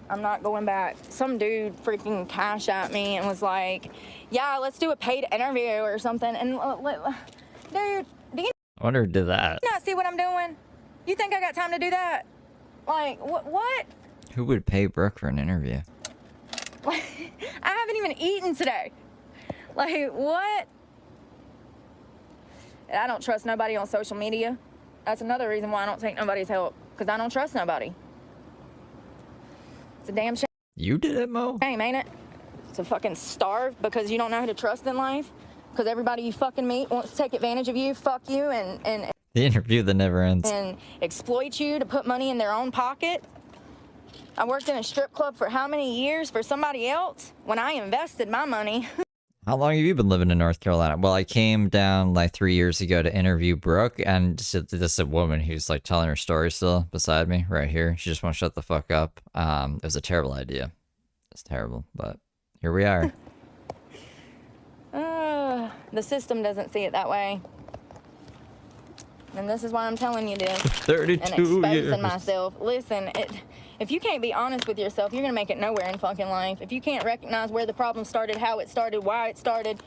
I'm not going back. Some dude freaking cash at me and was like, yeah, let's do a paid interview or something. And dude, do you I wonder who did that. not see what I'm doing? You think I got time to do that? Like, what? Who would pay Brooke for an interview? I haven't even eaten today. Like, what? I don't trust nobody on social media. That's another reason why I don't take nobody's help, because I don't trust nobody. It's a damn shame. You did it, Mo? Ain't it? To fucking starve because you don't know who to trust in life? Because everybody you fucking meet wants to take advantage of you, fuck you, and The interview that never ends. exploit you to put money in their own pocket? I worked in a strip club for how many years for somebody else when I invested my money? How long have you been living in North Carolina? Well, I came down like 3 years ago to interview Brooke, and this is a woman who's like telling her story still beside me right here. She just won't shut the fuck up. It was a terrible idea. It's terrible, but here we are. The system doesn't see it that way. And this is why I'm telling you this. 32 and exposing years. myself. Listen, if you can't be honest with yourself, you're gonna make it nowhere in fucking life. If you can't recognize where the problem started, how it started, why it started,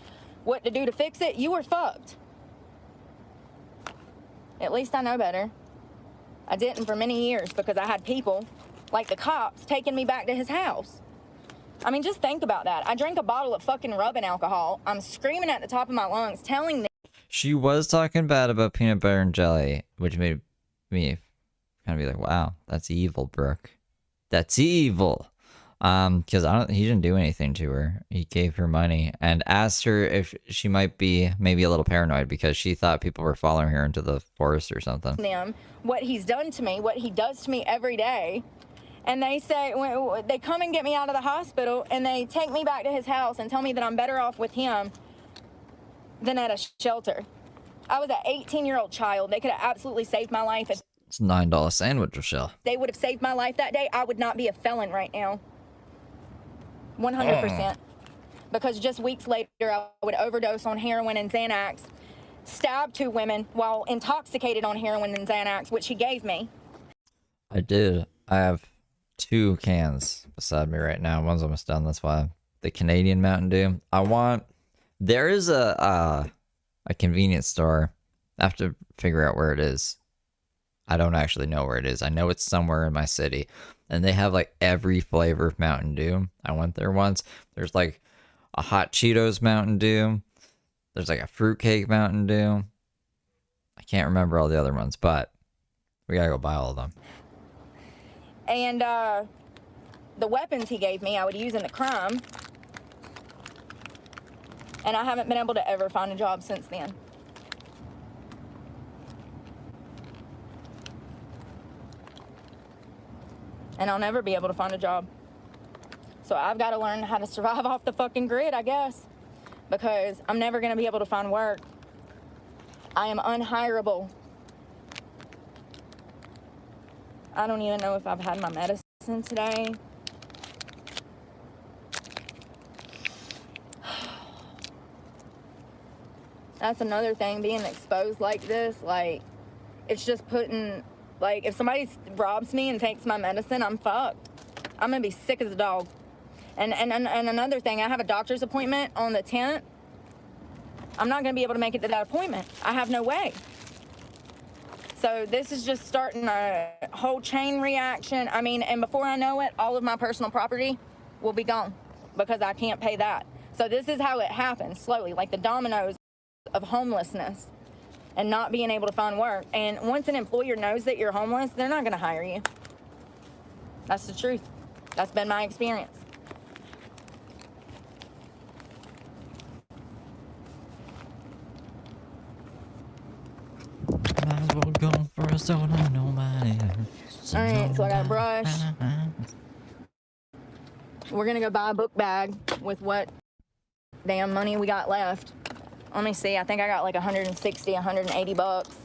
what to do to fix it, you are fucked. At least I know better. I didn't for many years because I had people, like the cops, taking me back to his house. I mean, just think about that. I drank a bottle of fucking rubbing alcohol. I'm screaming at the top of my lungs, telling them. She was talking bad about peanut butter and jelly, which made me kind of be like, wow, that's evil, Brooke. That's evil. Because he didn't do anything to her. He gave her money and asked her if she might be maybe a little paranoid because she thought people were following her into the forest or something. Them what he's done to me, what he does to me every day. And they say, they come and get me out of the hospital and they take me back to his house and tell me that I'm better off with him than at a shelter. I was an 18-year-old child. They could have absolutely saved my life. If It's a $9 sandwich, Rochelle. they would have saved my life that day, I would not be a felon right now. 100%. Because just weeks later, I would overdose on heroin and Xanax, stab 2 women while intoxicated on heroin and Xanax, which he gave me. I did. I have 2 cans beside me right now. One's almost done. That's why the Canadian Mountain Dew. There is a convenience store. I have to figure out where it is. I don't actually know where it is. I know it's somewhere in my city. And they have like every flavor of Mountain Dew. I went there once. There's like a Hot Cheetos Mountain Dew. There's like a fruitcake Mountain Dew. I can't remember all the other ones, but we gotta go buy all of them. And the weapons he gave me, I would use in the crime. And I haven't been able to ever find a job since then. And I'll never be able to find a job. So I've got to learn how to survive off the fucking grid, I guess. Because I'm never going to be able to find work. I am unhireable. I don't even know if I've had my medicine today. That's another thing, being exposed like this, like, it's just putting Like, if somebody robs me and takes my medicine, I'm fucked. I'm gonna be sick as a dog. And another thing, I have a doctor's appointment on the 10th. I'm not gonna be able to make it to that appointment. I have no way. So this is just starting a whole chain reaction. I mean, and before I know it, all of my personal property will be gone because I can't pay that. So this is how it happens, slowly, like the dominoes of homelessness and not being able to find work. And once an employer knows that you're homeless, they're not gonna hire you. That's the truth. That's been my experience. Might as well go for a soda, nobody else. All right, so I got a brush. We're gonna go buy a book bag with what damn money we got left. Let me see, I think I got like 160, 180 bucks.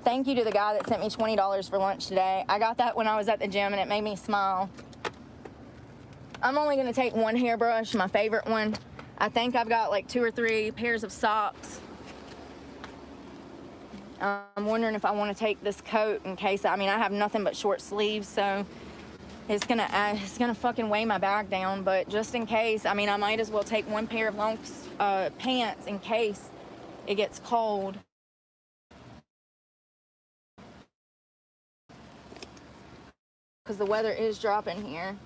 Thank you to the guy that sent me $20 for lunch today. I got that when I was at the gym and it made me smile. I'm only gonna take one hairbrush, my favorite one. I think I've got like 2 or 3 pairs of socks. I'm wondering if I want to take this coat in case, I mean, I have nothing but short sleeves, so it's gonna fucking weigh my bag down, but just in case, I mean, I might as well take 1 pair of long pants in case it gets cold. Because the weather is dropping here.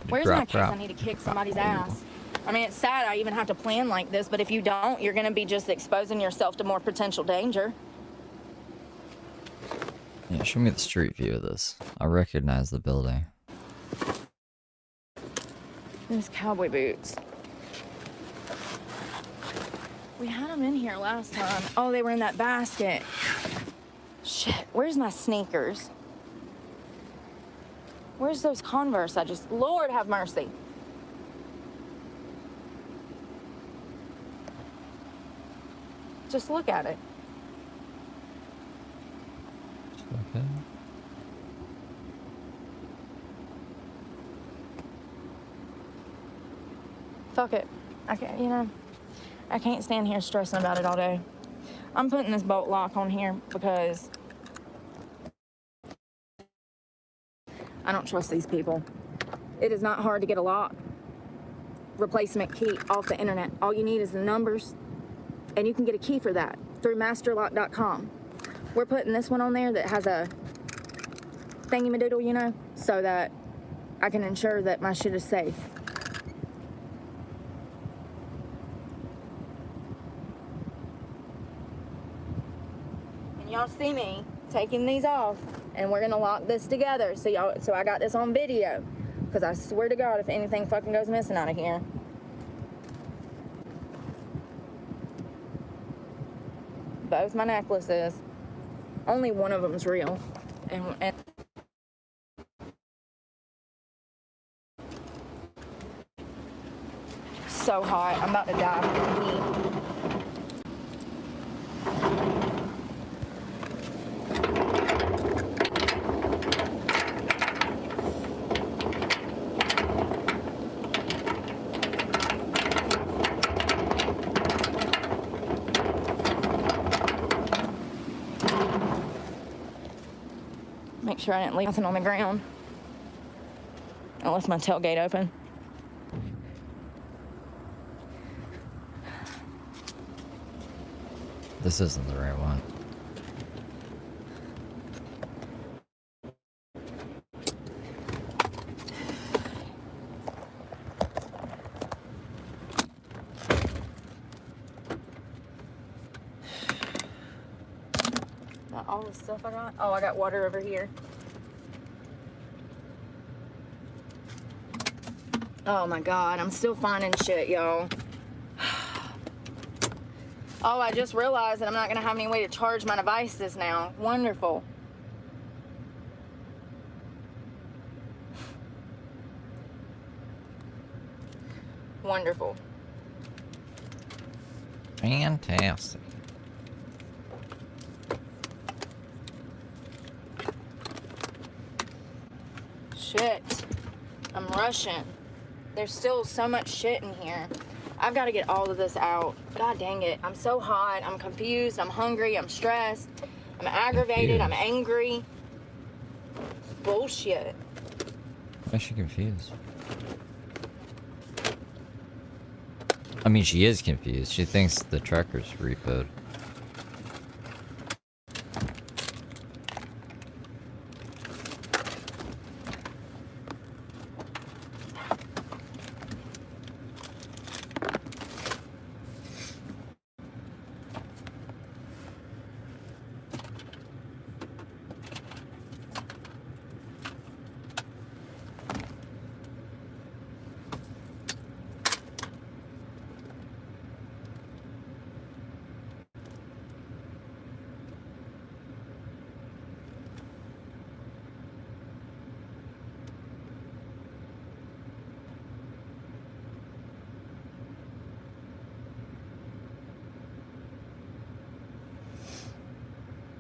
Where's my case? I need to kick somebody's ass. I mean, it's sad I even have to plan like this, but if you don't, you're gonna be just exposing yourself to more potential danger. Yeah, show me the street view of this. I recognize the building. These cowboy boots. We had them in here last time. Oh, they were in that basket. Shit, where's my sneakers? Where's those Converse? Lord have mercy. Just look at it. Okay. Fuck it. I can't stand here stressing about it all day. I'm putting this bolt lock on here because I don't trust these people. It is not hard to get a lock replacement key off the internet. All you need is the numbers, and you can get a key for that through masterlock.com. We're putting this one on there that has a thingy-madoodle, so that I can ensure that my shit is safe. And y'all see me taking these off, and we're gonna lock this together. So I got this on video, because I swear to God, if anything fucking goes missing out of here. Both my necklaces. Only one of them's real. And so hot. I'm about to die from the heat. Make sure I didn't leave nothing on the ground. I left my tailgate open. This isn't the right one. Not all the stuff I got. Oh, I got water over here. Oh my God, I'm still finding shit, y'all. Oh, I just realized that I'm not gonna have any way to charge my devices now. Wonderful. Wonderful. Fantastic. Shit. I'm rushing. There's still so much shit in here. I've got to get all of this out. God dang it. I'm so hot. I'm confused. I'm hungry. I'm stressed. I'm aggravated. I'm Confused. angry. Bullshit. Why is she confused? I mean, she is confused. She thinks the trucker's repoed.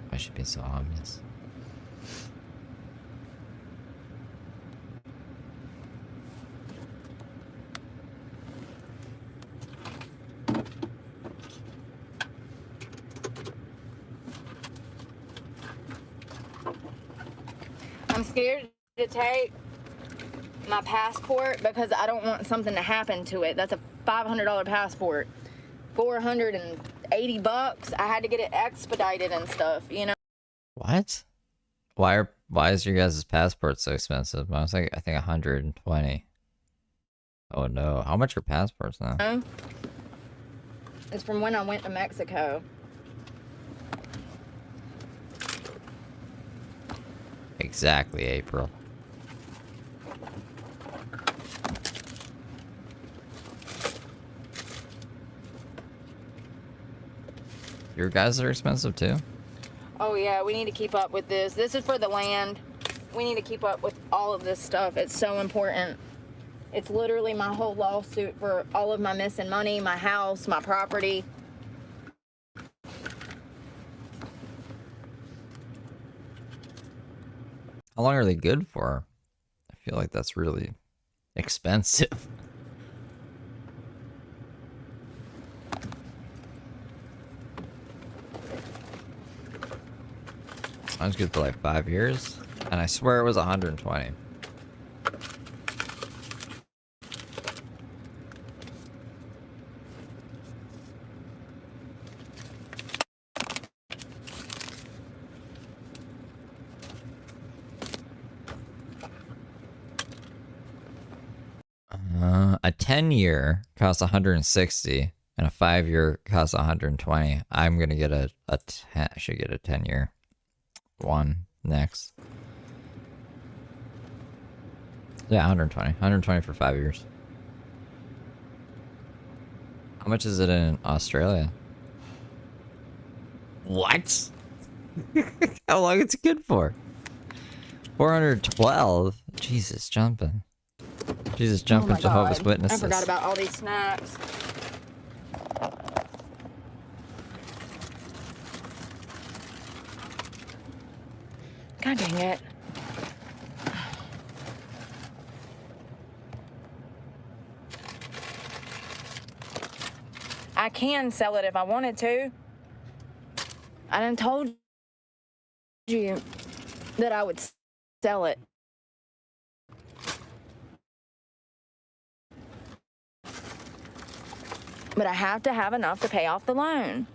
Why should be so obvious? I'm scared to take my passport because I don't want something to happen to it. That's a $500 passport. $480. I had to get it expedited and stuff, you know? What? Why is your guys' passport so expensive? I was like, I think 120. Oh no, how much are passports now? It's from when I went to Mexico. Exactly, April. Your guys are expensive too? Oh yeah, we need to keep up with this. This is for the land. We need to keep up with all of this stuff. It's so important. It's literally my whole lawsuit for all of my missing money, my house, my property. How long are they good for? I feel like that's really expensive. Mine's good for like 5 years, and I swear it was 120. A 10-year costs 160, and a 5-year costs 120. I'm gonna get I should get a 10-year one next. Yeah, 120. 120 for 5 years. How much is it in Australia? What? How long it's good for? 412. Jesus, jumping. Jesus, jumping Jehovah's Witnesses. I forgot about all these snacks. God dang it. I can sell it if I wanted to. I done told you that I would sell it. But I have to have enough to pay off the loan.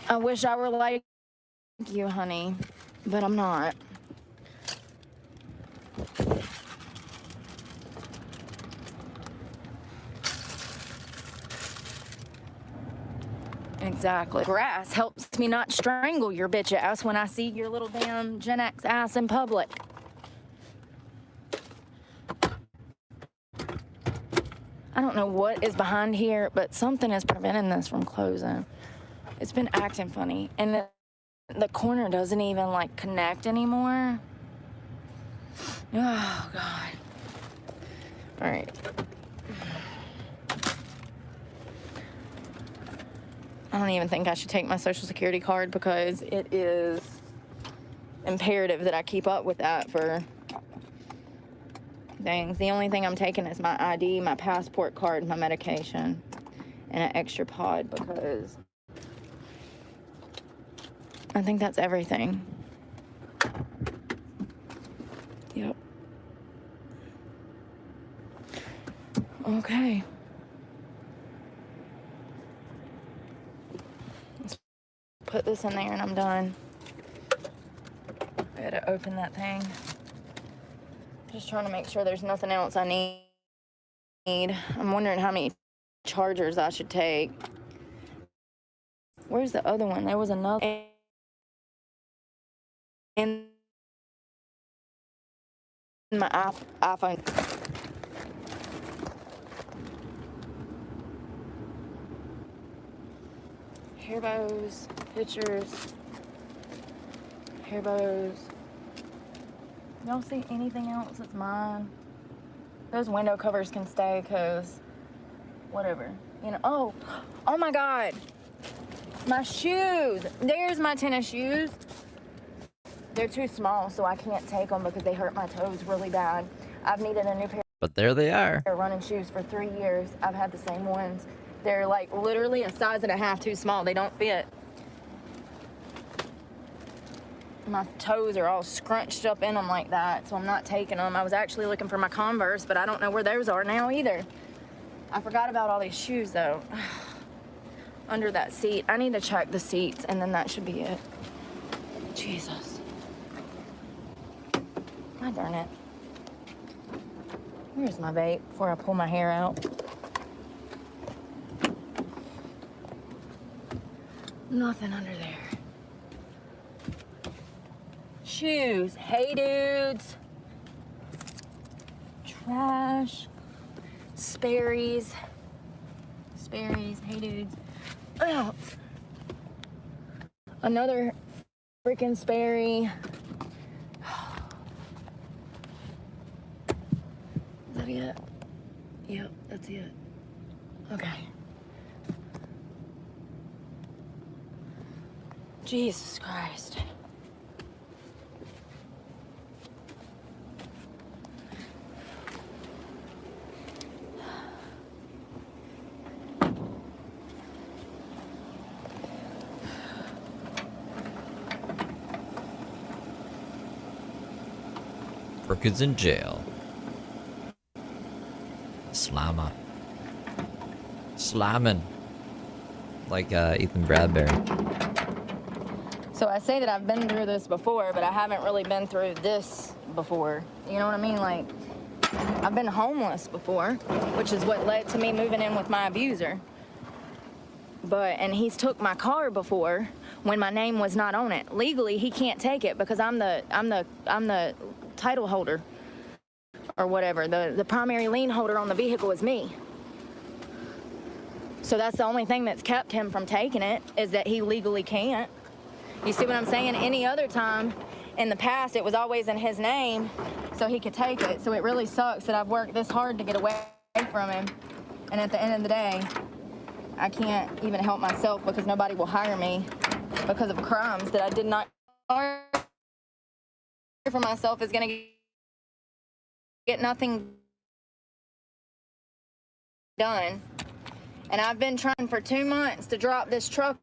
I wish I were like you, honey, but I'm not. Exactly. Grass helps me not strangle your bitch ass when I see your little damn Gen X ass in public. I don't know what is behind here, but something is preventing this from closing. It's been acting funny, and the corner doesn't even like connect anymore. Oh God. All right. I don't even think I should take my social security card because it is imperative that I keep up with that for things. The only thing I'm taking is my ID, my passport card, my medication, and an extra pod because I think that's everything. Yep. Okay. Let's put this in there and I'm done. I gotta open that thing. Just trying to make sure there's nothing else I need. I'm wondering how many chargers I should take. Where's the other one? There was another. And my iPhone. Hair bows, pictures, hair bows. Y'all see anything else that's mine? Those window covers can stay because whatever. You know, oh my God. My shoes. There's my tennis shoes. They're too small, so I can't take them because they hurt my toes really bad. I've needed a new pair But there they are. of running shoes for 3 years. I've had the same ones. They're like literally a size and a half too small. They don't fit. My toes are all scrunched up in them like that, so I'm not taking them. I was actually looking for my Converse, but I don't know where those are now either. I forgot about all these shoes though. Under that seat. I need to check the seats and then that should be it. Jesus. God darn it. Where's my vape before I pull my hair out? Nothing under there. Shoes. Hey dudes. Trash. Sperry's. Sperry's. Hey dudes. Out. Another freaking Sperry. Is that it? Yep, that's it. Okay. Jesus Christ. Brooke is in jail. Slammer. Slamming. Like Ethan Bradbury. So I say that I've been through this before, but I haven't really been through this before. You know what I mean? Like, I've been homeless before, which is what led to me moving in with my abuser. And he's took my car before when my name was not on it. Legally, he can't take it because I'm the title holder or whatever. The primary lien holder on the vehicle is me. So that's the only thing that's kept him from taking it, is that he legally can't. You see what I'm saying? Any other time in the past, it was always in his name so he could take it. So it really sucks that I've worked this hard to get away from him. And at the end of the day, I can't even help myself because nobody will hire me because of crimes that I did not for myself is going to get nothing done. And I've been trying for 2 months to drop this truck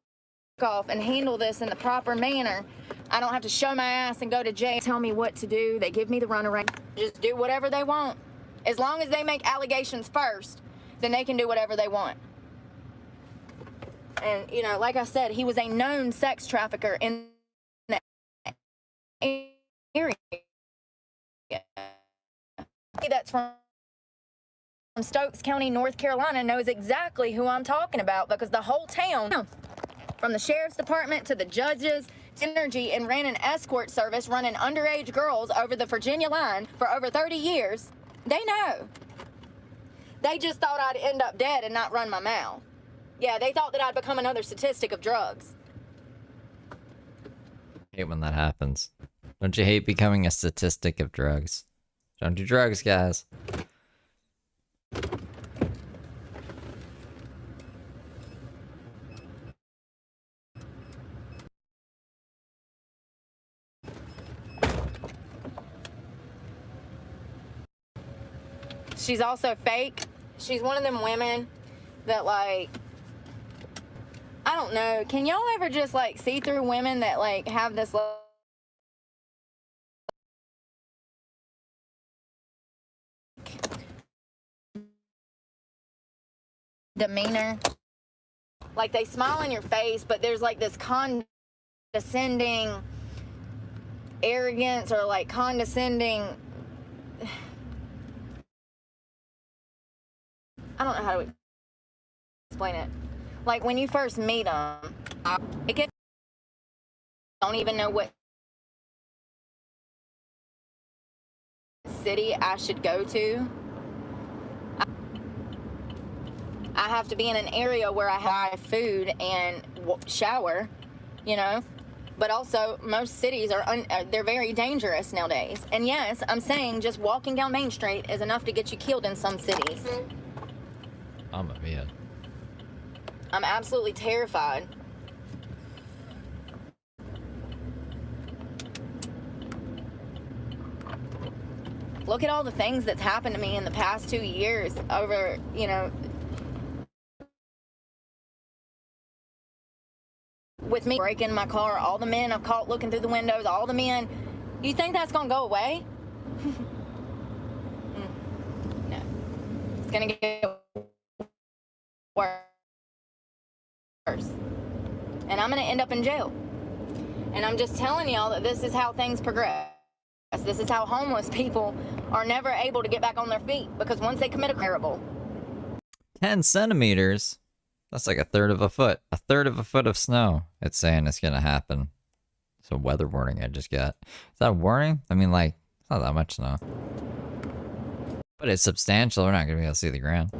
off and handle this in the proper manner. I don't have to show my ass and go to jail. Tell me what to do. They give me the runaround. Just do whatever they want. As long as they make allegations first, then they can do whatever they want. And, you know, like I said, he was a known sex trafficker in the area. That's from Stokes County, North Carolina, knows exactly who I'm talking about because the whole town, from the sheriff's department to the judges, energy, and ran an escort service running underage girls over the Virginia line for over 30 years. They know. They just thought I'd end up dead and not run my mouth. Yeah, they thought that I'd become another statistic of drugs. I hate when that happens. Don't you hate becoming a statistic of drugs? Don't do drugs, guys. she's also fake. She's one of them women that, like, I don't know. Can y'all ever just, like, see through women that, like, have this, like, demeanor? Like, they smile in your face, but there's, like, this condescending arrogance or, like, condescending... I don't know how to explain it. Like, when you first meet them, it gets... don't even know what city I should go to. I have to be in an area where I have food and shower, you know. But also, most cities are they're very dangerous nowadays. And yes, I'm saying just walking down Main Street is enough to get you killed in some cities. Oh my man. I'm absolutely terrified. Look at all the things that's happened to me in the past 2 years over, you know, with me breaking my car, all the men I've caught looking through the windows, all the men. You think that's gonna go away? No. It's gonna get worse. And I'm gonna end up in jail. And I'm just telling y'all that this is how things progress. This is how homeless people are never able to get back on their feet, because once they commit a terrible. 10 centimeters? That's like a third of a foot. A third of a foot of snow. It's saying it's gonna happen. It's a weather warning I just got. Is that a warning? I mean, like, it's not that much snow. But it's substantial. We're not gonna be able to see the ground.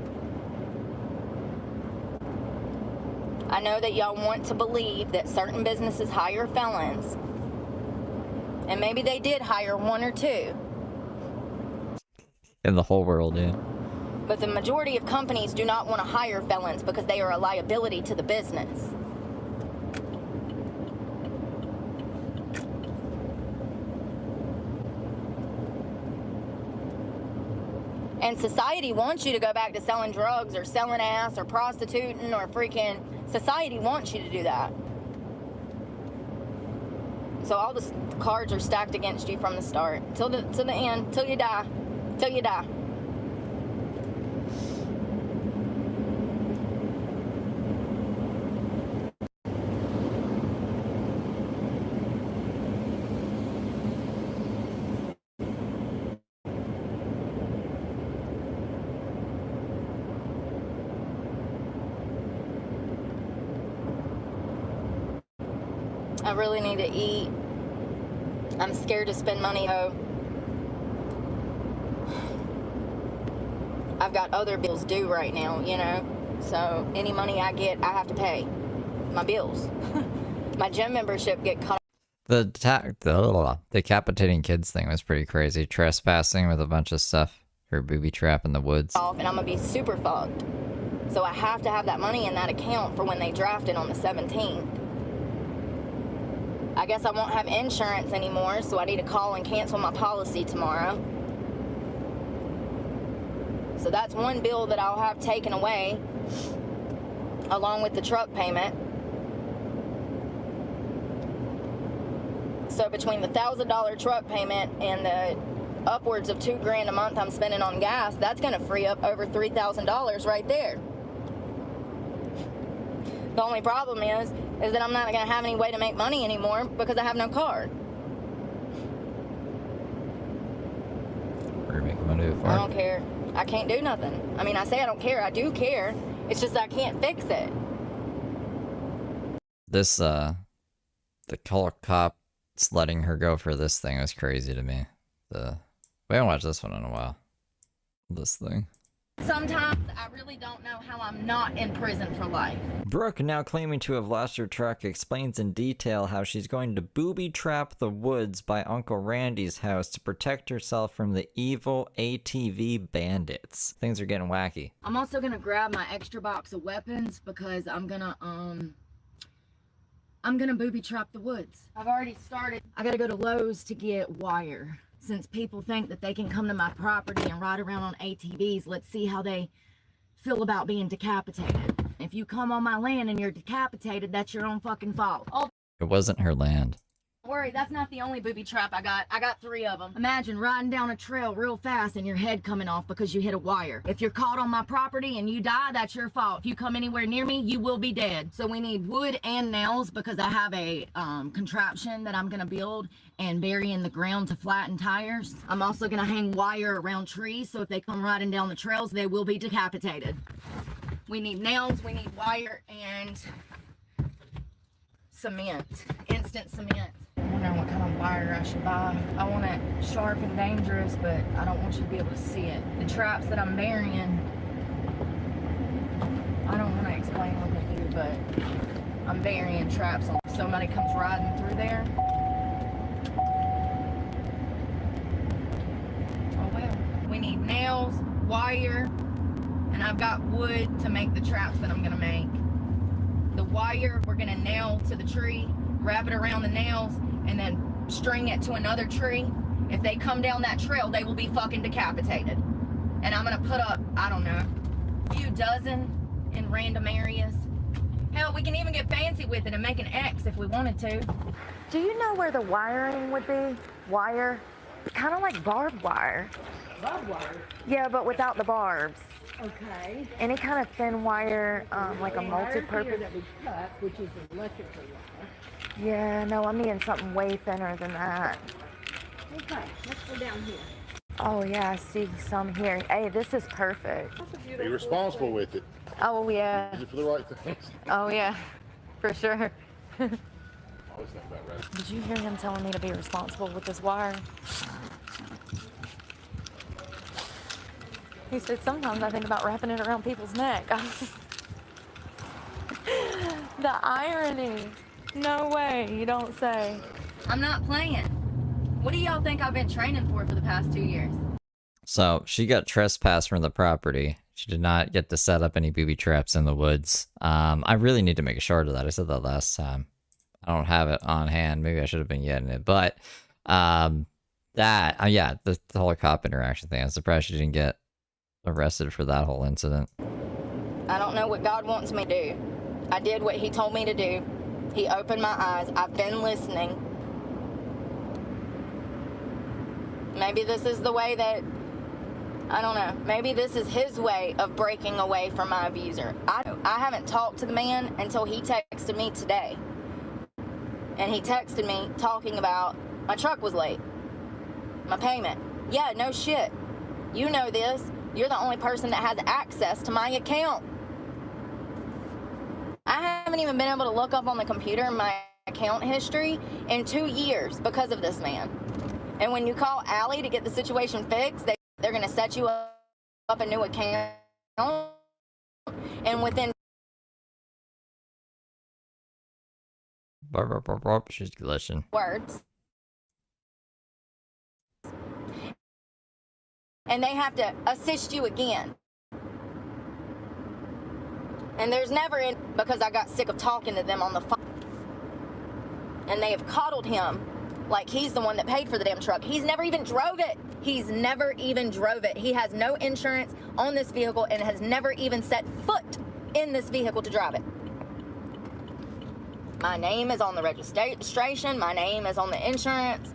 I know that y'all want to believe that certain businesses hire felons. And maybe they did hire one or two. In the whole world, yeah. But the majority of companies do not want to hire felons because they are a liability to the business. And society wants you to go back to selling drugs or selling ass or prostituting or freaking... Society wants you to do that. So all the cards are stacked against you from the start. Till the end. Till you die. Till you die. I really need to eat. I'm scared to spend money though. I've got other bills due right now, you know? So any money I get, I have to pay. My bills. My gym membership get cut. The decapitating kids thing was pretty crazy. Trespassing with a bunch of stuff for booby trap in the woods. Off, and I'm gonna be super fucked. So I have to have that money in that account for when they draft it on the 17th. I guess I won't have insurance anymore, so I need to call and cancel my policy tomorrow. So that's one bill that I'll have taken away, along with the truck payment. So between the $1,000 truck payment and the upwards of $2 grand a month I'm spending on gas, that's gonna free up over $3,000 right there. The only problem is that I'm not gonna have any way to make money anymore because I have no car. What are you making money for? I don't care. I can't do nothing. I mean, I say I don't care. I do care. It's just I can't fix it. This, the cop's letting her go for this thing was crazy to me. We haven't watched this one in a while. This thing. Sometimes I really don't know how I'm not in prison for life. Brooke, now claiming to have lost her truck, explains in detail how she's going to booby trap the woods by Uncle Randy's house to protect herself from the evil ATV bandits. Things are getting wacky. I'm also gonna grab my extra box of weapons because I'm gonna booby trap the woods. I've already started. I gotta go to Lowe's to get wire. Since people think that they can come to my property and ride around on ATVs, let's see how they feel about being decapitated. If you come on my land and you're decapitated, that's your own fucking fault. Oh, It wasn't her land. don't worry, that's not the only booby trap I got. I got 3 of them. Imagine riding down a trail real fast and your head coming off because you hit a wire. If you're caught on my property and you die, that's your fault. If you come anywhere near me, you will be dead. So we need wood and nails because I have a contraption that I'm gonna build and bury in the ground to flatten tires. I'm also gonna hang wire around trees, so if they come riding down the trails, they will be decapitated. We need nails, we need wire, and cement, instant cement. I don't know what kind of wire I should buy. I want it sharp and dangerous, but I don't want you to be able to see it. The traps that I'm burying, I don't want to explain what they do, but I'm burying traps on. If somebody comes riding through there, oh well. We need nails, wire, and I've got wood to make the traps that I'm gonna make. The wire we're gonna nail to the tree, wrap it around the nails, and then string it to another tree. If they come down that trail, they will be fucking decapitated. And I'm gonna put up, I don't know, a few dozen in random areas. Hell, we can even get fancy with it and make an X if we wanted to. Do you know where the wiring would be? Wire? Kind of like barbed wire. Barbed wire. Yeah, but without the barbs. Okay. Any kind of thin wire, like a Wire multi-purpose. here that we cut, which is electrical wire. Yeah, no, I mean something way thinner than that. Okay, let's go down here. Oh yeah, I see some here. Hey, this is perfect. Be responsible with it. Oh yeah. Use it for the right things. Oh yeah, for sure. Always think about right. Did you hear him telling me to be responsible with this wire? He said sometimes I think about wrapping it around people's neck. The irony. No way, you don't say. I'm not playing. What do y'all think I've been training for the past 2 years? So she got trespassed from the property. She did not get to set up any booby traps in the woods. I really need to make a short of that. I said that last time. I don't have it on hand. Maybe I should have been getting it. But yeah, the whole cop interaction thing. I'm surprised she didn't get arrested for that whole incident. I don't know what God wants me to do. I did what he told me to do. He opened my eyes. I've been listening. Maybe this is the way that, I don't know, maybe this is his way of breaking away from my abuser. I haven't talked to the man until he texted me today. And he texted me talking about my truck was late. My payment. Yeah, no shit. You know this. You're the only person that has access to my account. I haven't even been able to look up on the computer my account history in 2 years because of this man. And when you call Allie to get the situation fixed, they're going to set you up a new account. And within... She's glitching. Words. And they have to assist you again. And there's never in, because I got sick of talking to them on the phone. And they have coddled him like he's the one that paid for the damn truck. He's never even drove it. He's never even drove it. He has no insurance on this vehicle and has never even set foot in this vehicle to drive it. My name is on the registration. My name is on the insurance.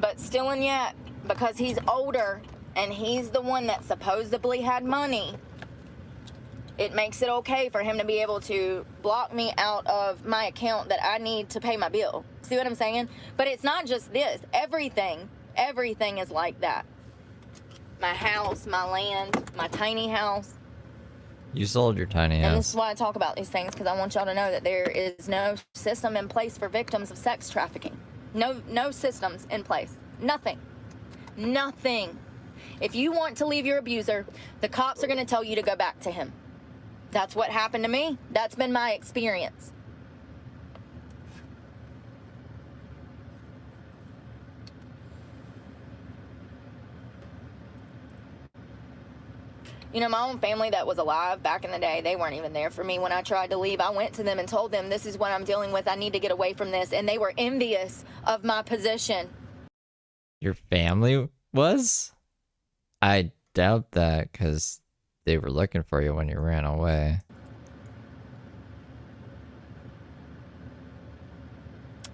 But still and yet, because he's older and he's the one that supposedly had money, it makes it okay for him to be able to block me out of my account that I need to pay my bill. See what I'm saying? But it's not just this. Everything is like that. My house, my land, my tiny house. You sold your tiny house. And this is why I talk about these things, because I want y'all to know that there is no system in place for victims of sex trafficking. No systems in place. Nothing. Nothing. If you want to leave your abuser, the cops are going to tell you to go back to him. That's what happened to me. That's been my experience. You know, my own family that was alive back in the day, they weren't even there for me when I tried to leave. I went to them and told them, this is what I'm dealing with. I need to get away from this. And they were envious of my position. your family was? I doubt that, because they were looking for you when you ran away.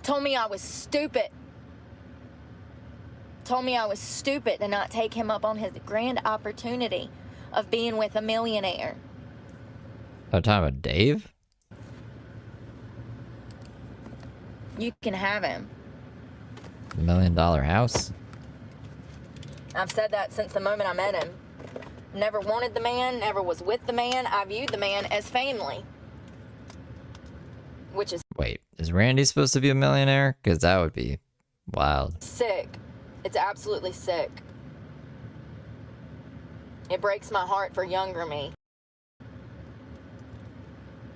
Told me I was stupid. Told me I was stupid to not take him up on his grand opportunity of being with a millionaire. Oh, talking about Dave? You can have him. $1 million house? I've said that since the moment I met him. Never wanted the man, never was with the man. I viewed the man as family. Which is Wait, is Randy supposed to be a millionaire? Because that would be wild. sick. It's absolutely sick. It breaks my heart for younger me.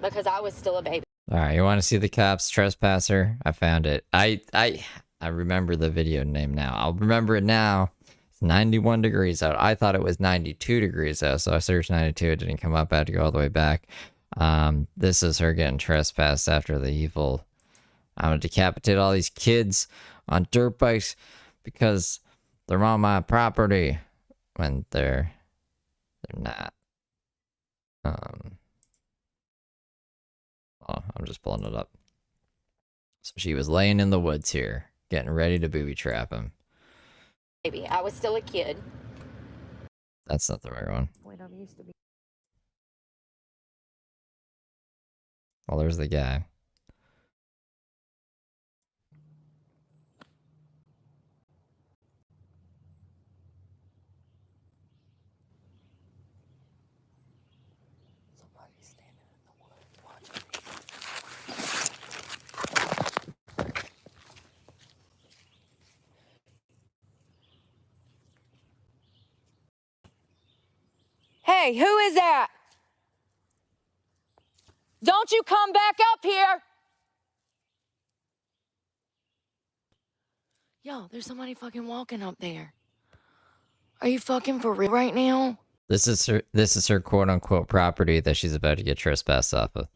Because I was still a baby. Alright, you want to see the cops trespasser? I found it. I remember the video name now. I'll remember it now. It's 91 degrees out. I thought it was 92 degrees out, so I searched 92. It didn't come up. I had to go all the way back. This is her getting trespassed after the evil. I'm gonna decapitate all these kids on dirt bikes because they're on my property when they're not. Oh, I'm just pulling it up. So she was laying in the woods here, getting ready to booby trap him. Baby, I was still a kid. That's not the right one. Wait, I used to be. Well, there's the guy. Hey, who is that? Don't you come back up here. Yo, there's somebody fucking walking up there. Are you fucking for real right now? This is her quote unquote property that she's about to get trespassed off of.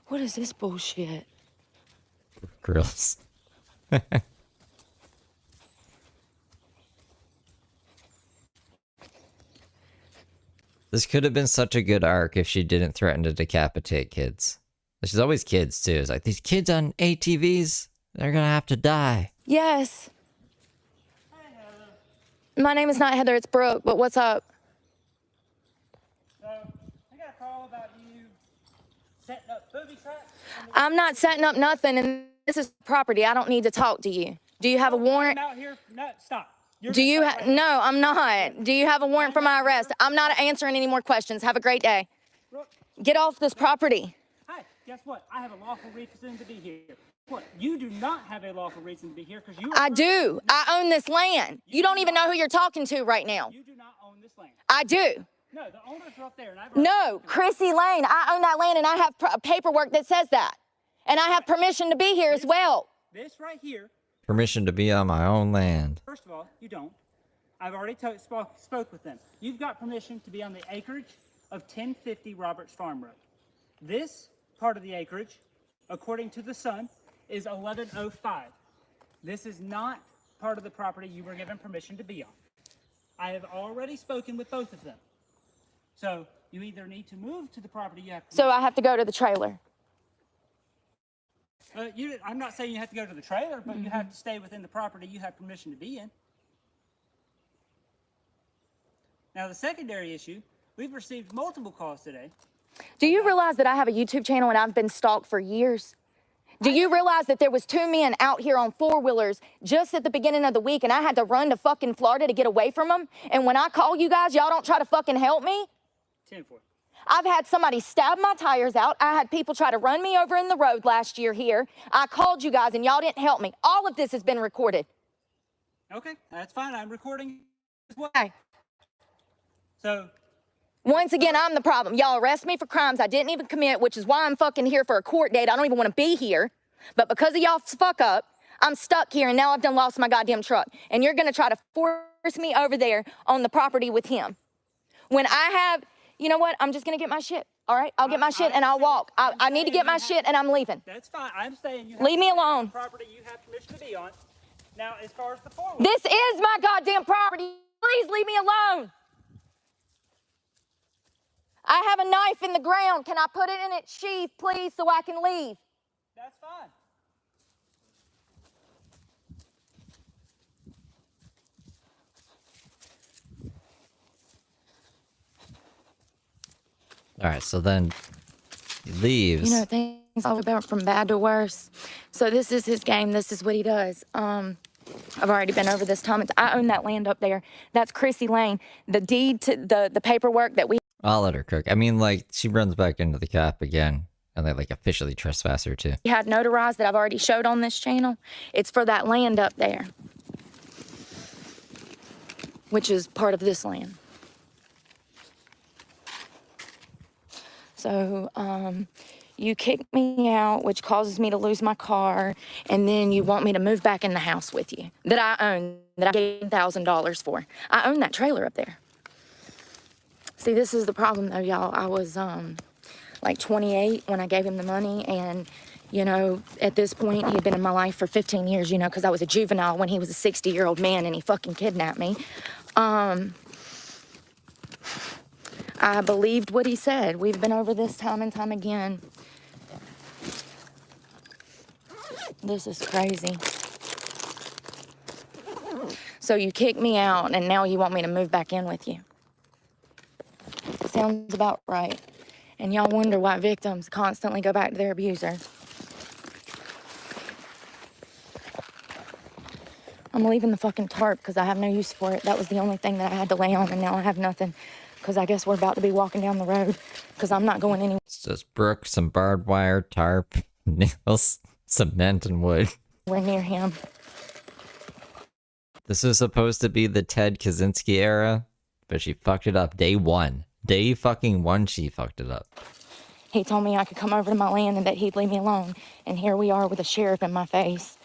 What is this bullshit? Grills. This could have been such a good arc if she didn't threaten to decapitate kids. She's always kids too. It's like, these kids on ATVs, they're gonna have to die. Yes. My name is not Heather, it's Brooke, but what's up? So, I got a call about you setting up booby traps. I'm not setting up nothing, and this is property. I don't need to talk to you. Do you have a warrant? I'm out here. No, stop. Do you no, I'm not. Do you have a warrant for my arrest? I'm not answering any more questions. Have a great day. Get off this property. Hi, guess what? I have a lawful reason to be here. What? You do not have a lawful reason to be here because you I do. I own this land. You don't even know who you're talking to right now. You do not own this land. I do. No, the owners are up there. And I've No, Chrissy Lane. I own that land and I have paperwork that says that. And I have permission to be here as well. This right here. Permission to be on my own land. First of all, you don't. I've already spoke with them. You've got permission to be on the acreage of 1050 Roberts Farm Road. This part of the acreage, according to the Sun, is 1105. This is not part of the property you were given permission to be on. I have already spoken with both of them. So you either need to move to the property you have. So I have to go to the trailer. I'm not saying you have to go to the trailer, but you have to stay within the property you have permission to be in. Now, the secondary issue, we've received multiple calls today. Do you realize that I have a YouTube channel and I've been stalked for years? Do you realize that there was 2 men out here on 4-wheelers just at the beginning of the week and I had to run to fucking Florida to get away from them? And when I call you guys, y'all don't try to fucking help me? 10-4. I've had somebody stab my tires out. I had people try to run me over in the road last year here. I called you guys and y'all didn't help me. All of this has been recorded. Okay, that's fine. I'm recording as well. Okay. So, once again, I'm the problem. Y'all arrest me for crimes I didn't even commit, which is why I'm fucking here for a court date. I don't even want to be here. But because of y'all's fuck up, I'm stuck here, and now I've done lost my goddamn truck. And you're gonna try to force me over there on the property with him. When I have, you know what? I'm just gonna get my shit. All right, I'll get my shit and I'll walk. I need to get my shit and I'm leaving. That's fine. I'm saying you leave me alone. Property you have permission to be on. Now, as far as the forward. This is my goddamn property. Please leave me alone. I have a knife in the ground. Can I put it in its sheath, please, so I can leave? That's fine. All right, so then he leaves. You know, things all about from bad to worse. So this is his game. This is what he does. I've already been over this, Tom. I own that land up there. That's Chrissy Lane. The deed to the paperwork that we... I'll let her cook. I mean, like, she runs back into the cap again, and they, like, officially trespass her, too. had notarized that I've already showed on this channel. It's for that land up there, which is part of this land. So, you kick me out, which causes me to lose my car, and then you want me to move back in the house with you that I own, that I gave $1,000 for. I own that trailer up there. See, this is the problem, though, y'all. I was like 28 when I gave him the money, and you know, at this point, he had been in my life for 15 years, you know, because I was a juvenile when he was a 60-year-old man and he fucking kidnapped me. I believed what he said. We've been over this time and time again. This is crazy. So you kicked me out, and now you want me to move back in with you. Sounds about right. And y'all wonder why victims constantly go back to their abuser. I'm leaving the fucking tarp because I have no use for it. That was the only thing that I had to lay on, and now I have nothing. Because I guess we're about to be walking down the road because I'm not going anywhere. It's just Brooke, some barbed wire, tarp, nails, cement, and wood. We're near him. This is supposed to be the Ted Kaczynski era, but she fucked it up day one. Day fucking one, she fucked it up. He told me I could come over to my land and that he'd leave me alone. And here we are with a sheriff in my face.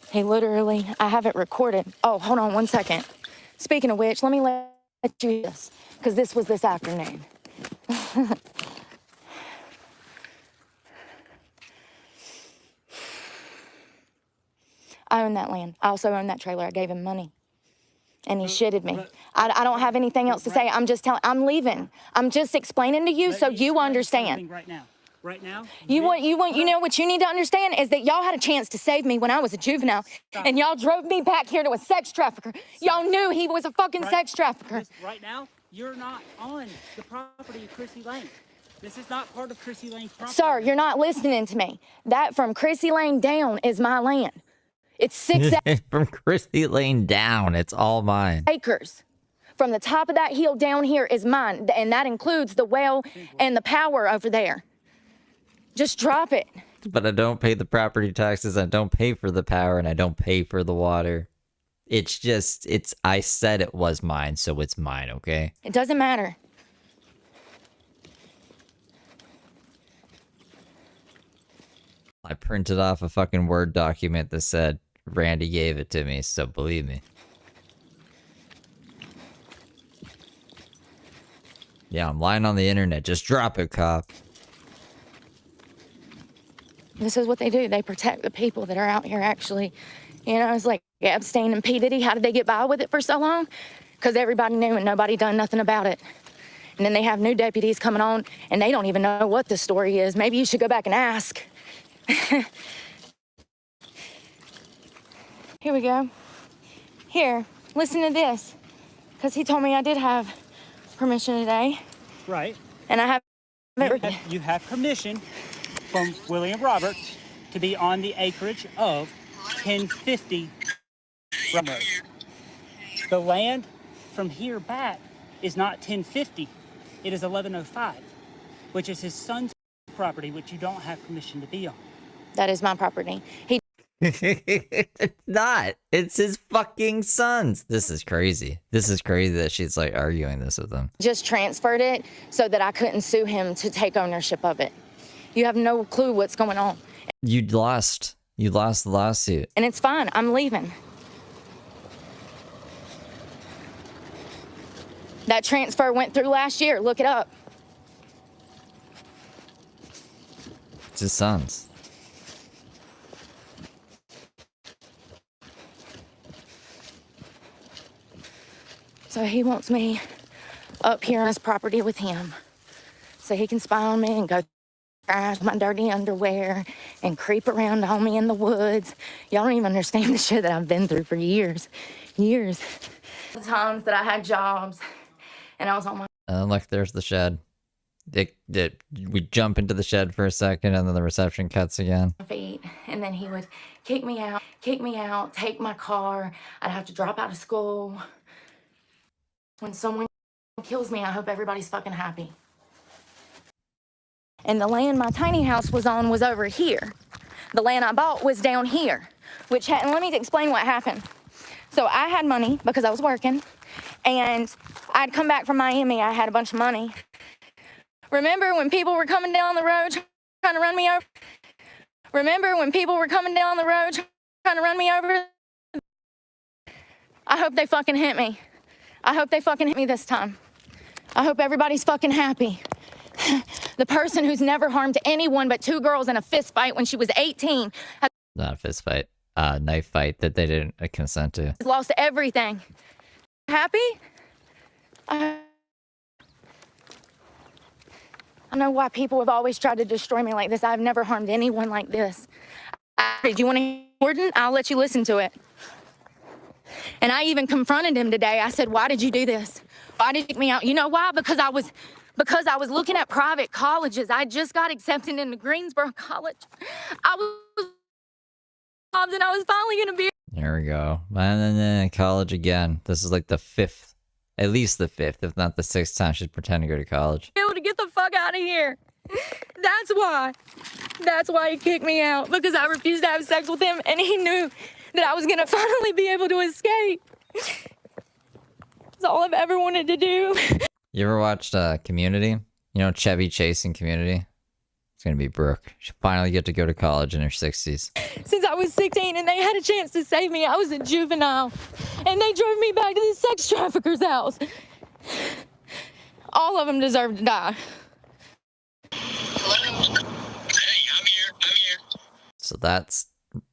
He literally, I have it recorded. Oh, hold on 1 second. Speaking of which, let me let you this, because this was this afternoon. I own that land. I also own that trailer. I gave him money. And he shitted me. I don't have anything else to say. I'm just telling, I'm leaving. I'm just explaining to you so you understand. Right now. You know what you need to understand is that y'all had a chance to save me when I was a juvenile, and y'all drove me back here to a sex trafficker. Y'all knew he was a fucking sex trafficker. Right now, you're not on the property of Chrissy Lane. This is not part of Chrissy Lane's property. Sir, you're not listening to me. That from Chrissy Lane down is my land. It's 6 From Chrissy Lane down, it's all mine. acres. From the top of that hill down here is mine, and that includes the well and the power over there. Just drop it. But I don't pay the property taxes, I don't pay for the power, and I don't pay for the water. It's just, I said it was mine, so it's mine, okay? It doesn't matter. I printed off a fucking Word document that said Randy gave it to me, so believe me. Yeah, I'm lying on the internet. Just drop it, cop. This is what they do. They protect the people that are out here actually. You know, it's like Epstein and P. Diddy. How did they get by with it for so long? Because everybody knew and nobody done nothing about it. And then they have new deputies coming on and they don't even know what the story is. Maybe you should go back and ask. Here we go. Here, listen to this. Because he told me I did have permission today. Right. And I have... You have permission from William Roberts to be on the acreage of 1050 Road. The land from here back is not 1050. It is 1105, which is his son's property, which you don't have permission to be on. That is my property. He... It's not. It's his fucking son's. This is crazy. This is crazy that she's like arguing this with him. Just transferred it so that I couldn't sue him to take ownership of it. You have no clue what's going on. You lost. You lost the lawsuit. And it's fine. I'm leaving. That transfer went through last year. Look it up. It's his son's. So he wants me up here on his property with him so he can spy on me and go grab my dirty underwear and creep around on me in the woods. Y'all don't even understand the shit that I've been through for years. Years. The times that I had jobs and I was on my Look, there's the shed. We jump into the shed for a second, and then the reception cuts again. feet, and then he would kick me out, take my car. I'd have to drop out of school. When someone kills me, I hope everybody's fucking happy. And the land my tiny house was on was over here. The land I bought was down here, and let me explain what happened. So I had money because I was working, and I'd come back from Miami. I had a bunch of money. Remember when people were coming down the road trying to run me over? Remember when people were coming down the road trying to run me over? I hope they fucking hit me. I hope they fucking hit me this time. I hope everybody's fucking happy. The person who's never harmed anyone but 2 girls in a fist fight when she was 18 has Not a fist fight. Knife fight that they didn't consent to. lost everything. Happy? I know why people have always tried to destroy me like this. I've never harmed anyone like this. Do you want to hear Gordon? I'll let you listen to it. And I even confronted him today. I said, why did you do this? Why did you kick me out? You know why? Because I was looking at private colleges. I just got accepted into Greensboro College. I was and I was finally going to be. There we go. And then college again. This is like the 5th, at least the 5th, if not the 6th time she's pretending to go to college. Able to get the fuck out of here. That's why. That's why he kicked me out, because I refused to have sex with him, and he knew that I was gonna finally be able to escape. That's all I've ever wanted to do. You ever watched Community? You know Chevy Chase in Community? It's gonna be Brooke. She'll finally get to go to college in her 60s. Since I was 16 and they had a chance to save me, I was a juvenile. And they drove me back to the sex trafficker's house. All of them deserve to die. So that's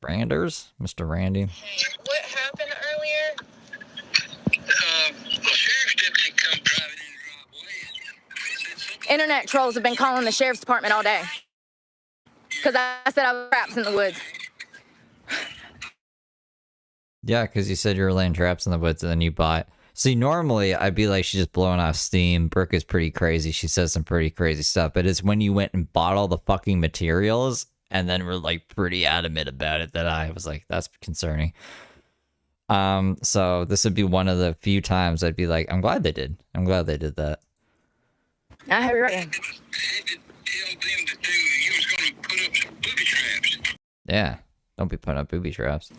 Randers, Mr. Randy. What happened earlier? Internet trolls have been calling the sheriff's department all day. Because I said I was traps in the woods. Yeah, because you said you were laying traps in the woods and then you bought. See, normally I'd be like, she's just blowing off steam. Brooke is pretty crazy. She says some pretty crazy stuff. But it's when you went and bought all the fucking materials and then were like pretty adamant about it that I was like, that's concerning. So this would be one of the few times I'd be like, I'm glad they did. I'm glad they did that. I have it right. Yeah, don't be putting up booby traps.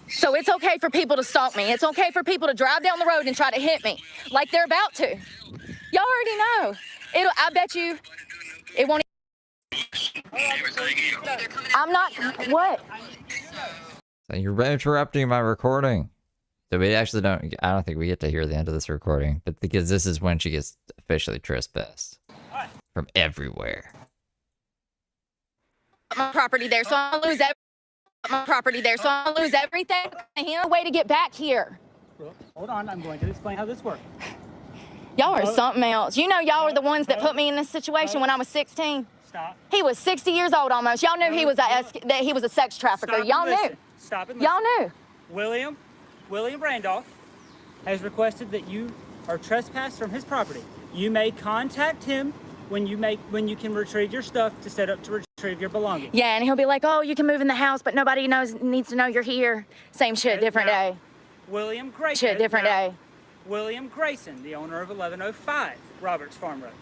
So it's okay for people to stalk me. It's okay for people to drive down the road and try to hit me like they're about to. Y'all already know. I bet you it won't. I'm not. What? So you're interrupting my recording. So we actually don't. I don't think we get to hear the end of this recording, but because this is when she gets officially trispassed from everywhere. My property there, so I'll lose my property there, so I'll lose everything. A way to get back here. Hold on, I'm going to explain how this works. Y'all are something else. You know, y'all are the ones that put me in this situation when I was 16. Stop. He was 60 years old almost. Y'all knew he was a sex trafficker. Y'all knew. Stop and Y'all listen. knew. William Randolph has requested that you are trespassed from his property. You may contact him when you can retrieve your stuff to set up to retrieve your belongings. Yeah, and he'll be like, "Oh, you can move in the house, but nobody needs to know you're here." Same shit, different day. William Grayson. Shit, different day. William Grayson, the owner of 1105 Roberts Farm Road,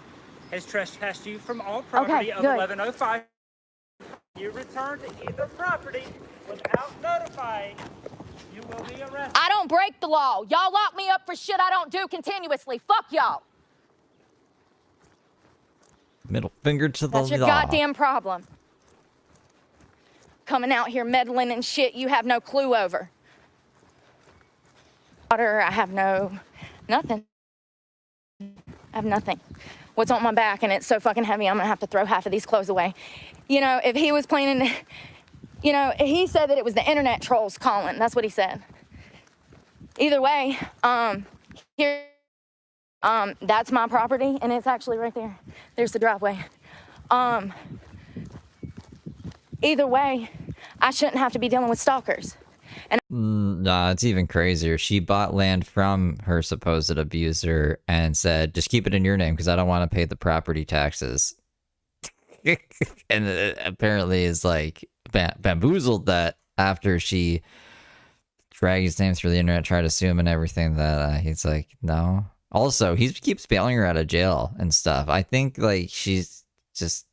has trespassed you from all property of 1105. You return to either property without notifying. You will be arrested. I don't break the law. Y'all lock me up for shit I don't do continuously. Fuck y'all. Middle finger to the law. That's your goddamn problem. coming out here meddling and shit you have no clue over. Water, I have nothing. I have nothing. What's on my back, and it's so fucking heavy, I'm gonna have to throw half of these clothes away. You know, if he was planning, you know, he said that it was the internet trolls calling. That's what he said. Either way, here, that's my property, and it's actually right there. There's the driveway. Either way, I shouldn't have to be dealing with stalkers. And Nah, it's even crazier. She bought land from her supposed abuser and said, just keep it in your name because I don't want to pay the property taxes. And apparently is like bamboozled that after she dragged his name through the internet, tried to sue him and everything, that he's like, no. Also, he keeps bailing her out of jail and stuff. I think like she's just,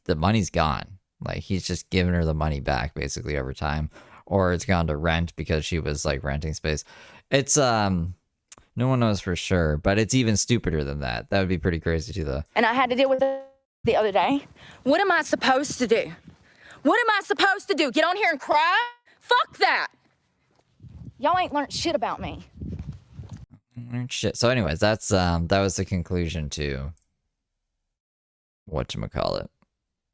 the money's gone. Like he's just giving her the money back basically over time. Or it's gone to rent because she was like renting space. It's no one knows for sure, but it's even stupider than that. That would be pretty crazy too, though. I had to deal with it the other day. What am I supposed to do? What am I supposed to do? Get on here and cry? Fuck that. Y'all ain't learned shit about me. Shit. So, anyways, that's that was the conclusion to whatchamacallit.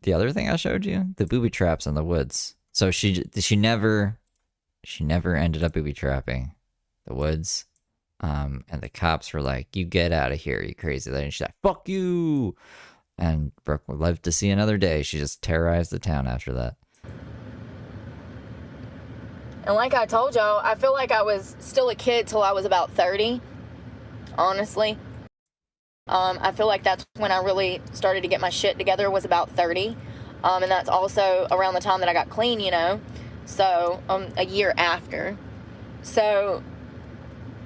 The other thing I showed you, the booby traps in the woods. So she never ended up booby trapping the woods. And the cops were like, you get out of here, you crazy lady. And she's like, fuck you. And Brooke would love to see another day. She just terrorized the town after that. And like I told y'all, I feel like I was still a kid till I was about 30, honestly. I feel like that's when I really started to get my shit together, was about 30. And that's also around the time that I got clean, you know, so a year after. So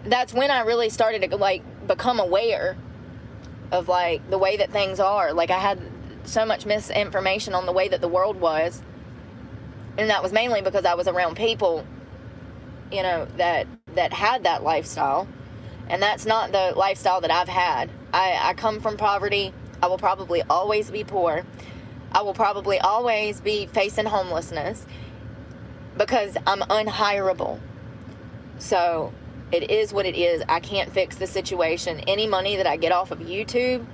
that's when I really started to like become aware of like the way that things are. Like I had so much misinformation on the way that the world was, and that was mainly because I was around people, you know, that had that lifestyle, and that's not the lifestyle that I've had. I come from poverty. I will probably always be poor. I will probably always be facing homelessness because I'm unhireable. So it is what it is. I can't fix the situation. Any money that I get off of YouTube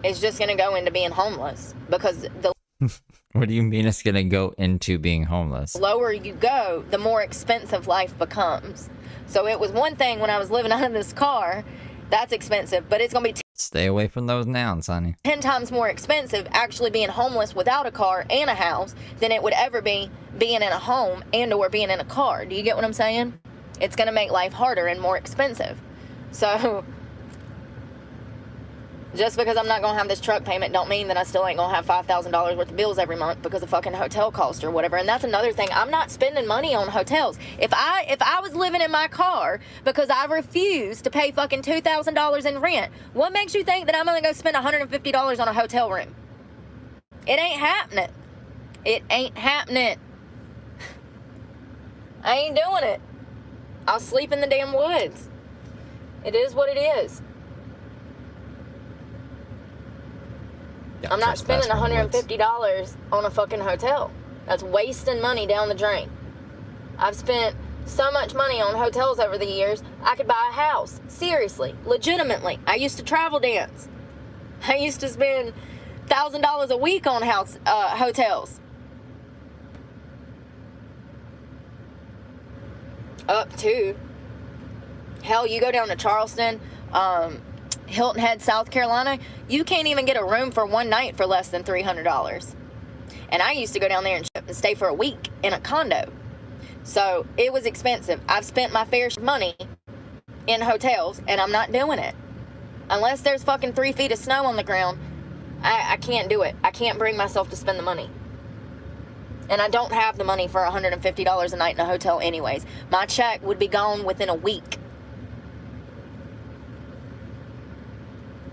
is just going to go into being homeless, because the What do you mean it's going to go into being homeless? lower you go, the more expensive life becomes. So it was one thing when I was living out of this car, that's expensive, but it's going to be Stay away from those nouns, honey. 10 times more expensive actually being homeless without a car and a house than it would ever be being in a home and or being in a car. Do you get what I'm saying? It's going to make life harder and more expensive. So just because I'm not going to have this truck payment don't mean that I still ain't going to have $5,000 worth of bills every month because of fucking hotel cost or whatever. And that's another thing. I'm not spending money on hotels. If I was living in my car because I refused to pay fucking $2,000 in rent, what makes you think that I'm going to go spend $150 on a hotel room? It ain't happening. It ain't happening. I ain't doing it. I'll sleep in the damn woods. It is what it is. I'm not spending $150 on a fucking hotel. That's wasting money down the drain. I've spent so much money on hotels over the years, I could buy a house. Seriously, legitimately. I used to travel dance. I used to spend $1,000 a week on hotels. Up to. Hell, you go down to Charleston, Hilton Head, South Carolina, you can't even get a room for one night for less than $300. And I used to go down there and stay for a week in a condo. So it was expensive. I've spent my fair share of money in hotels, and I'm not doing it. Unless there's fucking 3 feet of snow on the ground, I can't do it. I can't bring myself to spend the money. And I don't have the money for $150 a night in a hotel anyways. My check would be gone within a week.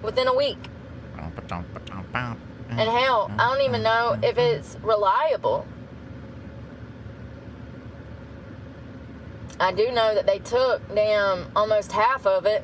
Within a week. And hell, I don't even know if it's reliable. I do know that they took almost half of it.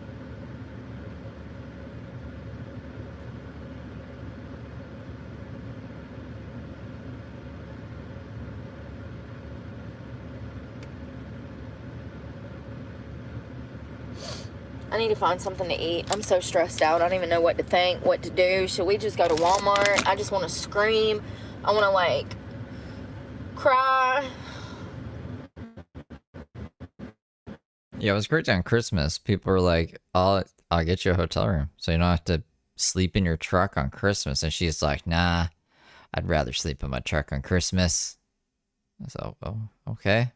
I need to find something to eat. I'm so stressed out. I don't even know what to think, what to do. Should we just go to Walmart? I just want to scream. I want to, like, cry. Yeah, it was great on Christmas. People were like, I'll get you a hotel room so you don't have to sleep in your truck on Christmas. And she's like, nah, I'd rather sleep in my truck on Christmas. So, oh, okay.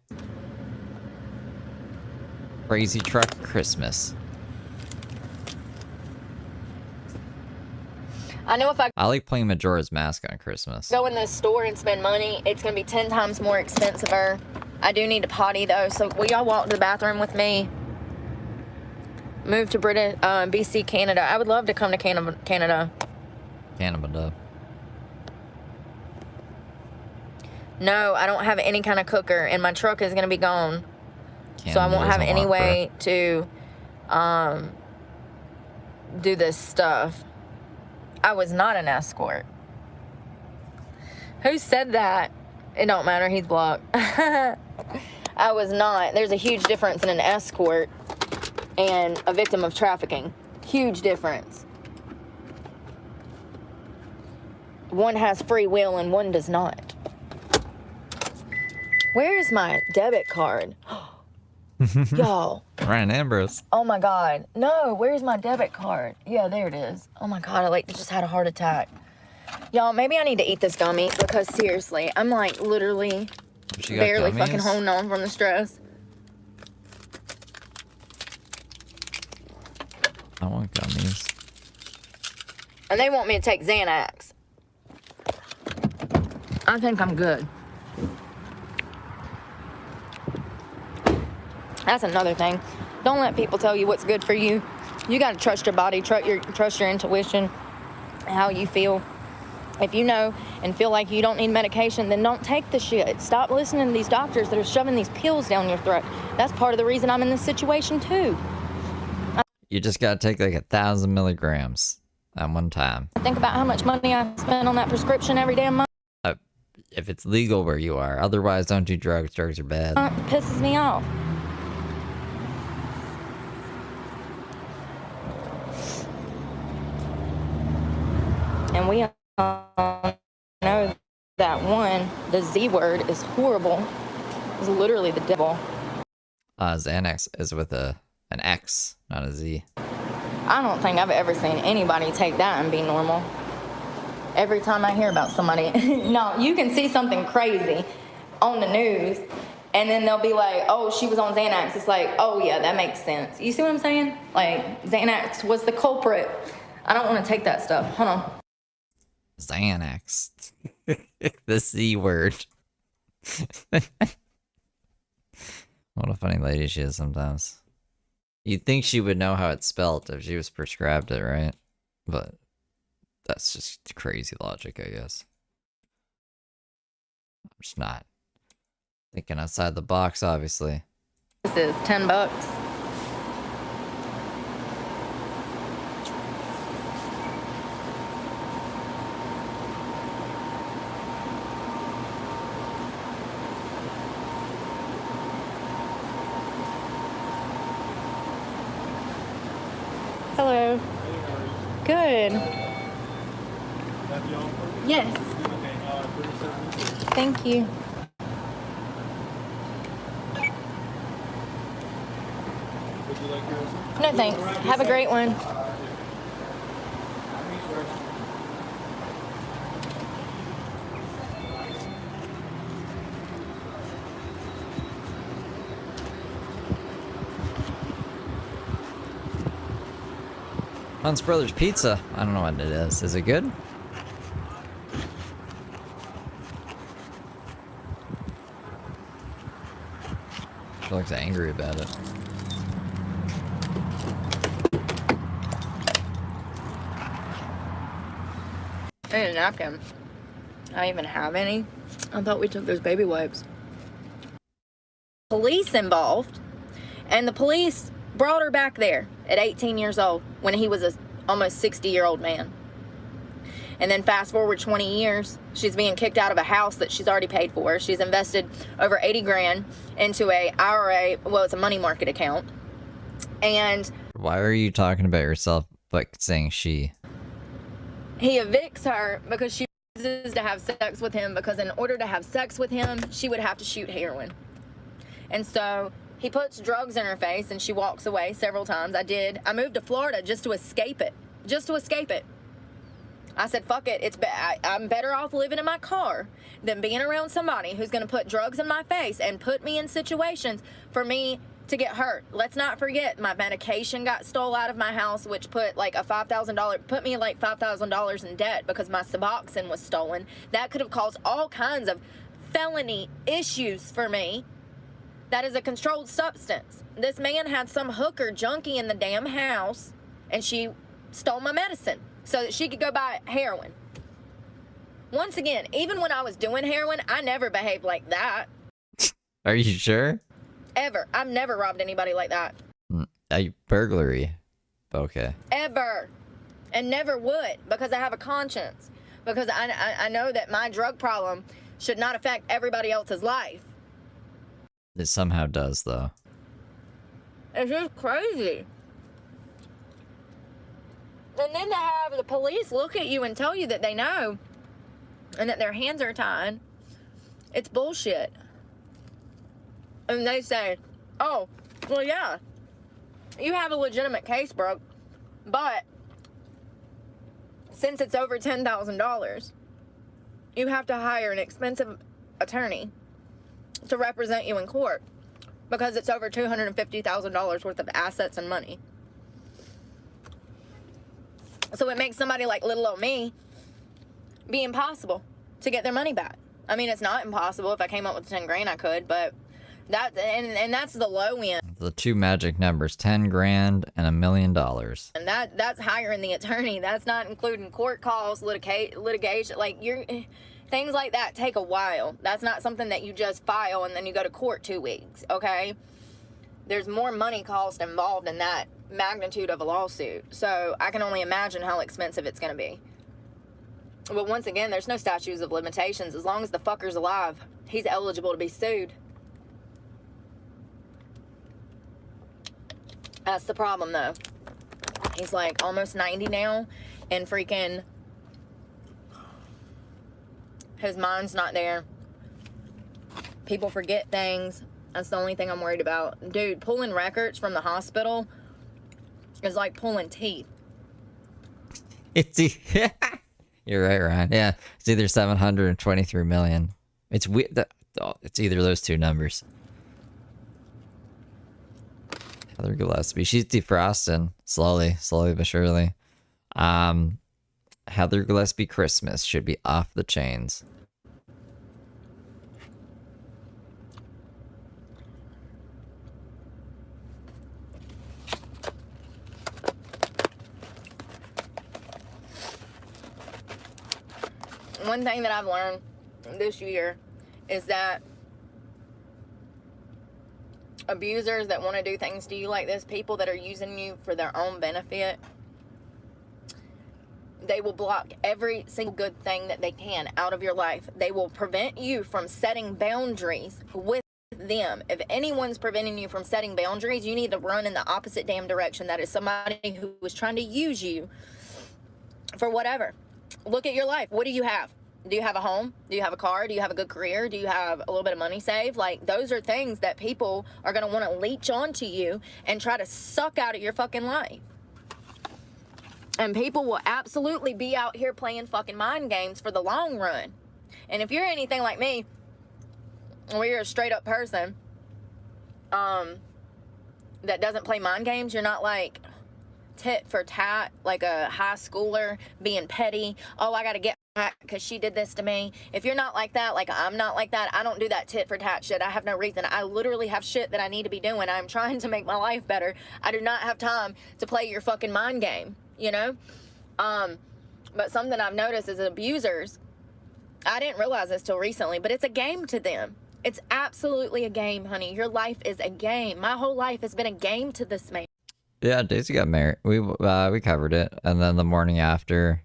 Crazy truck Christmas. I know if I like playing Majora's Mask on Christmas. go in the store and spend money, it's going to be 10 times more expensive. I do need to potty, though, so will y'all walk to the bathroom with me? Move to BC, Canada. I would love to come to Canada. Canada. No, I don't have any kind of cooker, and my truck is going to be gone. So I won't have any way to do this stuff. I was not an escort. Who said that? It don't matter. He's blocked. I was not. There's a huge difference in an escort and a victim of trafficking. Huge difference. One has free will and one does not. Where is my debit card? Y'all. Ryan Ambrose. Oh my God. No, where's my debit card? Yeah, there it is. Oh my God, I like just had a heart attack. Y'all, maybe I need to eat this gummy because seriously, I'm like literally barely fucking holding on from the stress. I want gummies. And they want me to take Xanax. I think I'm good. That's another thing. Don't let people tell you what's good for you. You got to trust your body, trust your intuition, how you feel. If you know and feel like you don't need medication, then don't take the shit. Stop listening to these doctors that are shoving these pills down your throat. That's part of the reason I'm in this situation too. You just gotta take like 1,000 milligrams at one time. Think about how much money I spend on that prescription every damn month. If it's legal where you are. Otherwise, don't do drugs. Drugs are bad. It pisses me off. And we all know that one, the Z word, is horrible. It's literally the devil. Xanax is with an X, not a Z. I don't think I've ever seen anybody take that and be normal. Every time I hear about somebody, no, you can see something crazy on the news, and then they'll be like, oh, she was on Xanax. It's like, oh yeah, that makes sense. You see what I'm saying? Like, Xanax was the culprit. I don't want to take that stuff. Hold on. Xanax. The Z word. What a funny lady she is sometimes. You'd think she would know how it's spelled if she was prescribed it, right? But that's just crazy logic, I guess. I'm just not thinking outside the box, obviously. This is $10. Hello. Good. Yes. Thank you. No thanks. Have a great one. Hunt's Brothers Pizza. I don't know what it is. Is it good? She looks angry about it. I need a napkin. I don't even have any. I thought we took those baby wipes. Police involved, and the police brought her back there at 18 years old when he was a almost 60-year-old man. And then fast forward 20 years, she's being kicked out of a house that she's already paid for. She's invested over 80 grand into a IRA, well, it's a money market account. And Why are you talking about yourself but saying she? He evicts her because she refuses to have sex with him, because in order to have sex with him, she would have to shoot heroin. And so he puts drugs in her face and she walks away several times. I moved to Florida just to escape it. Just to escape it. I said, fuck it. I'm better off living in my car than being around somebody who's going to put drugs in my face and put me in situations for me to get hurt. Let's not forget, my medication got stole out of my house, which put like put me like $5,000 in debt because my Suboxone was stolen. That could have caused all kinds of felony issues for me. That is a controlled substance. This man had some hooker junkie in the damn house, and she stole my medicine so that she could go buy heroin. Once again, even when I was doing heroin, I never behaved like that. Are you sure? Ever. I've never robbed anybody like that. A burglary. Okay. Ever. And never would, because I have a conscience. Because I know that my drug problem should not affect everybody else's life. It somehow does, though. It's just crazy. And then to have the police look at you and tell you that they know and that their hands are tied, it's bullshit. And they say, oh, well, yeah, you have a legitimate case, Brooke, but since it's over $10,000, you have to hire an expensive attorney to represent you in court because it's over $250,000 worth of assets and money. So it makes somebody like little old me be impossible to get their money back. I mean, it's not impossible. If I came up with 10 grand, I could, but that's the low end. The two magic numbers, 10 grand and $1 million. And that's hiring the attorney. That's not including court costs, litigation. Like, things like that take a while. That's not something that you just file and then you go to court 2 weeks, okay? There's more money cost involved in that magnitude of a lawsuit. So I can only imagine how expensive it's going to be. But once again, there's no statutes of limitations. As long as the fucker's alive, he's eligible to be sued. That's the problem, though. He's like almost 90 now, and freaking his mind's not there. People forget things. That's the only thing I'm worried about. Dude, pulling records from the hospital is like pulling teeth. You're right, Ryan. Yeah, it's either 723 million. It's weird. It's either those two numbers. Heather Gillespie, she's defrosting slowly but surely. Heather Gillespie Christmas should be off the chains. One thing that I've learned this year is that abusers that want to do things to you like this, people that are using you for their own benefit, they will block every single good thing that they can out of your life. They will prevent you from setting boundaries with them. If anyone's preventing you from setting boundaries, you need to run in the opposite damn direction. That is somebody who is trying to use you for whatever. Look at your life. What do you have? Do you have a home? Do you have a car? Do you have a good career? Do you have a little bit of money saved? Like, those are things that people are going to want to leech onto you and try to suck out of your fucking life. And people will absolutely be out here playing fucking mind games for the long run. And if you're anything like me, or you're a straight up person that doesn't play mind games, you're not like tit for tat, like a high schooler being petty. Oh, I got to get back because she did this to me. If you're not like that, like I'm not like that, I don't do that tit for tat shit. I have no reason. I literally have shit that I need to be doing. I'm trying to make my life better. I do not have time to play your fucking mind game, you know? But something I've noticed is abusers, I didn't realize this till recently, but it's a game to them. It's absolutely a game, honey. Your life is a game. My whole life has been a game to this man. Yeah, Daisy got married. We covered it, and then the morning after,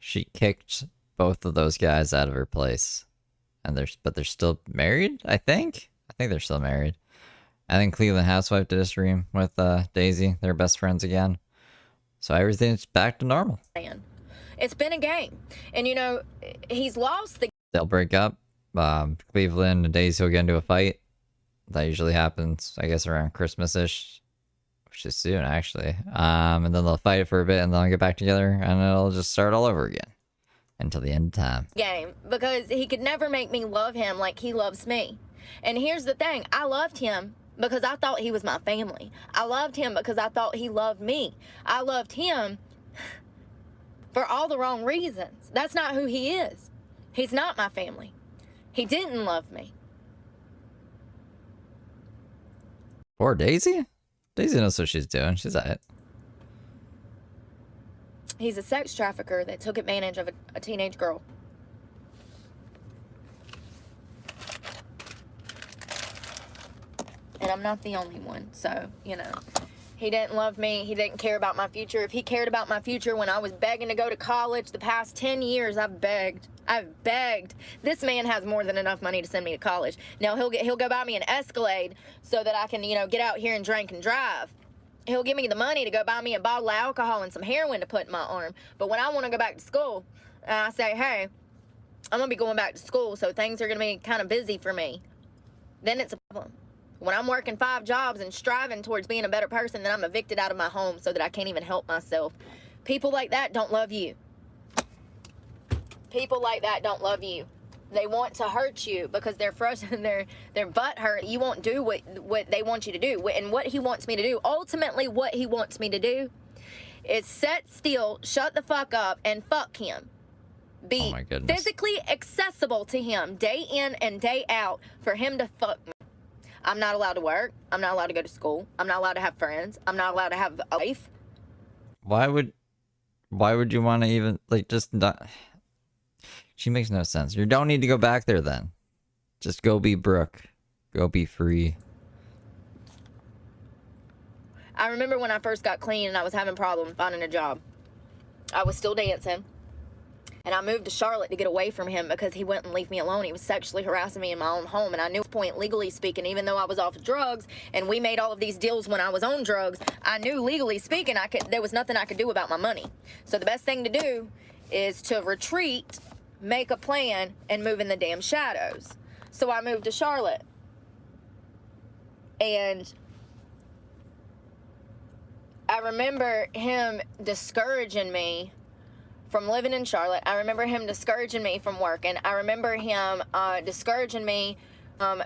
she kicked both of those guys out of her place, and they're still married. I think they're still married. I think Cleveland Housewife did a stream with Daisy. They're best friends again. So everything's back to normal. It's been a game. And, you know, he's lost the... They'll break up. Cleveland and Daisy will get into a fight. That usually happens, I guess, around Christmas-ish. Which is soon, actually. And then they'll fight for a bit, and then they'll get back together, and it'll just start all over again. Until the end of time. Game. Because he could never make me love him like he loves me. And here's the thing. I loved him because I thought he was my family. I loved him because I thought he loved me. I loved him for all the wrong reasons. That's not who he is. He's not my family. He didn't love me. Poor Daisy? Daisy knows what she's doing. She's at it. He's a sex trafficker that took advantage of a teenage girl. And I'm not the only one, so, you know. He didn't love me. He didn't care about my future. If he cared about my future when I was begging to go to college, the past 10 years, I've begged. I've begged. This man has more than enough money to send me to college. Now, he'll go buy me an Escalade so that I can, you know, get out here and drink and drive. He'll give me the money to go buy me a bottle of alcohol and some heroin to put in my arm. But when I want to go back to school, and I say, hey, I'm going to be going back to school, so things are going to be kind of busy for me, then it's a problem. When I'm working 5 jobs and striving towards being a better person, then I'm evicted out of my home so that I can't even help myself. People like that don't love you. People like that don't love you. They want to hurt you because they're frustrated, they're butt hurt. You won't do what they want you to do. And what he wants me to do, ultimately what he wants me to do is sit still, shut the fuck up, and fuck him. Be physically accessible to him day in and day out for him to fuck me. I'm not allowed to work. I'm not allowed to go to school. I'm not allowed to have friends. I'm not allowed to have a life. Why would you want to even, like, just not... She makes no sense. You don't need to go back there then. Just go be Brooke. Go be free. I remember when I first got clean and I was having problems finding a job. I was still dancing. And I moved to Charlotte to get away from him because he wouldn't leave me alone. He was sexually harassing me in my own home. And I knew at this point, legally speaking, even though I was off drugs and we made all of these deals when I was on drugs, I knew legally speaking, there was nothing I could do about my money. So the best thing to do is to retreat, make a plan, and move in the damn shadows. So I moved to Charlotte. And I remember him discouraging me from living in Charlotte. I remember him discouraging me from working. I remember him discouraging me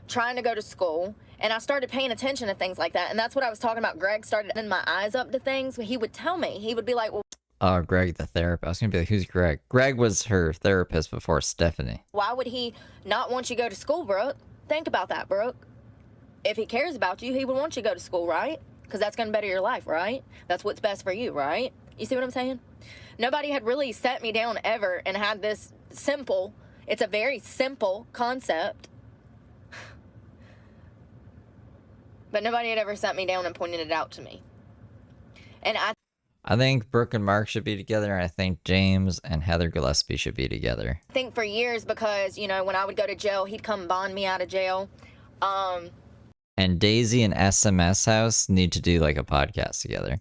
trying to go to school. And I started paying attention to things like that. And that's what I was talking about. Greg started opening my eyes up to things. He would tell me. He would be like, well, Oh, Greg, the therapist. I was going to be like, who's Greg? Greg was her therapist before Stephanie. why would he not want you to go to school, Brooke? Think about that, Brooke. If he cares about you, he would want you to go to school, right? Because that's going to better your life, right? That's what's best for you, right? You see what I'm saying? Nobody had really set me down ever and had this simple, it's a very simple concept. But nobody had ever set me down and pointed it out to me. And I think Brooke and Mark should be together, and I think James and Heather Gillespie should be together. I think for years because, you know, when I would go to jail, he'd come bond me out of jail. And Daisy and SMS House need to do, like, a podcast together.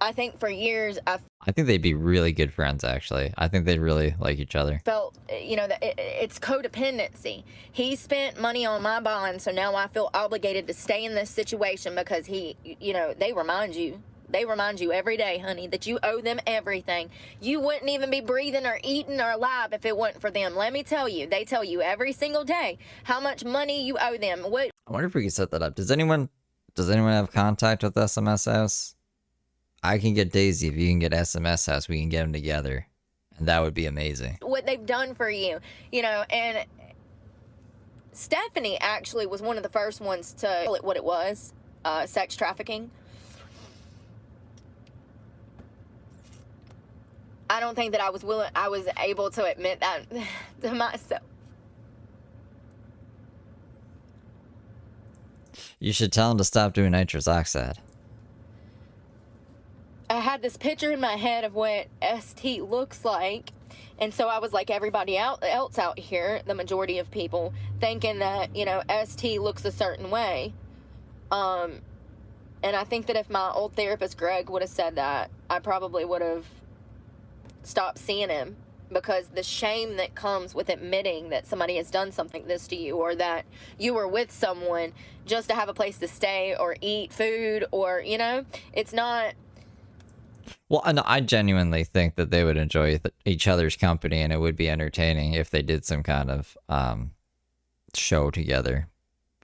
I think for years I think they'd be really good friends, actually. I think they'd really like each other. felt, you know, that it's codependency. He spent money on my bond, so now I feel obligated to stay in this situation because he, you know, they remind you every day, honey, that you owe them everything. You wouldn't even be breathing or eating or alive if it wasn't for them. Let me tell you, they tell you every single day how much money you owe them. What? I wonder if we can set that up. Does anyone have contact with SMS House? I can get Daisy. If you can get SMS House, we can get them together. And that would be amazing. What they've done for you, you know, and Stephanie actually was one of the first ones to call it what it was, sex trafficking. I don't think that I was able to admit that to myself. You should tell him to stop doing nitrous oxide. I had this picture in my head of what ST looks like, and so I was like everybody else out here, the majority of people, thinking that, you know, ST looks a certain way. And I think that if my old therapist, Greg, would have said that, I probably would have stopped seeing him, because the shame that comes with admitting that somebody has done something like this to you, or that you were with someone just to have a place to stay or eat food, or, you know, it's not... Well, and I genuinely think that they would enjoy each other's company, and it would be entertaining if they did some kind of show together.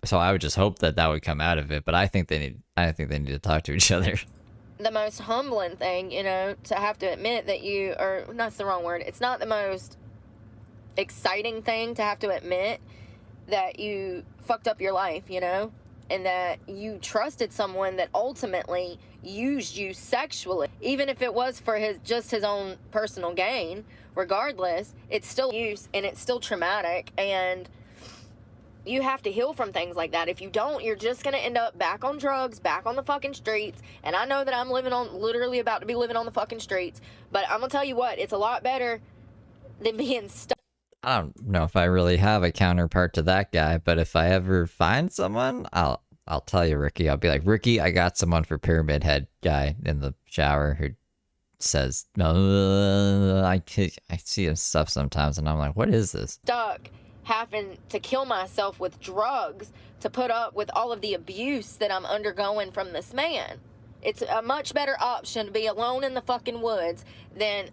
So I would just hope that that would come out of it. But I think they need to talk to each other. The most humbling thing, you know, to have to admit that you, or that's the wrong word. It's not the most exciting thing to have to admit that you fucked up your life, you know, and that you trusted someone that ultimately used you sexually, even if it was for just his own personal gain. Regardless, it's still use, and it's still traumatic, and you have to heal from things like that. If you don't, you're just going to end up back on drugs, back on the fucking streets. And I know that I'm literally about to be living on the fucking streets, but I'm going to tell you what, it's a lot better than being stuck. I don't know if I really have a counterpart to that guy, but if I ever find someone, I'll tell you, Ricky. I'll be like, Ricky, I got someone for Pyramid Head guy in the shower who says, I see his stuff sometimes, and I'm like, what is this? Stuck having to kill myself with drugs to put up with all of the abuse that I'm undergoing from this man. It's a much better option to be alone in the fucking woods than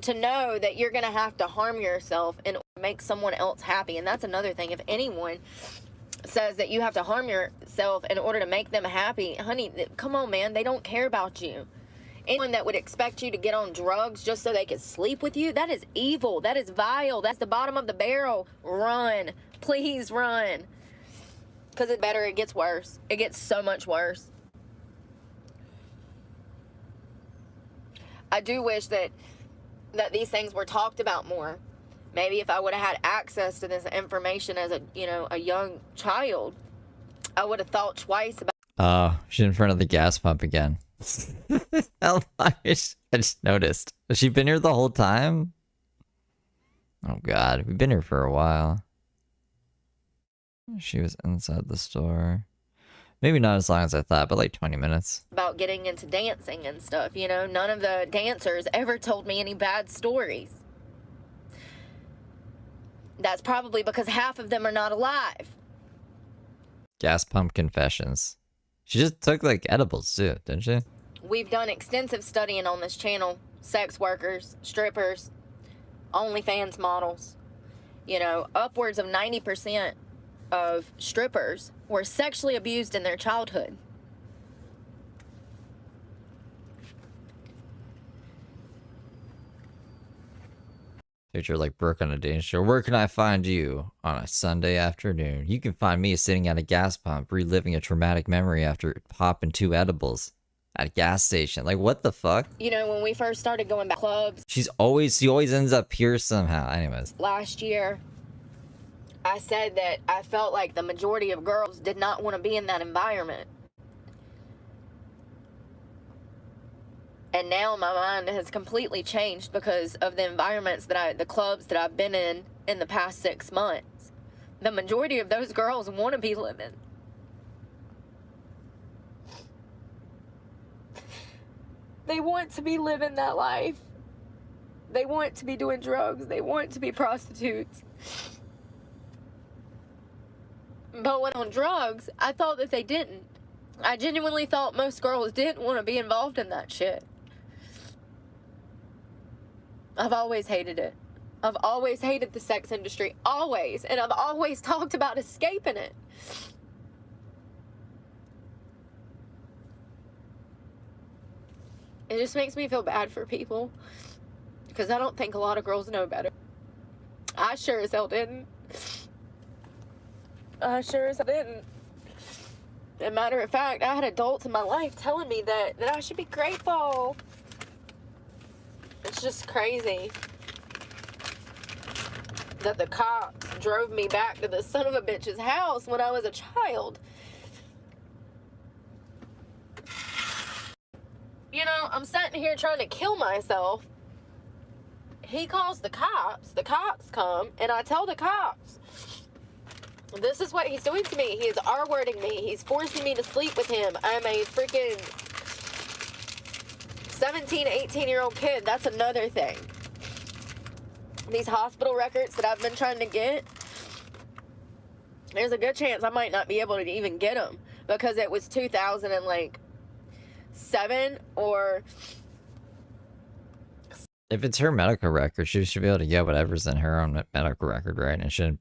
to know that you're going to have to harm yourself in order to make someone else happy. And that's another thing. If anyone says that you have to harm yourself in order to make them happy, honey, come on, man. They don't care about you. Anyone that would expect you to get on drugs just so they could sleep with you, that is evil. That is vile. That's the bottom of the barrel. Run. Please run. Because it's better. It gets worse. It gets so much worse. I do wish that these things were talked about more. Maybe if I would have had access to this information as a young child, I would have thought twice about. Oh, she's in front of the gas pump again. I just noticed. Has she been here the whole time? Oh god, we've been here for a while. She was inside the store. Maybe not as long as I thought, but like 20 minutes. About getting into dancing and stuff, you know? None of the dancers ever told me any bad stories. That's probably because half of them are not alive. Gas pump confessions. She just took like edibles too, didn't she? We've done extensive studying on this channel. Sex workers, strippers, OnlyFans models. You know, upwards of 90% of strippers were sexually abused in their childhood. Picture like Brooke on a dance show. Where can I find you on a Sunday afternoon? You can find me sitting at a gas pump, reliving a traumatic memory after popping 2 edibles at a gas station. Like, what the fuck? You know, when we first started going back to clubs. She always ends up here somehow. Anyways. Last year, I said that I felt like the majority of girls did not want to be in that environment. And now my mind has completely changed because of the environments the clubs that I've been in the past 6 months. The majority of those girls want to be living. They want to be living that life. They want to be doing drugs. They want to be prostitutes. But when on drugs, I thought that they didn't. I genuinely thought most girls didn't want to be involved in that shit. I've always hated it. I've always hated the sex industry. Always. And I've always talked about escaping it. It just makes me feel bad for people. Because I don't think a lot of girls know better. I sure as hell didn't. I sure as hell didn't. As a matter of fact, I had adults in my life telling me that I should be grateful. It's just crazy that the cops drove me back to the son of a bitch's house when I was a child. You know, I'm sitting here trying to kill myself. He calls the cops come, and I tell the cops, This is what he's doing to me. He is R-wording me. He's forcing me to sleep with him. I'm a freaking 17, 18-year-old kid. That's another thing. These hospital records that I've been trying to get, there's a good chance I might not be able to even get them because it was 2007 or... If it's her medical record, she should be able to get whatever's in her own medical record, right? And it shouldn't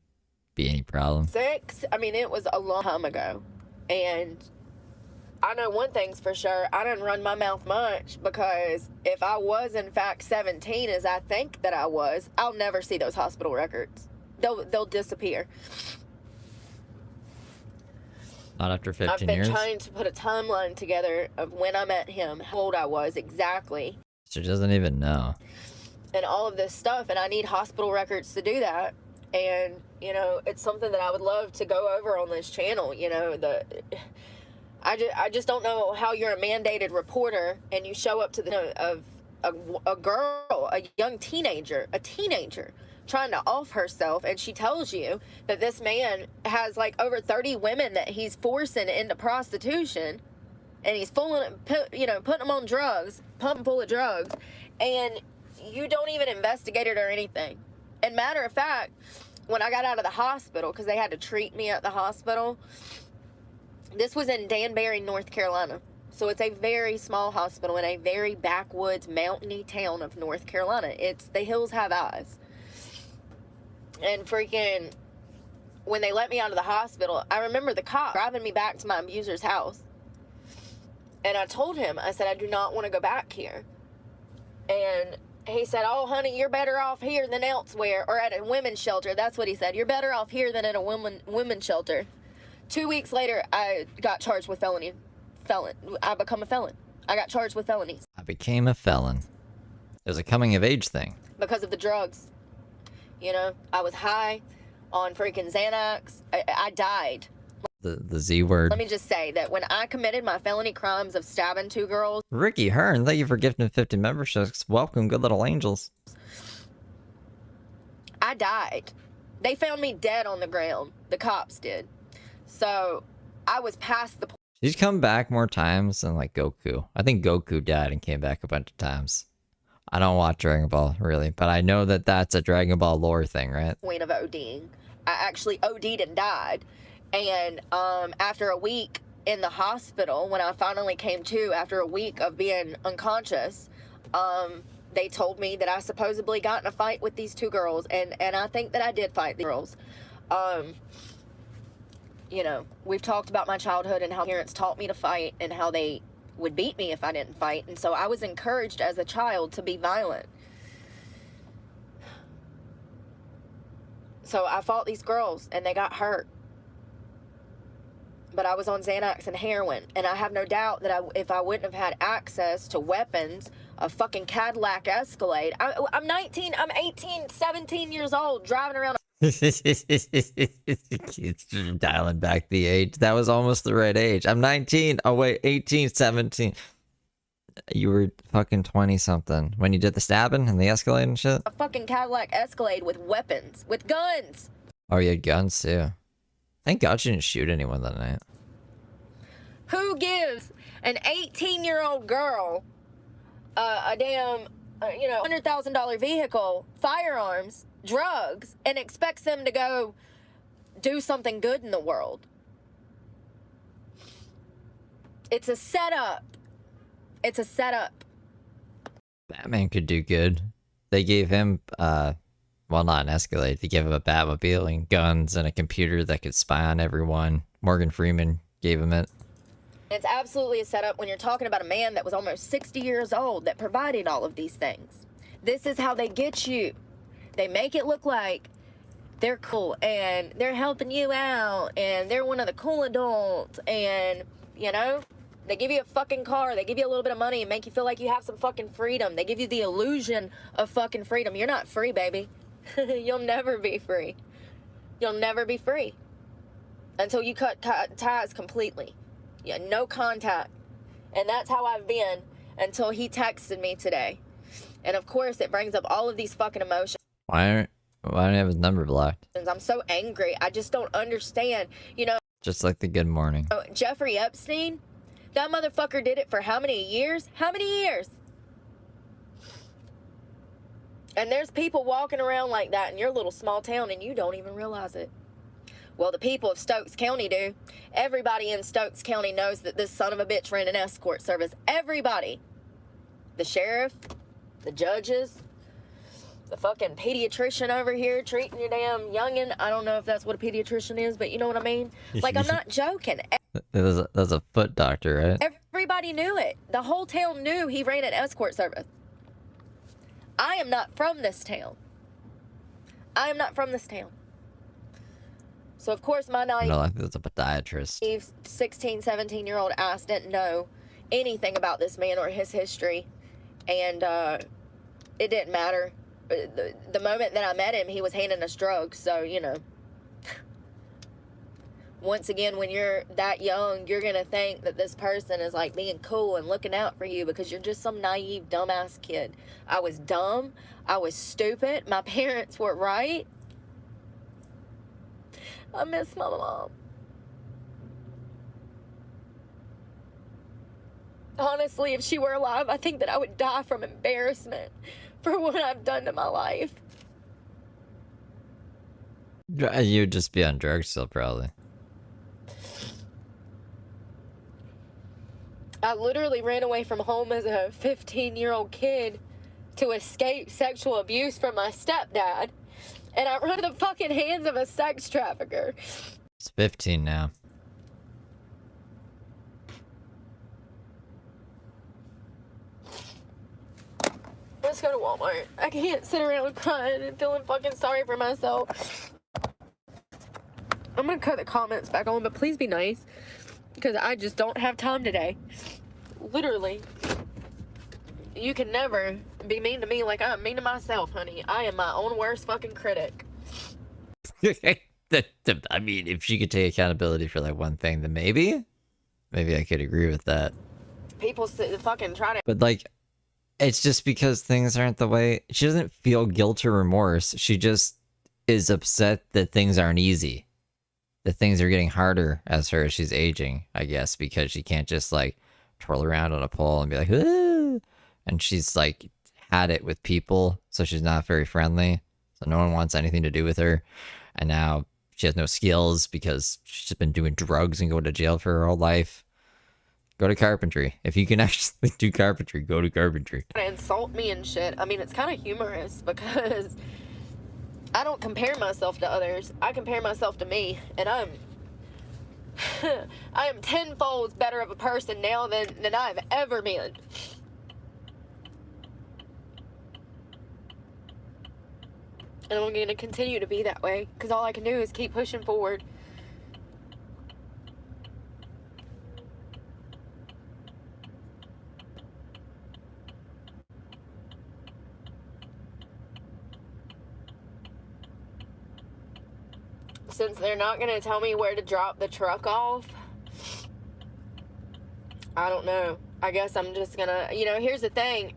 be any problem. 6. I mean, it was a long time ago. And I know one thing's for sure. I didn't run my mouth much because if I was in fact 17, as I think that I was, I'll never see those hospital records. They'll disappear. Not after 15 I've been years? trying to put a timeline together of when I met him, how old I was exactly. She doesn't even know. And all of this stuff, and I need hospital records to do that. And, you know, it's something that I would love to go over on this channel, you know, I just don't know how you're a mandated reporter and you show up to the a girl, a young teenager, trying to off herself, and she tells you that this man has like over 30 women that he's forcing into prostitution, and he's putting them on drugs, pumping full of drugs, and you don't even investigate it or anything. And matter of fact, when I got out of the hospital, because they had to treat me at the hospital, this was in Danbury, North Carolina. So it's a very small hospital in a very backwoods, mountainy town of North Carolina. It's the hills have eyes. And freaking, when they let me out of the hospital, I remember the cop driving me back to my abuser's house. And I told him, I said, I do not want to go back here. And he said, oh, honey, you're better off here than elsewhere, or at a women's shelter. That's what he said. You're better off here than at a women's shelter. 2 weeks later, I got charged with felon. I become a felon. I got charged with felonies. I became a felon. It was a coming of age thing. Because of the drugs. You know, I was high on freaking Xanax. I died. The Z word. Let me just say that when I committed my felony crimes of stabbing 2 girls. Ricky Hearn, thank you for gifting 50 memberships. Welcome, good little angels. I died. They found me dead on the ground. The cops did. So I was past the point. She's come back more times than like Goku. I think Goku died and came back a bunch of times. I don't watch Dragon Ball, really, but I know that that's a Dragon Ball lore thing, right? Point of ODing. I actually OD'd and died. And after a week in the hospital, when I finally came to, after a week of being unconscious, they told me that I supposedly got in a fight with these 2 girls. And I think that I did fight the girls. You know, we've talked about my childhood and how parents taught me to fight and how they would beat me if I didn't fight. And so I was encouraged as a child to be violent. So I fought these girls and they got hurt. But I was on Xanax and heroin. And I have no doubt that if I wouldn't have had access to weapons, a fucking Cadillac Escalade. I'm 19, I'm 18, 17 years old driving around. It's dialing back the age. That was almost the right age. I'm 19. Oh, wait, 18, 17. You were fucking 20-something when you did the stabbing and the Escalade and shit? A fucking Cadillac Escalade with weapons, with guns. Oh, you had guns, too. Thank God she didn't shoot anyone that night. Who gives an 18-year-old girl a damn, $100,000 vehicle, firearms, drugs, and expects them to go do something good in the world? It's a setup. It's a setup. Batman could do good. They gave him, well, not an Escalade. They gave him a Batmobile and guns and a computer that could spy on everyone. Morgan Freeman gave him it. It's absolutely a setup when you're talking about a man that was almost 60 years old that provided all of these things. This is how they get you. They make it look like they're cool and they're helping you out and they're one of the cool adults, and, you know, they give you a fucking car, they give you a little bit of money and make you feel like you have some fucking freedom. They give you the illusion of fucking freedom. You're not free, baby. You'll never be free. You'll never be free until you cut ties completely. Yeah, no contact. And that's how I've been until he texted me today. And of course, it brings up all of these fucking emotions. Why Why don't I have his number blocked? I'm so angry. I just don't understand. You know, Just like the good morning. Jeffrey Epstein, that motherfucker did it for how many years? How many years? And there's people walking around like that in your little small town and you don't even realize it. Well, the people of Stokes County do. Everybody in Stokes County knows that this son of a bitch ran an escort service. Everybody. The sheriff, the judges, the fucking pediatrician over here treating your damn youngin'. I don't know if that's what a pediatrician is, but you know what I mean? Like, I'm not joking. That's a foot doctor, right? Everybody knew it. The whole town knew he ran an escort service. I am not from this town. I am not from this town. So, of course, my No, naive like there's a podiatrist. 16, 17-year-old ass didn't know anything about this man or his history. And it didn't matter. The moment that I met him, he was handing us drugs. So, you know. Once again, when you're that young, you're going to think that this person is like being cool and looking out for you because you're just some naive, dumbass kid. I was dumb. I was stupid. My parents were right. I miss my mom. Honestly, if she were alive, I think that I would die from embarrassment for what I've done to my life. You'd just be on drugs still, probably. I literally ran away from home as a 15-year-old kid to escape sexual abuse from my stepdad. And I run the fucking hands of a sex trafficker. It's 15 now. Let's go to Walmart. I can't sit around crying and feeling fucking sorry for myself. I'm gonna cut the comments back on, but please be nice. Because I just don't have time today. Literally. You can never be mean to me like I'm mean to myself, honey. I am my own worst fucking critic. I mean, if she could take accountability for like one thing, then maybe I could agree with that. People fucking try to... But like, it's just because things aren't the way... She doesn't feel guilt or remorse. She just is upset that things aren't easy. That things are getting harder as she's aging, I guess, because she can't just like twirl around on a pole and be like, ah! And she's like had it with people, so she's not very friendly. So no one wants anything to do with her. And now she has no skills because she's been doing drugs and going to jail for her whole life. Go to carpentry. If you can actually do carpentry, go to carpentry. Insult me and shit. I mean, it's kind of humorous because I don't compare myself to others. I compare myself to me, and I am tenfold better of a person now than I've ever been. And I'm going to continue to be that way because all I can do is keep pushing forward. Since they're not going to tell me where to drop the truck off, I don't know. I guess I'm just going to, you know, here's the thing.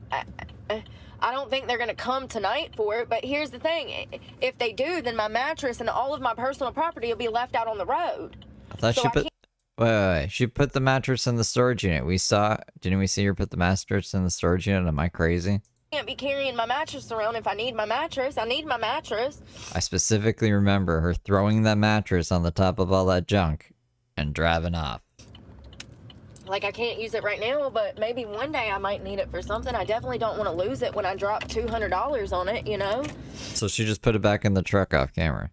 I don't think they're going to come tonight for it, but here's the thing. If they do, then my mattress and all of my personal property will be left out on the road. I thought she put... Wait. She put the mattress in the storage unit. Didn't we see her put the mattress in the storage unit? Am I crazy? Can't be carrying my mattress around if I need my mattress. I need my mattress. I specifically remember her throwing that mattress on the top of all that junk and driving off. Like, I can't use it right now, but maybe one day I might need it for something. I definitely don't want to lose it when I drop $200 on it, you know? So she just put it back in the truck off camera.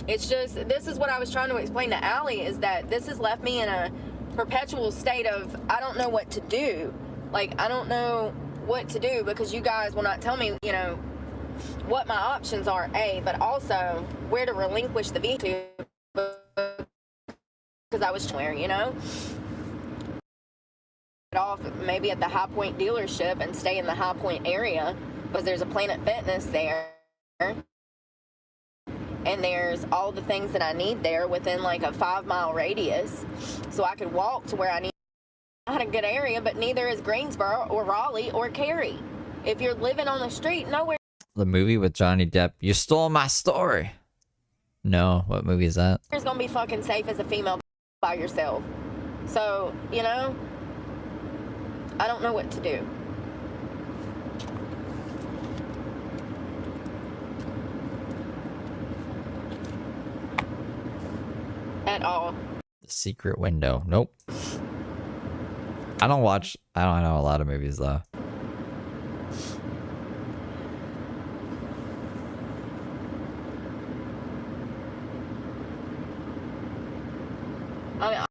It's just, this is what I was trying to explain to Allie, is that this has left me in a perpetual state of, I don't know what to do. Like, I don't know what to do because you guys will not tell me, you know, what my options are, A, but also where to relinquish the vehicle because I was somewhere, you know? Off maybe at the High Point dealership and stay in the High Point area because there's a Planet Fitness there and there's all the things that I need there within like a 5-mile radius, so I could walk to where I need. Not a good area, but neither is Greensboro or Raleigh or Cary. If you're living on the street, nowhere. The movie with Johnny Depp. You stole my story. No, what movie is that? You're gonna be fucking safe as a female by yourself. So, you know, I don't know what to do. At all. The Secret Window. Nope. I don't know a lot of movies though.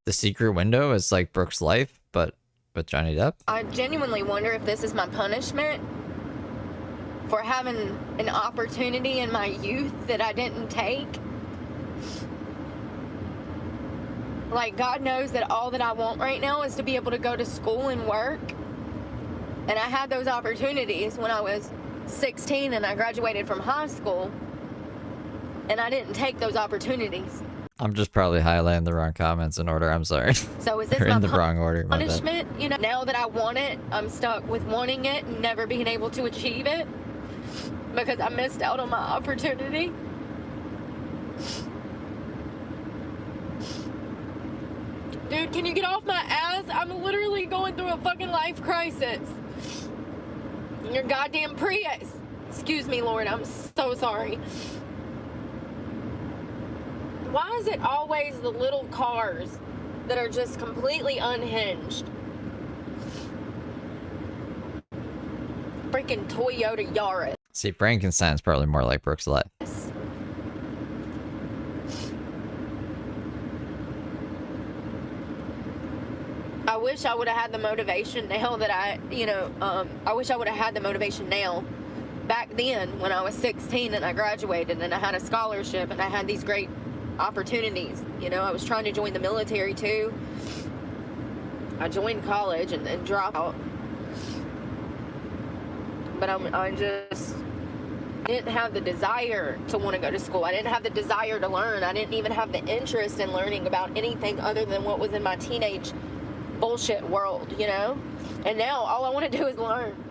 The Secret Window is like Brooke's life, but with Johnny Depp. I genuinely wonder if this is my punishment for having an opportunity in my youth that I didn't take. Like, God knows that all that I want right now is to be able to go to school and work. And I had those opportunities when I was 16 and I graduated from high school. And I didn't take those opportunities. I'm just probably highlighting the wrong comments in order. I'm sorry. So is this They're my in the wrong order. My bad. punishment? You know, now that I want it, I'm stuck with wanting it and never being able to achieve it because I missed out on my opportunity. Dude, can you get off my ass? I'm literally going through a fucking life crisis. Your goddamn Prius. Excuse me, Lord. I'm so sorry. Why is it always the little cars that are just completely unhinged? Freaking Toyota Yaris. See, Frankenstein's probably more like Brooke's life. I wish I would have had the motivation now that I wish I would have had the motivation now. Back then, when I was 16 and I graduated and I had a scholarship and I had these great opportunities. You know, I was trying to join the military too. I joined college and dropped out. But I didn't have the desire to want to go to school. I didn't have the desire to learn. I didn't even have the interest in learning about anything other than what was in my teenage bullshit world, you know? And now all I want to do is learn.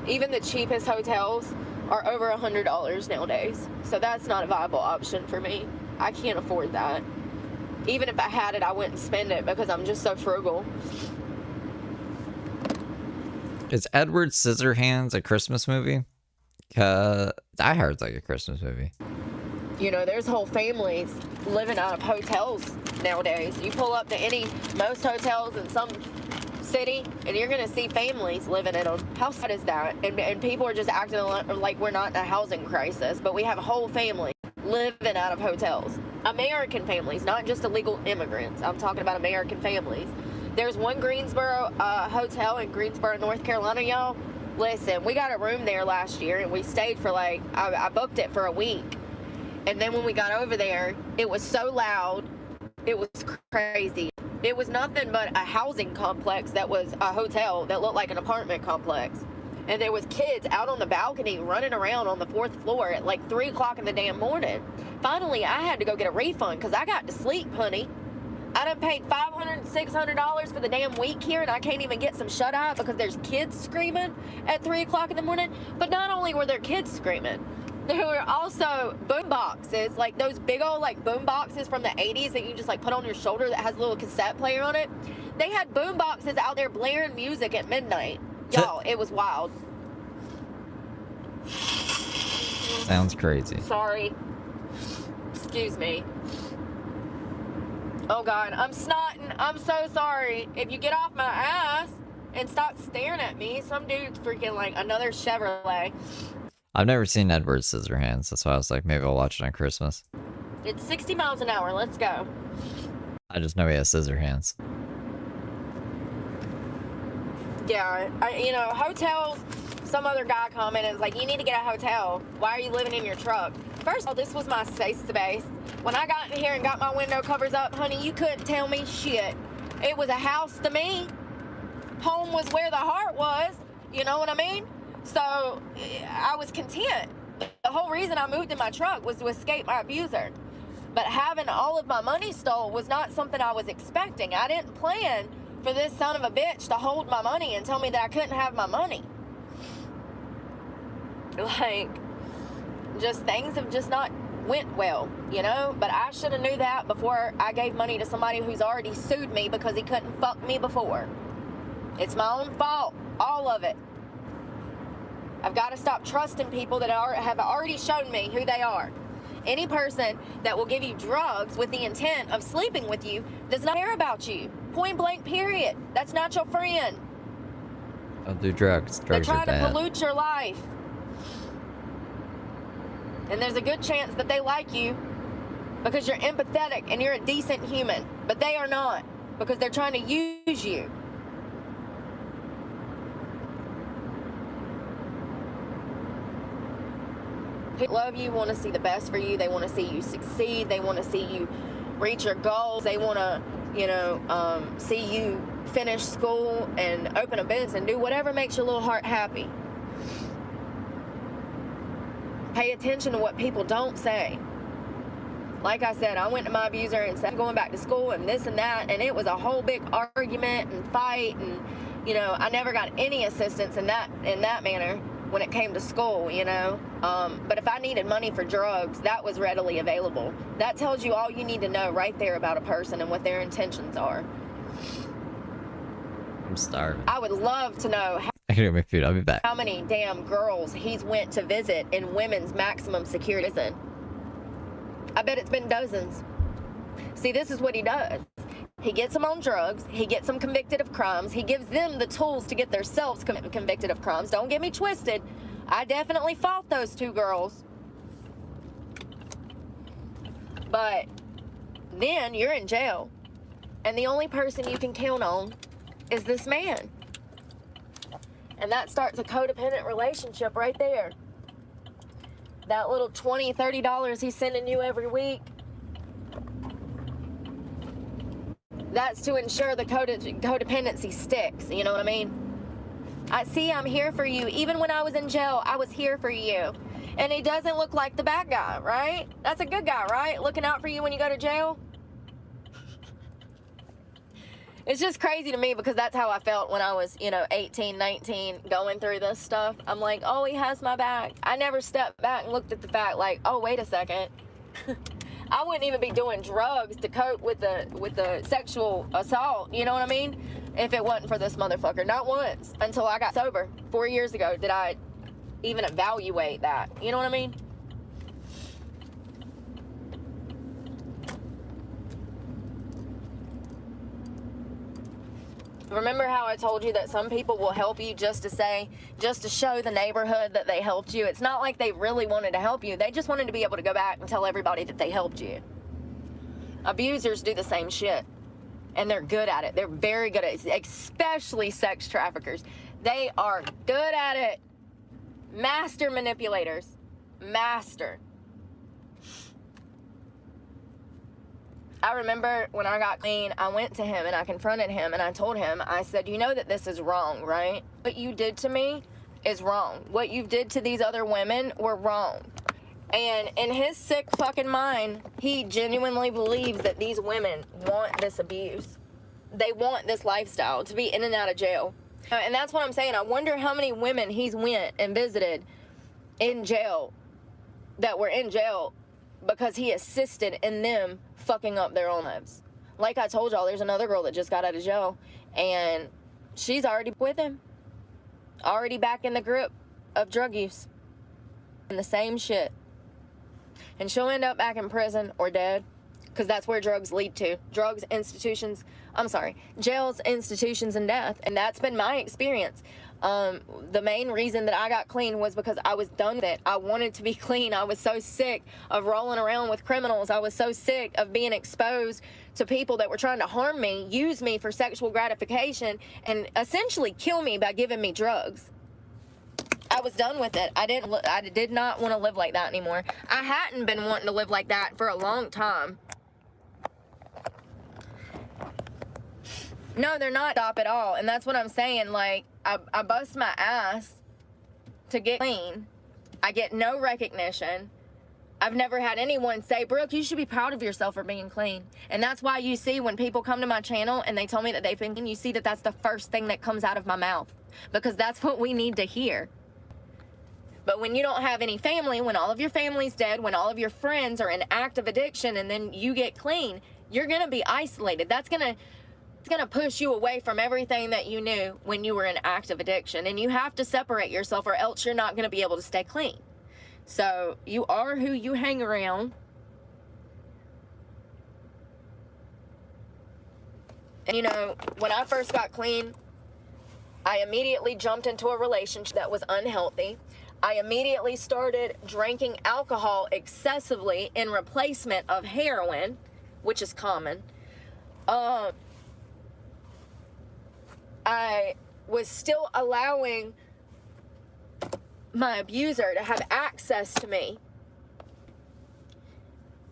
Even the cheapest hotels are over $100 nowadays. So that's not a viable option for me. I can't afford that. Even if I had it, I wouldn't spend it because I'm just so frugal. Is Edward Scissorhands a Christmas movie? Die Hard's like a Christmas movie. You know, there's whole families living out of hotels nowadays. You pull up to most hotels in some city and you're gonna see families living in them. How sad is that? And people are just acting like we're not in a housing crisis, but we have a whole family living out of hotels. American families, not just illegal immigrants. I'm talking about American families. There's one Greensboro hotel in Greensboro, North Carolina, y'all. Listen, we got a room there last year and we stayed for I booked it for a week. And then when we got over there, it was so loud, it was crazy. It was nothing but a housing complex that was a hotel that looked like an apartment complex. And there was kids out on the balcony running around on the 4th floor at like 3 o'clock in the damn morning. Finally, I had to go get a refund because I got to sleep, honey. I done paid $500, $600 for the damn week here and I can't even get some shut-eye because there's kids screaming at 3 o'clock in the morning. But not only were there kids screaming, there were also boom boxes, like those big old like boom boxes from the 80s that you just like put on your shoulder that has a little cassette player on it. They had boom boxes out there blaring music at midnight. Y'all, it was wild. Sounds crazy. Sorry. Excuse me. Oh God, I'm snotting. I'm so sorry. If you get off my ass and stop staring at me, some dude's freaking like another Chevrolet. I've never seen Edward Scissorhands, that's why I was like, maybe I'll watch it on Christmas. It's 60 miles an hour. Let's go. I just know he has scissor hands. Yeah, hotels. Some other guy commented, like, you need to get a hotel. Why are you living in your truck? First of all, this was my safe space. When I got in here and got my window covers up, honey, you couldn't tell me shit. It was a house to me. Home was where the heart was. You know what I mean? So I was content. The whole reason I moved in my truck was to escape my abuser. But having all of my money stole was not something I was expecting. I didn't plan for this son of a bitch to hold my money and tell me that I couldn't have my money. Like, just things have just not went well, you know? But I should have knew that before I gave money to somebody who's already sued me because he couldn't fuck me before. It's my own fault, all of it. I've got to stop trusting people that have already shown me who they are. Any person that will give you drugs with the intent of sleeping with you does not care about you. Point blank, period. That's not your friend. Don't do drugs. Drugs They're are trying bad. to pollute your life. And there's a good chance that they like you because you're empathetic and you're a decent human. But they are not, because they're trying to use you. People love you, want to see the best for you. They want to see you succeed. They want to see you reach your goals. They want to, see you finish school and open a business and do whatever makes your little heart happy. Pay attention to what people don't say. Like I said, I went to my abuser and said, I'm going back to school and this and that, and it was a whole big argument and fight, and I never got any assistance in that manner when it came to school, but if I needed money for drugs, that was readily available. That tells you all you need to know right there about a person and what their intentions are. I'm starving. I would love to know I can get my food. I'll be back. how many damn girls he's went to visit in women's maximum security prison. I bet it's been dozens. See, this is what he does. He gets them on drugs. He gets them convicted of crimes. He gives them the tools to get themselves convicted of crimes. Don't get me twisted. I definitely fought those two girls. But then you're in jail. And the only person you can count on is this man. And that starts a codependent relationship right there. That little $20, $30 he's sending you every week, that's to ensure the codependency sticks. You know what I mean? I'm here for you. Even when I was in jail, I was here for you. And he doesn't look like the bad guy, right? That's a good guy, right? Looking out for you when you go to jail. It's just crazy to me because that's how I felt when I was, 18, 19, going through this stuff. I'm like, oh, he has my back. I never stepped back and looked at the fact like, oh, wait a second. I wouldn't even be doing drugs to cope with the sexual assault, you know what I mean? If it wasn't for this motherfucker. Not once until I got sober 4 years ago did I even evaluate that. You know what I mean? Remember how I told you that some people will help you just to show the neighborhood that they helped you? It's not like they really wanted to help you. They just wanted to be able to go back and tell everybody that they helped you. Abusers do the same shit. And they're good at it. They're very good at it, especially sex traffickers. They are good at it. Master manipulators. Master. I remember when I got clean, I went to him and I confronted him and I told him, I said, you know that this is wrong, right? What you did to me is wrong. What you did to these other women were wrong. And in his sick fucking mind, he genuinely believes that these women want this abuse. They want this lifestyle to be in and out of jail. And that's what I'm saying. I wonder how many women he's went and visited in jail that were in jail because he assisted in them fucking up their own lives. Like I told y'all, there's another girl that just got out of jail, and she's already with him. Already back in the grip of drug use. And the same shit. And she'll end up back in prison or dead, because that's where drugs lead to. Jails, institutions, and death. And that's been my experience. The main reason that I got clean was because I was done with it. I wanted to be clean. I was so sick of rolling around with criminals. I was so sick of being exposed to people that were trying to harm me, use me for sexual gratification, and essentially kill me by giving me drugs. I was done with it. I did not want to live like that anymore. I hadn't been wanting to live like that for a long time. No, they're not stop at all. And that's what I'm saying. Like, I bust my ass to get clean. I get no recognition. I've never had anyone say, Brooke, you should be proud of yourself for being clean. And that's why you see when people come to my channel and they tell me that they've been clean, you see that that's the first thing that comes out of my mouth, because that's what we need to hear. But when you don't have any family, when all of your family's dead, when all of your friends are in active addiction, and then you get clean, you're gonna be isolated. It's gonna push you away from everything that you knew when you were in active addiction. And you have to separate yourself, or else you're not gonna be able to stay clean. So you are who you hang around. And you know, when I first got clean, I immediately jumped into a relationship that was unhealthy. I immediately started drinking alcohol excessively in replacement of heroin, which is common. I was still allowing my abuser to have access to me.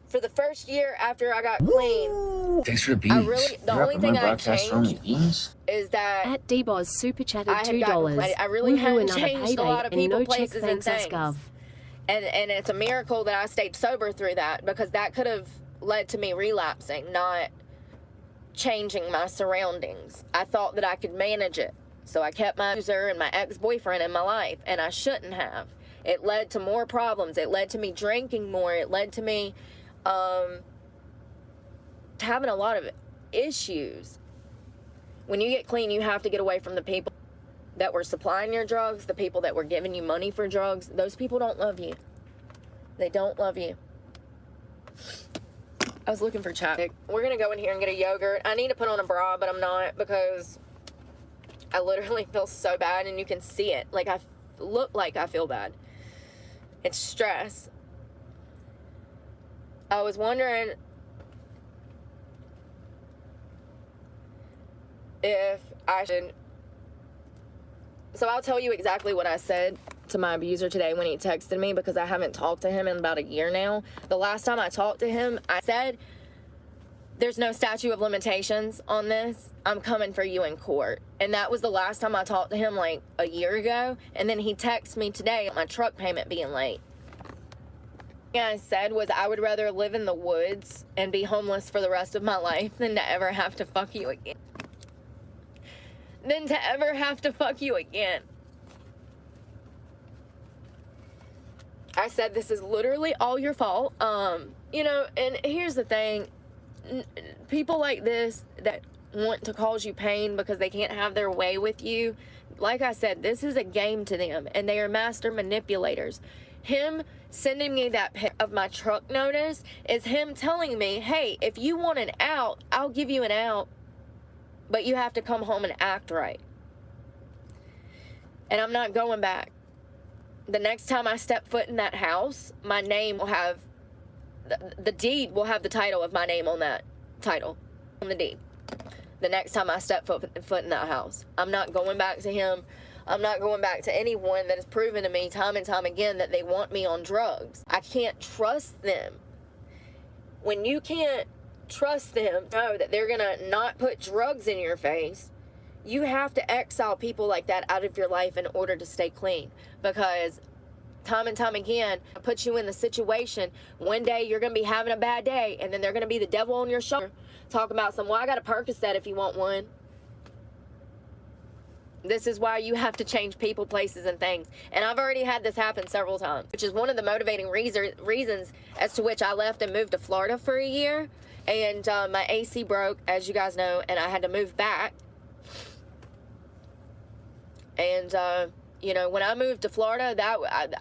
For the first year after I got clean, Thanks for the beans. the only thing I changed beans? is that At DBoz super chatted I had $2. gotten, I really Woohoo, hadn't another changed a payday, lot of and people, no check places, and thanks us, things. Gov. And it's a miracle that I stayed sober through that, because that could have led to me relapsing, not changing my surroundings. I thought that I could manage it. So I kept my abuser and my ex-boyfriend in my life, and I shouldn't have. It led to more problems. It led to me drinking more. It led to me having a lot of issues. When you get clean, you have to get away from the people that were supplying your drugs, the people that were giving you money for drugs. Those people don't love you. They don't love you. I was looking for chapstick. We're gonna go in here and get a yogurt. I need to put on a bra, but I'm not, because I literally feel so bad, and you can see it. Like, I look like I feel bad. It's stress. I was wondering if I should... So I'll tell you exactly what I said to my abuser today when he texted me, because I haven't talked to him in about a year now. The last time I talked to him, I said, there's no statute of limitations on this. I'm coming for you in court. And that was the last time I talked to him, like a year ago. And then he texted me today, my truck payment being late. What I said was, I would rather live in the woods and be homeless for the rest of my life than to ever have to fuck you again. I said, this is literally all your fault. You know, and here's the thing. People like this that want to cause you pain because they can't have their way with you, like I said, this is a game to them, and they are master manipulators. Him sending me that pic of my truck notice is him telling me, hey, if you want an out, I'll give you an out, but you have to come home and act right. And I'm not going back. The next time I step foot in that house, my name will have, the deed will have the title of my name on that title, on the deed. The next time I step foot in that house, I'm not going back to him. I'm not going back to anyone that has proven to me time and time again that they want me on drugs. I can't trust them. When you can't trust them, know that they're gonna not put drugs in your face, you have to exile people like that out of your life in order to stay clean. Because time and time again, it puts you in the situation, one day you're gonna be having a bad day, and then they're gonna be the devil on your shoulder, talking about well, I got a Percocet if you want one. This is why you have to change people, places, and things. And I've already had this happen several times, which is one of the motivating reasons as to which I left and moved to Florida for a year. And my AC broke, as you guys know, and I had to move back. And you know, when I moved to Florida,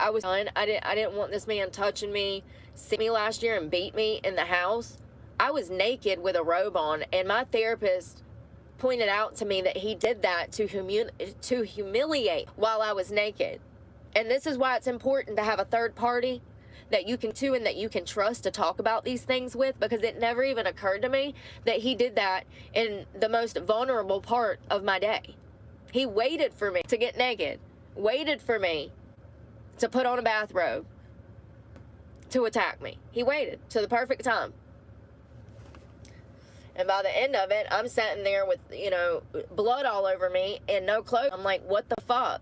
I was done. I didn't want this man touching me, see me last year and beat me in the house. I was naked with a robe on, and my therapist pointed out to me that he did that to humiliate while I was naked. And this is why it's important to have a third party that you can and that you can trust to talk about these things with, because it never even occurred to me that he did that in the most vulnerable part of my day. He waited for me to get naked, waited for me to put on a bathrobe to attack me. He waited to the perfect time. And by the end of it, I'm sitting there with, you know, blood all over me and no clothes. I'm like, what the fuck?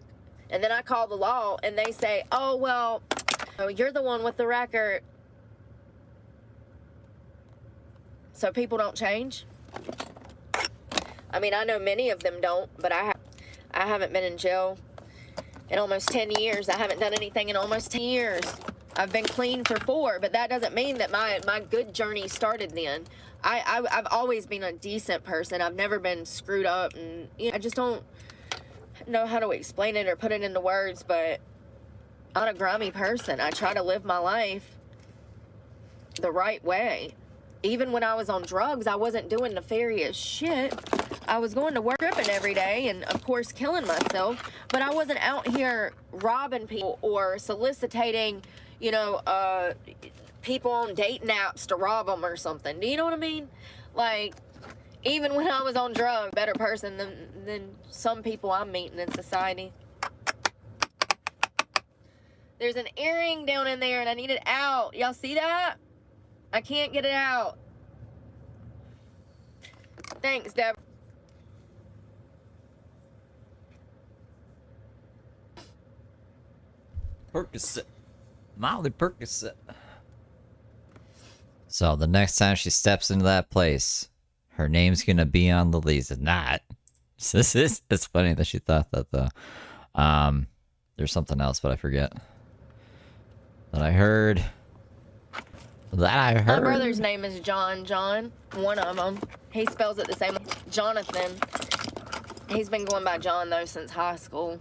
And then I call the law and they say, oh, well, you're the one with the record. So people don't change. I mean, I know many of them don't, but I haven't been in jail in almost 10 years. I haven't done anything in almost 10 years. I've been clean for 4, but that doesn't mean that my good journey started then. I've always been a decent person. I've never been screwed up, and you know, I just don't know how to explain it or put it into words, but I'm not a grimy person. I try to live my life the right way. Even when I was on drugs, I wasn't doing nefarious shit. I was going to work tripping every day and, of course, killing myself. But I wasn't out here robbing people or soliciting, you know, people on dating apps to rob them or something. Do you know what I mean? Like, even when I was on drugs, better person than some people I'm meeting in society. There's an earring down in there and I need it out. Y'all see that? I can't get it out. Thanks, Deb. Percocet. Molly Percocet. So the next time she steps into that place, her name's gonna be on the list. Not. It's funny that she thought that though. There's something else, but I forget. That I heard. My brother's name is John. One of them. He spells it the same way. Jonathan. He's been going by John, though, since high school.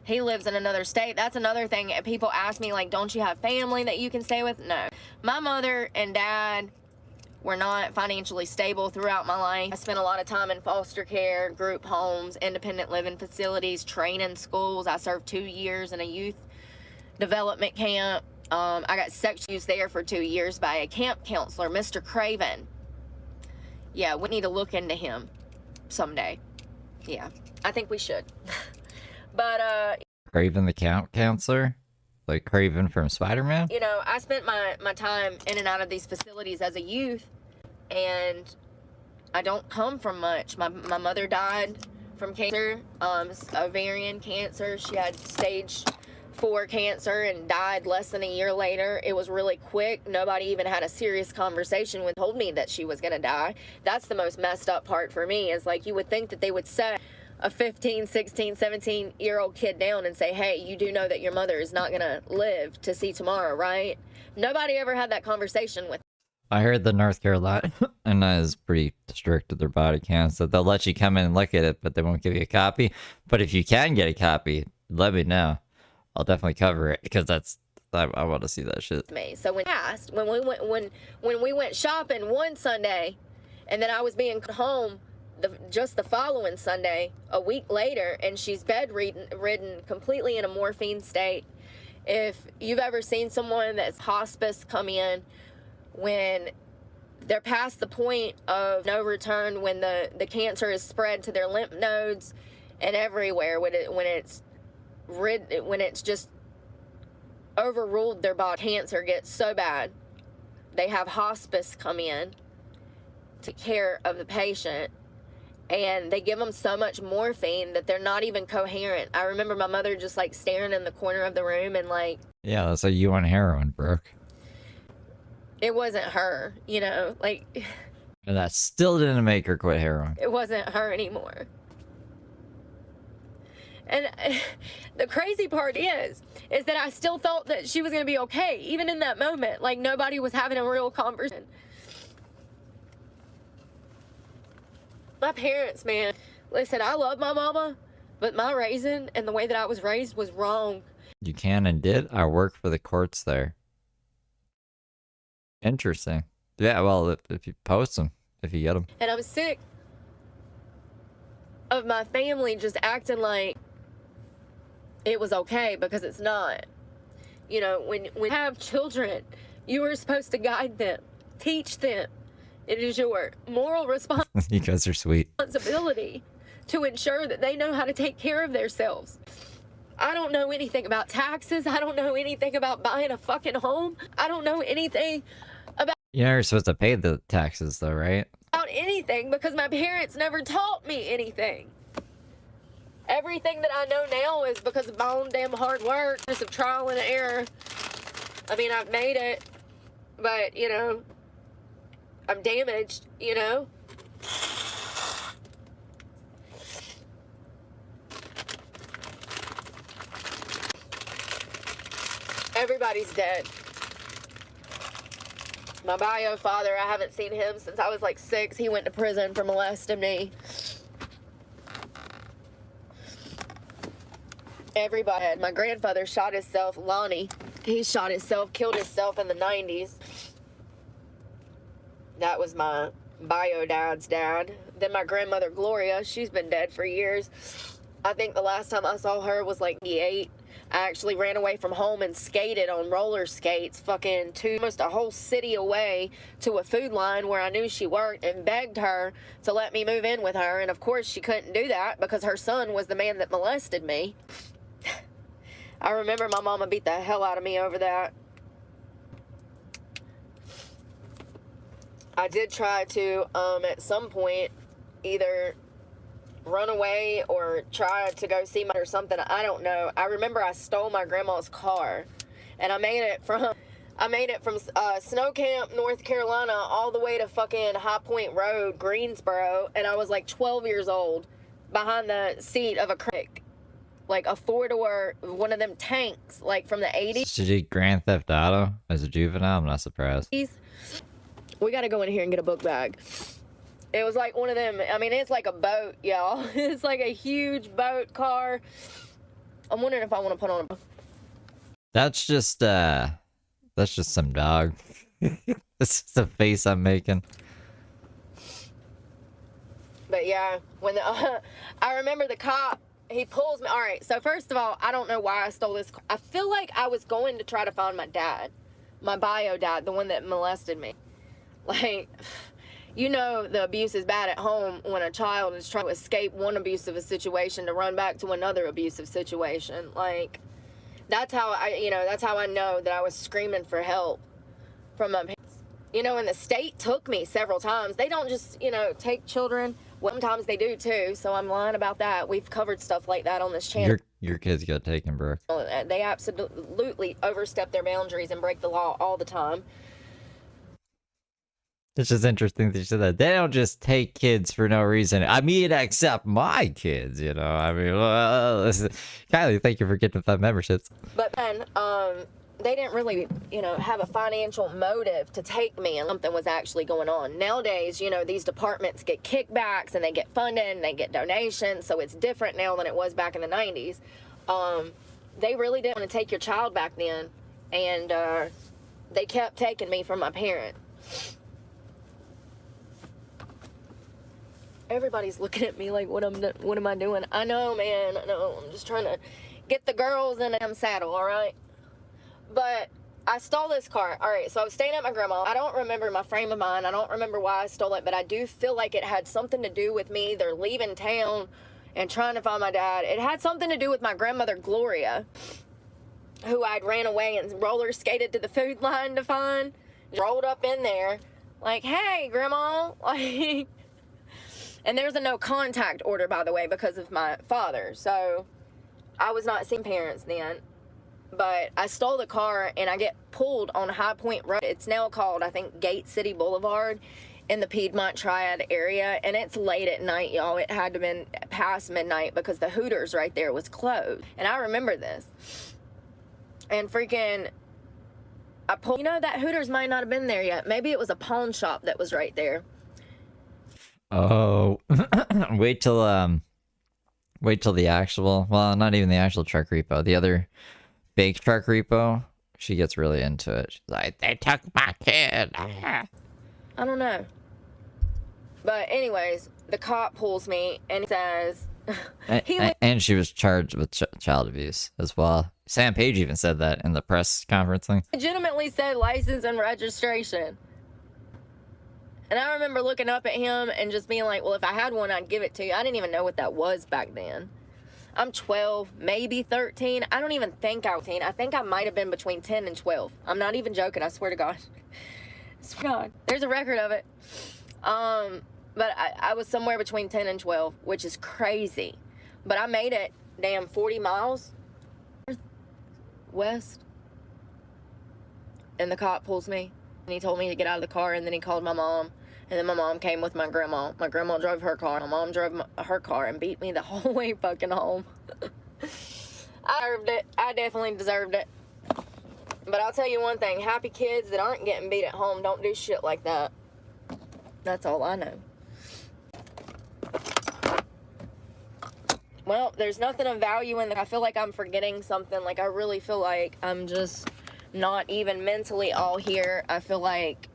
He lives in another state. That's another thing. People ask me, like, don't you have family that you can stay with? No. My mother and dad were not financially stable throughout my life. I spent a lot of time in foster care, group homes, independent living facilities, training schools. I served 2 years in a youth development camp. I got sex used there for 2 years by a camp counselor, Mr. Craven. Yeah, we need to look into him someday. Yeah, I think we should. But, Craven the camp counselor? Like Craven from Spider-Man? you know, I spent my time in and out of these facilities as a youth, and I don't come from much. My mother died from cancer, ovarian cancer. She had stage 4 cancer and died less than a year later. It was really quick. Nobody even had a serious conversation with told me that she was gonna die. That's the most messed up part for me, is like, you would think that they would set a 15, 16, 17-year-old kid down and say, hey, you do know that your mother is not gonna live to see tomorrow, right? Nobody ever had that conversation with. I heard the North Carolina is pretty strict with their body cams, that they'll let you come in and look at it, but they won't give you a copy. But if you can get a copy, let me know. I'll definitely cover it, because I want to see that shit. Me. So when we went shopping one Sunday, and then I was being home just the following Sunday, a week later, and she's bedridden, completely in a morphine state. If you've ever seen someone that's hospice come in when they're past the point of no return, when the cancer is spread to their lymph nodes and everywhere, when it's just overruled their body, cancer gets so bad, they have hospice come in to care of the patient, and they give them so much morphine that they're not even coherent. I remember my mother just like staring in the corner of the room and like, yeah, that's like you on heroin, Brooke. It wasn't her, you know, like. And that still didn't make her quit heroin. It wasn't her anymore. And the crazy part is that I still thought that she was going to be okay, even in that moment. Like, nobody was having a real conversation. My parents, man, listen, I love my mama, but my raising and the way that I was raised was wrong. You can and did? I work for the courts there. Interesting. Yeah, well, if you post them, if you get them. And I'm sick of my family just acting like it was okay, because it's not. You know, when you have children, you are supposed to guide them, teach them. It is your moral You guys are sweet. responsibility to ensure that they know how to take care of themselves. I don't know anything about taxes. I don't know anything about buying a fucking home. I don't know anything about You're supposed to pay the taxes though, right? anything, because my parents never taught me anything. Everything that I know now is because of my own damn hard work, just of trial and error. I mean, I've made it, but, you know, I'm damaged, you know? Everybody's dead. My bio father, I haven't seen him since I was like 6. He went to prison for molesting me. Everybody. My grandfather shot himself, Lonnie. He shot himself, killed himself in the 90s. That was my bio dad's dad. Then my grandmother, Gloria, she's been dead for years. I think the last time I saw her was like 8. I actually ran away from home and skated on roller skates fucking almost a whole city away to a food line where I knew she worked and begged her to let me move in with her. And of course she couldn't do that because her son was the man that molested me. I remember my mama beat the hell out of me over that. I did try to, at some point, either run away or try to go see my or something. I don't know. I remember I stole my grandma's car, and I made it from Snow Camp, North Carolina, all the way to fucking High Point Road, Greensboro, and I was like 12 years old, behind the seat of a crick, like a 4-door, one of them tanks, like from the 80s. Did you Grand Theft Auto as a juvenile? I'm not surprised. We gotta go in here and get a book bag. It was like one of them, I mean, it's like a boat, y'all. It's like a huge boat car. I'm wondering if I want to put on a... That's just some dog. This is the face I'm making. But yeah, when the, I remember the cop, he pulls me. All right, so first of all, I don't know why I stole this car. I feel like I was going to try to find my dad. My bio dad, the one that molested me. Like... You know the abuse is bad at home when a child is trying to escape one abusive situation to run back to another abusive situation. Like, that's how I know that I was screaming for help from my parents. You know, and the state took me several times. They don't just, take children. Well, sometimes they do too, so I'm lying about that. We've covered stuff like that on this channel. Your kids got taken, Brooke. They absolutely overstep their boundaries and break the law all the time. It's just interesting that you said that. They don't just take kids for no reason. I mean, except my kids, I mean, listen. Kylie, thank you for getting 5 memberships. But then, they didn't really, have a financial motive to take me, and something was actually going on. Nowadays, these departments get kickbacks, and they get funded, and they get donations, so it's different now than it was back in the 90s. They really didn't want to take your child back then, and they kept taking me from my parent. Everybody's looking at me like, what am I doing? I know, man. I know. I'm just trying to get the girls in a damn saddle, all right? But I stole this car. All right, so I was staying at my grandma. I don't remember my frame of mind. I don't remember why I stole it, but I do feel like it had something to do with me either leaving town and trying to find my dad. It had something to do with my grandmother, Gloria, who I'd ran away and roller skated to the food line to find. Rolled up in there like, hey, Grandma, like... And there's a no contact order, by the way, because of my father. So I was not seeing parents then. But I stole the car and I get pulled on High Point Road. It's now called, I think, Gate City Boulevard in the Piedmont Triad area. And it's late at night, y'all. It had to have been past midnight because the Hooters right there was closed. And I remember this. And freaking, I pulled, that Hooters might not have been there yet. Maybe it was a pawn shop that was right there. Oh, wait till the actual, well, not even the actual truck repo, the other fake truck repo, she gets really into it. She's like, they took my kid. I don't know. But anyways, the cop pulls me and he says... and she was charged with child abuse as well. Sam Page even said that in the press conference thing. Legitimately said license and registration. And I remember looking up at him and just being like, well, if I had one, I'd give it to you. I didn't even know what that was back then. I'm 12, maybe 13. I don't even think I was 10. I think I might have been between 10 and 12. I'm not even joking. I swear to God. I swear to God. There's a record of it. But I was somewhere between 10 and 12, which is crazy. But I made it, damn, 40 miles west. And the cop pulls me. And he told me to get out of the car, and then he called my mom. And then my mom came with my grandma. My grandma drove her car. My mom drove her car and beat me the whole way fucking home. I deserved it. I definitely deserved it. But I'll tell you one thing. Happy kids that aren't getting beat at home don't do shit like that. That's all I know. Well, there's nothing of value in the... I feel like I'm forgetting something. Like, I really feel like I'm just not even mentally all here. I feel like...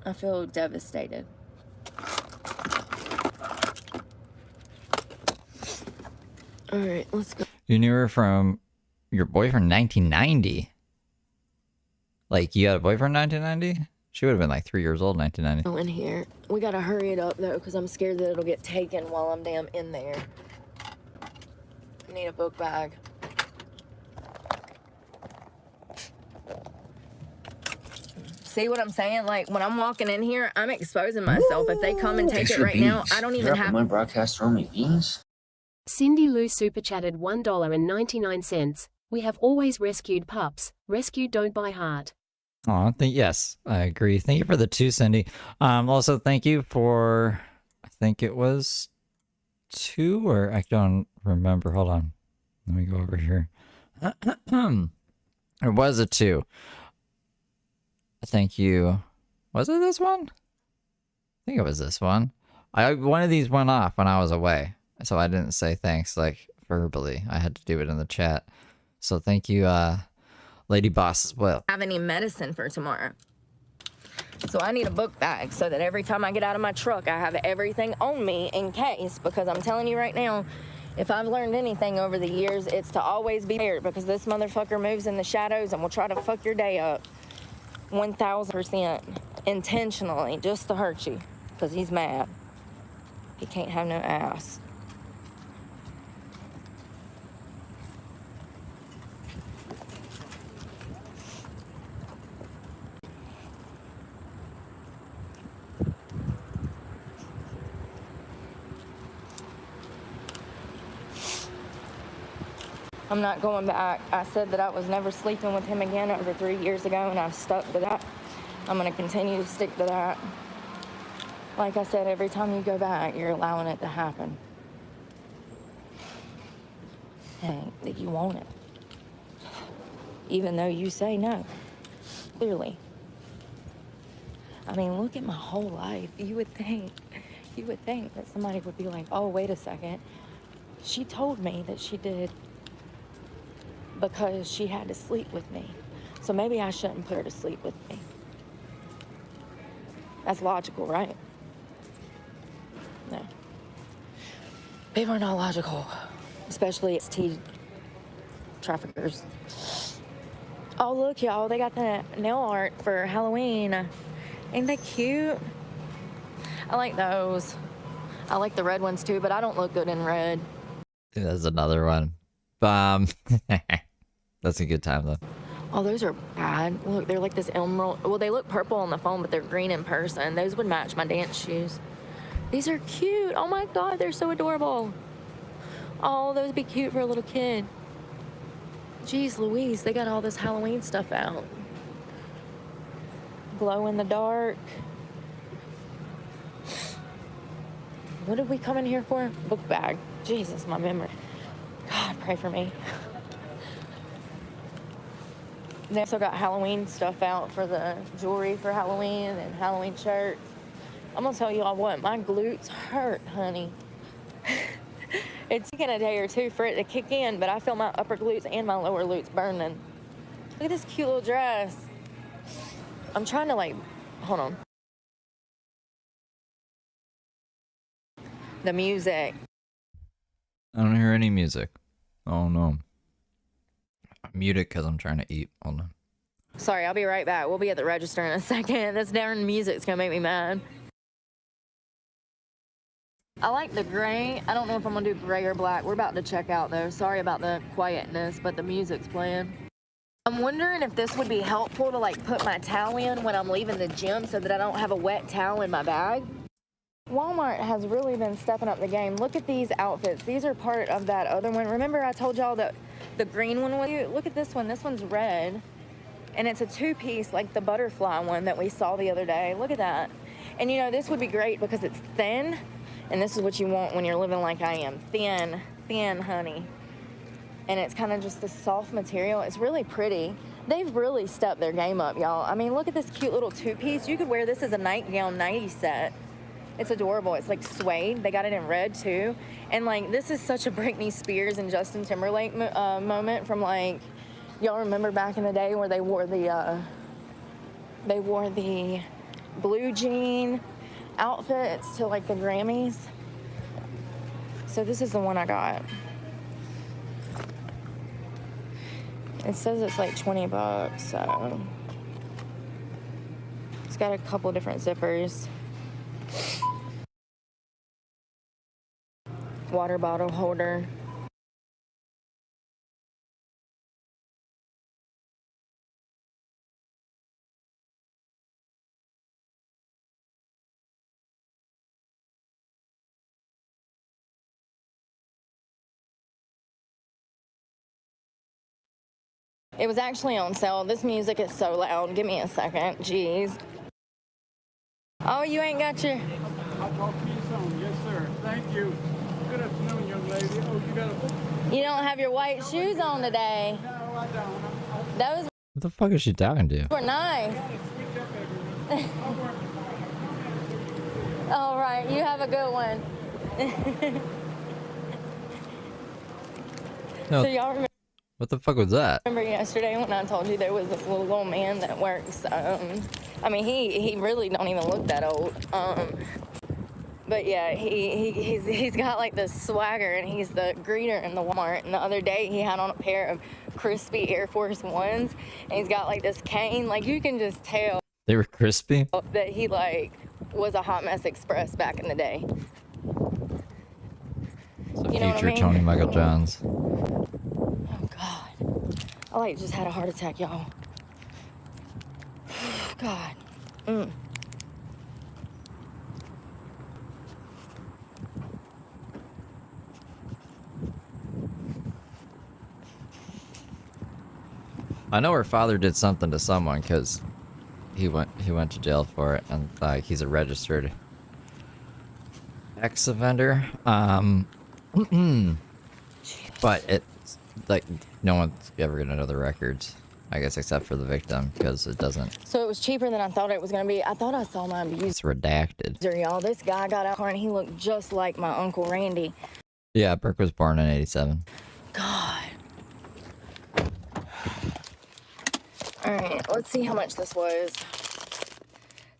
I feel devastated. All right, let's go. You knew her from your boyfriend 1990? Like, you had a boyfriend 1990? She would have been like 3 years old in 1990. Go in here. We gotta hurry it up, though, because I'm scared that it'll get taken while I'm damn in there. I need a book bag. See what I'm saying? Like, when I'm walking in here, I'm exposing myself. If they come and take it right now, I don't even have... my broadcast throw me beans? Cindy Lou super chatted $1.99. We have always rescued pups. Rescue don't buy heart. Oh, yes, I agree. Thank you for the 2, Cindy. Also, thank you for, I think it was 2, or I don't remember. Hold on. Let me go over here. It was a 2. Thank you. Was it this one? I think it was this one. One of these went off when I was away, so I didn't say thanks like verbally. I had to do it in the chat. So thank you, Lady Boss, as well. Have any medicine for tomorrow. So I need a book bag so that every time I get out of my truck, I have everything on me in case, because I'm telling you right now, if I've learned anything over the years, it's to always be prepared, because this motherfucker moves in the shadows and will try to fuck your day up 1,000% intentionally just to hurt you, because he's mad. He can't have no ass. I'm not going back. I said that I was never sleeping with him again over 3 years ago, and I've stuck to that. I'm going to continue to stick to that. Like I said, every time you go back, you're allowing it to happen. And that you want it. Even though you say no. Clearly. I mean, look at my whole life. You would think that somebody would be like, oh, wait a second. She told me that she did because she had to sleep with me. So maybe I shouldn't put her to sleep with me. That's logical, right? No. People are not logical. Especially ST traffickers. Oh, look, y'all. They got the nail art for Halloween. Ain't they cute? I like those. I like the red ones, too, but I don't look good in red. There's another one. That's a good time, though. Oh, those are bad. Look, they're like this emerald. Well, they look purple on the phone, but they're green in person. Those would match my dance shoes. These are cute. Oh, my God, they're so adorable. Oh, those would be cute for a little kid. Jeez Louise, they got all this Halloween stuff out. Glow in the dark. What did we come in here for? Book bag. Jesus, my memory. God, pray for me. They also got Halloween stuff out for the jewelry for Halloween and Halloween shirts. I'm gonna tell you all what, my glutes hurt, honey. It's taken a day or two for it to kick in, but I feel my upper glutes and my lower glutes burning. Look at this cute little dress. I'm trying to hold on. The music. I don't hear any music. Oh, no. I mute it because I'm trying to eat. Hold on. Sorry, I'll be right back. We'll be at the register in a second. This darn music's gonna make me mad. I like the gray. I don't know if I'm gonna do gray or black. We're about to check out though. Sorry about the quietness, but the music's playing. I'm wondering if this would be helpful to put my towel in when I'm leaving the gym so that I don't have a wet towel in my bag. Walmart has really been stepping up the game. Look at these outfits. These are part of that other one. Remember I told y'all that the green one was cute? Look at this one. This one's red. And it's a two-piece, like the butterfly one that we saw the other day. Look at that. And you know, this would be great because it's thin, and this is what you want when you're living like I am. Thin, thin honey. And it's kind of just this soft material. It's really pretty. They've really stepped their game up, y'all. I mean, look at this cute little two-piece. You could wear this as a nightgown nightie set. It's adorable. It's like suede. They got it in red too. And like, this is such a Britney Spears and Justin Timberlake moment from like, y'all remember back in the day where they wore the blue jean outfits to like the Grammys. So this is the one I got. It says it's like $20, so it's got a couple different zippers. Water bottle holder. It was actually on sale. This music is so loud. Give me a second. Jeez. Oh, you ain't got your... I'll talk to you soon. Yes, sir. Thank you. Good afternoon, young lady. Oh, you got a book? You don't have your white shoes on today. No, I don't. Those What the fuck is she talking to? were nice. All right. You have a good one. No. So y'all remember... What the fuck was that? Remember yesterday when I told you there was this little old man that works, I mean, he really don't even look that old. But yeah, he's got like this swagger, and he's the greeter in the Walmart. And the other day he had on a pair of crispy Air Force Ones, and he's got like this cane. Like, you can just tell They were crispy? that he like was a Hot Mess Express back in the day. It's a You know what I future mean? Tony Michael Johns. Oh God, I like just had a heart attack, y'all. God. I know her father did something to someone because he went to jail for it, and like he's a registered ex-offender. But it's like no one's ever gonna know the records, I guess, except for the victim, because it doesn't. So it was cheaper than I thought it was gonna be. I thought I saw my abuser, It's redacted. y'all. This guy got out and he looked just like my Uncle Randy. Yeah, Burke was born in '87. God. All right, let's see how much this was.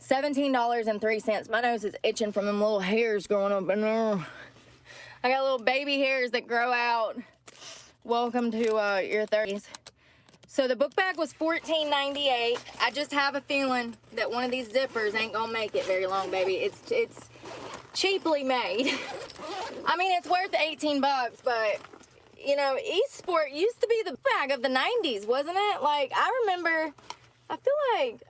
$17.03. My nose is itching from them little hairs growing up in there. I got little baby hairs that grow out. Welcome to your 30s. So the book bag was $14.98. I just have a feeling that one of these zippers ain't gonna make it very long, baby. It's cheaply made. I mean, it's worth 18 bucks, but you know, Eastsport used to be the bag of the 90s, wasn't it? Like, I remember, I feel like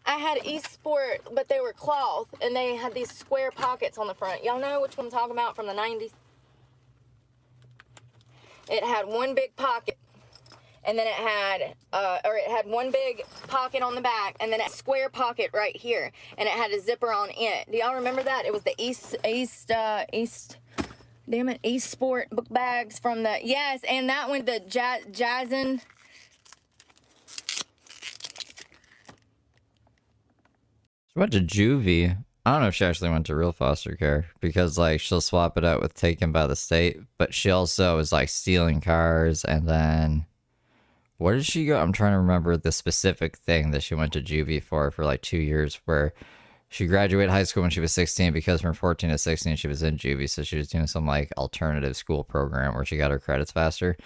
I had Eastsport, but they were cloth, and they had these square pockets on the front. Y'all know which one I'm talking about from the 90s? It had one big pocket, and then it had one big pocket on the back, and then a square pocket right here, and it had a zipper on it. Do y'all remember that? It was the Eastsport book bags from the, yes, and that one, the Jazzin. She went to juvie. I don't know if she actually went to real foster care, because like she'll swap it out with taken by the state, but she also was like stealing cars. And then where did she go? I'm trying to remember the specific thing that she went to juvie for like 2 years, where she graduated high school when she was 16, because from 14 to 16 she was in juvie, so she was doing some like alternative school program where she got her credits faster.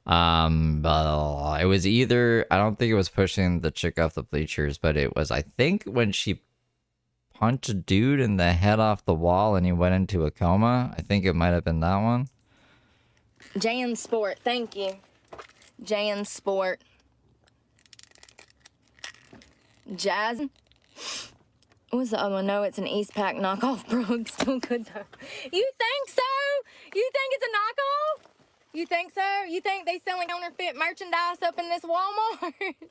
But it was either, I don't think it was pushing the chick off the bleachers, but it was, I think, when she punched a dude in the head off the wall and he went into a coma. I think it might have been that one. JN Sport, thank you. JN Sport. Jazz. What was the other one? No, it's an Eastpak knockoff, bro. Still good though. You think so? You think it's a knockoff? You think so? You think they selling counterfeit merchandise up in this Walmart?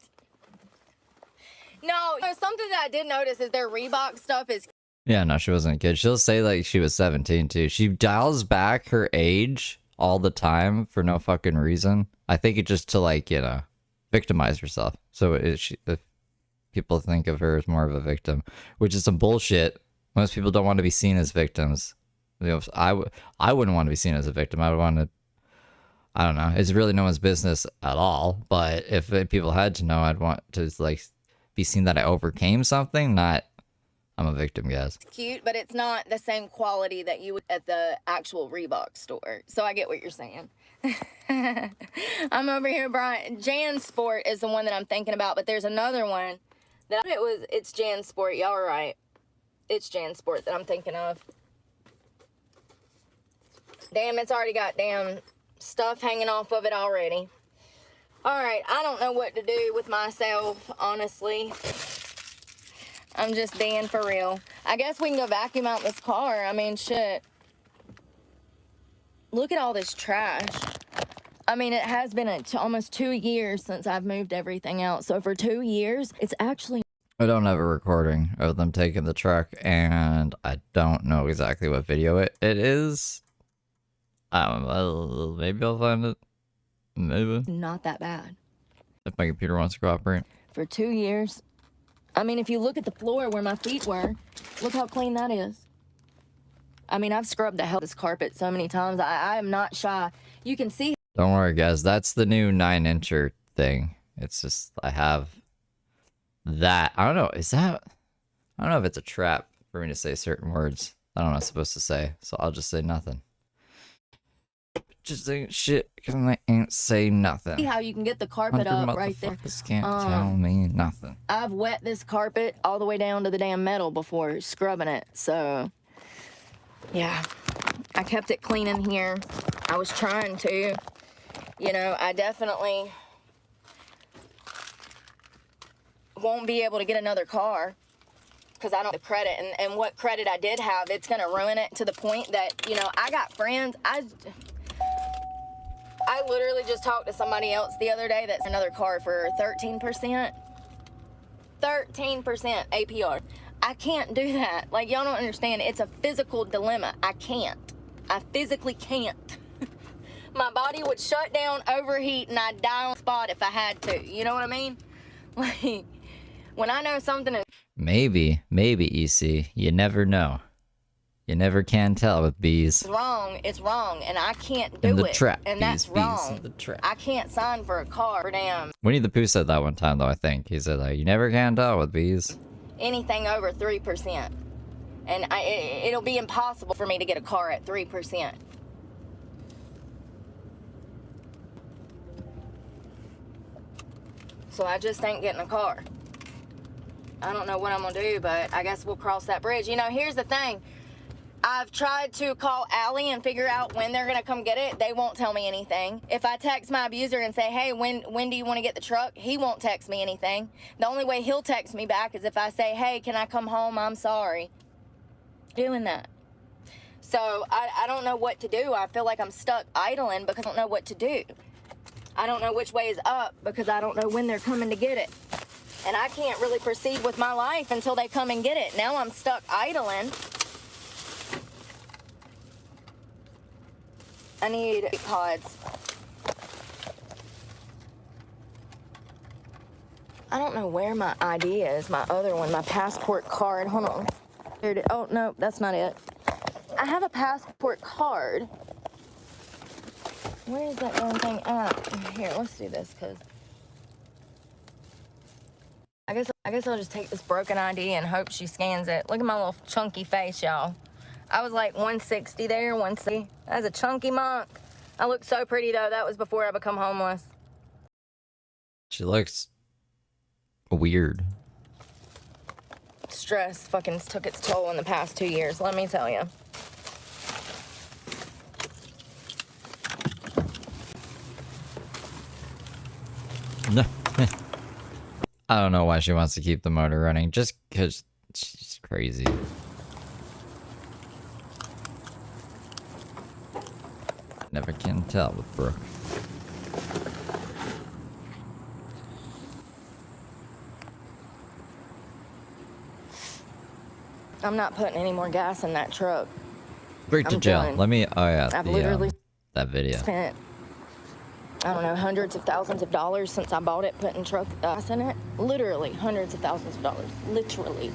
No, something that I did notice is their Reebok stuff is Yeah, no, she wasn't a kid. She'll say like she was 17 too. She dials back her age all the time for no fucking reason. I think it just to like, you know, victimize herself. So if people think of her as more of a victim, which is some bullshit. Most people don't want to be seen as victims. You know, I wouldn't want to be seen as a victim. I would want to, I don't know. It's really no one's business at all. But if people had to know, I'd want to like be seen that I overcame something, not I'm a victim, guys. cute, but it's not the same quality that you would at the actual Reebok store. So I get what you're saying. I'm over here, Brian. Jan Sport is the one that I'm thinking about, but there's another one that it's Jan Sport. Y'all are right. It's Jan Sport that I'm thinking of. Damn, it's already got damn stuff hanging off of it already. All right, I don't know what to do with myself, honestly. I'm just being for real. I guess we can go vacuum out this car. I mean, shit. Look at all this trash. I mean, it has been almost 2 years since I've moved everything out. So for 2 years, it's actually... I don't have a recording of them taking the truck, and I don't know exactly what video it is. I don't know. Maybe I'll find it. Maybe. not that bad. If my computer wants to cooperate. For 2 years... I mean, if you look at the floor where my feet were, look how clean that is. I mean, I've scrubbed the hell out of this carpet so many times. I am not shy. You can see. Don't worry, guys. That's the new 9-incher thing. It's just, I have that. I don't know. Is that... I don't know if it's a trap for me to say certain words I don't know what I'm supposed to say. So I'll just say nothing. Just saying shit because I ain't say nothing. See how you can get the carpet up right there. Can't tell me nothing. I've wet this carpet all the way down to the damn metal before scrubbing it. So, yeah, I kept it clean in here. I was trying to. You know, I definitely won't be able to get another car because I don't have the credit. And what credit I did have, it's going to ruin it to the point that, you know, I got friends. I literally just talked to somebody else the other day that's another car for 13%. 13% APR. I can't do that. Like, y'all don't understand. It's a physical dilemma. I can't. I physically can't. My body would shut down, overheat, and I'd die on the spot if I had to. You know what I mean? Like, when I know something is... Maybe, EC. You never know. You never can tell with bees. wrong, it's wrong, and I can't do in the it. Trap. And bees, that's wrong. In the trap. I can't sign for a car for damn Winnie the Pooh said that one time, though, I think. He said, like, you never can tell with bees. anything over 3%. And it'll be impossible for me to get a car at 3%. So I just ain't getting a car. I don't know what I'm gonna do, but I guess we'll cross that bridge. You know, here's the thing. I've tried to call Allie and figure out when they're gonna come get it. They won't tell me anything. If I text my abuser and say, hey, when do you want to get the truck? He won't text me anything. The only way he'll text me back is if I say, hey, can I come home? I'm sorry. Doing that. So I don't know what to do. I feel like I'm stuck idling because I don't know what to do. I don't know which way is up because I don't know when they're coming to get it. And I can't really proceed with my life until they come and get it. Now I'm stuck idling. I need pods. I don't know where my ID is, my other one, my passport card. Hold on. Here it is. Oh, no, that's not it. I have a passport card. Where is that damn thing at? Here, let's do this, because I guess I'll just take this broken ID and hope she scans it. Look at my little chunky face, y'all. I was like 160 there, 160. That's a chunky monk. I look so pretty, though. That was before I become homeless. She looks weird. Stress fucking took its toll in the past 2 years, let me tell you. No. I don't know why she wants to keep the motor running, just because she's crazy. Never can tell with Brooke. I'm not putting any more gas in that truck. Straight to I'm jail. done. Let me. Oh yeah. I've literally that video. spent, I don't know, hundreds of thousands of dollars since I bought it, putting truck gas in it. Literally hundreds of thousands of dollars. Literally.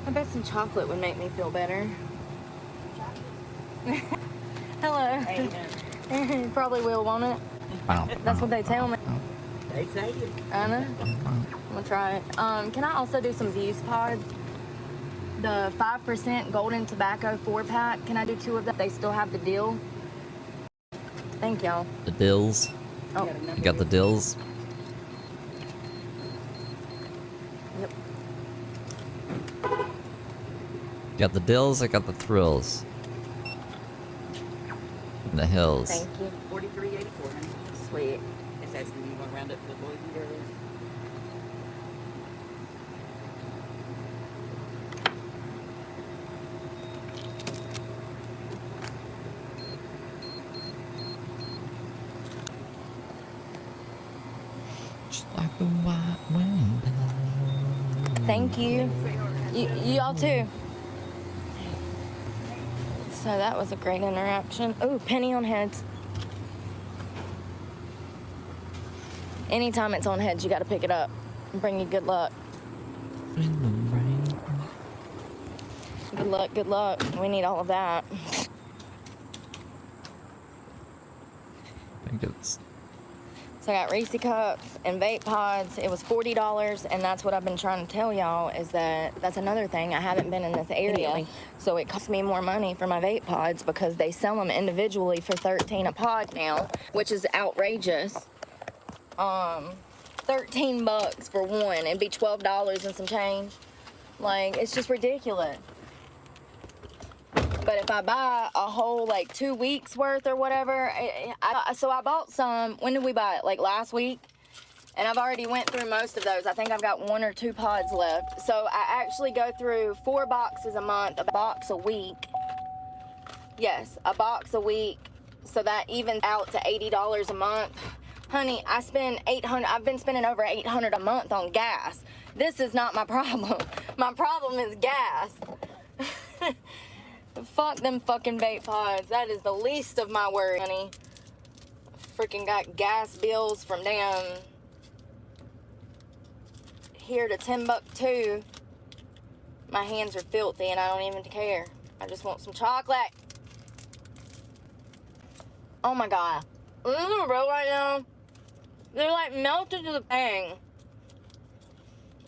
I bet some chocolate would make me feel better. Hello. Probably will, won't it? That's what they tell me. They say it. I know. I'm gonna try it. Can I also do some Views pods? The 5% golden tobacco 4-pack. Can I do 2 of them? They still have the deal. Thank y'all. The dills. Oh, You got the dills. yep. You got the dills. I got the thrills. And the hills. Thank you. 43.84. Sweet. It's asking you to round up to the boys and girls. Just like a white window. Thank you. Y'all too. So that was a great interaction. Ooh, penny on heads. Anytime it's on heads, you gotta pick it up and bring you good luck. Good luck, good luck. We need all of that. I think it's. So I got Reese cups and vape pods. It was $40, and that's what I've been trying to tell y'all is that that's another thing. I haven't been in this area, so it costs me more money for my vape pods because they sell them individually for $13 a pod now, which is outrageous. $13 for one. It'd be $12 and some change. Like, it's just ridiculous. But if I buy a whole, like, 2 weeks worth or whatever, so I bought some, when did we buy it? Like, last week? And I've already went through most of those. I think I've got 1 or 2 pods left. So I actually go through 4 boxes a month, a box a week. Yes, a box a week. So that evens out to $80 a month. Honey, I spend $800, I've been spending over $800 a month on gas. This is not my problem. My problem is gas. Fuck them fucking vape pods. That is the least of my worry, honey. Freaking got gas bills from damn here to Timbuktu. My hands are filthy and I don't even care. I just want some chocolate. Oh my god. This is real right now. They're like melted to the bang.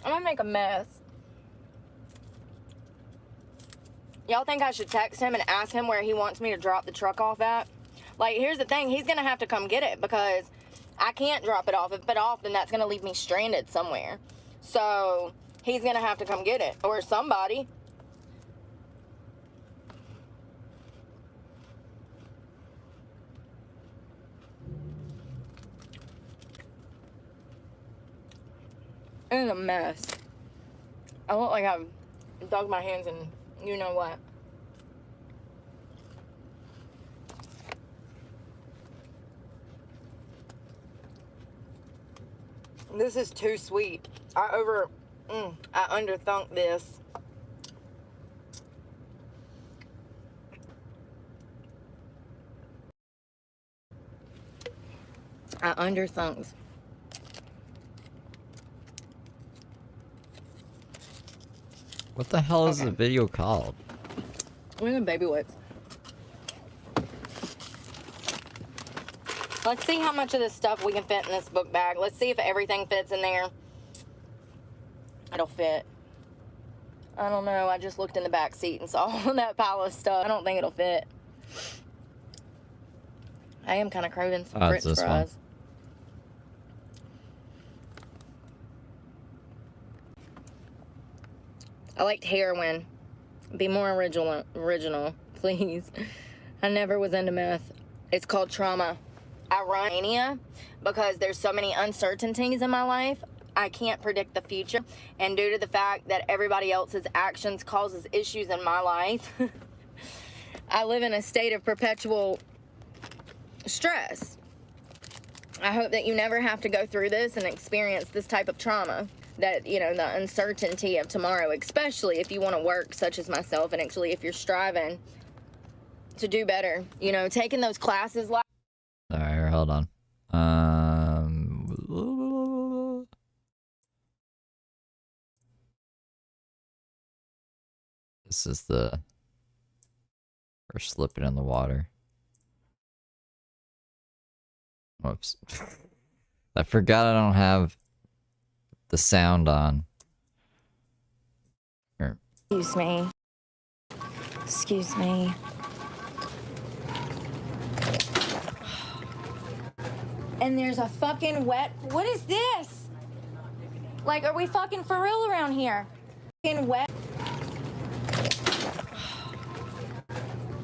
I'm gonna make a mess. Y'all think I should text him and ask him where he wants me to drop the truck off at? Like, here's the thing. He's going to have to come get it because I can't drop it off. If it off, then that's going to leave me stranded somewhere. So, he's going to have to come get it. Or somebody. It's a mess. I look like I've dug my hands in you know what. This is too sweet. I underthunk this. I underthunks. What the hell is the video called? We're in baby wipes. Let's see how much of this stuff we can fit in this book bag. Let's see if everything fits in there. It'll fit. I don't know. I just looked in the back seat and saw that pile of stuff. I don't think it'll fit. I am kind of craving some French fries. I liked heroin. Be more original, please. I never was into meth. It's called trauma. I run mania because there's so many uncertainties in my life. I can't predict the future. And due to the fact that everybody else's actions causes issues in my life, I live in a state of perpetual stress. I hope that you never have to go through this and experience this type of trauma. That, you know, the uncertainty of tomorrow, especially if you want to work, such as myself, and actually if you're striving to do better, you know, taking those classes like. All right, hold on. This is the first slipping in the water. Whoops. I forgot I don't have the sound on. Here. Excuse me. Excuse me. And there's a fucking wet. What is this? Like, are we fucking for real around here? Fucking wet.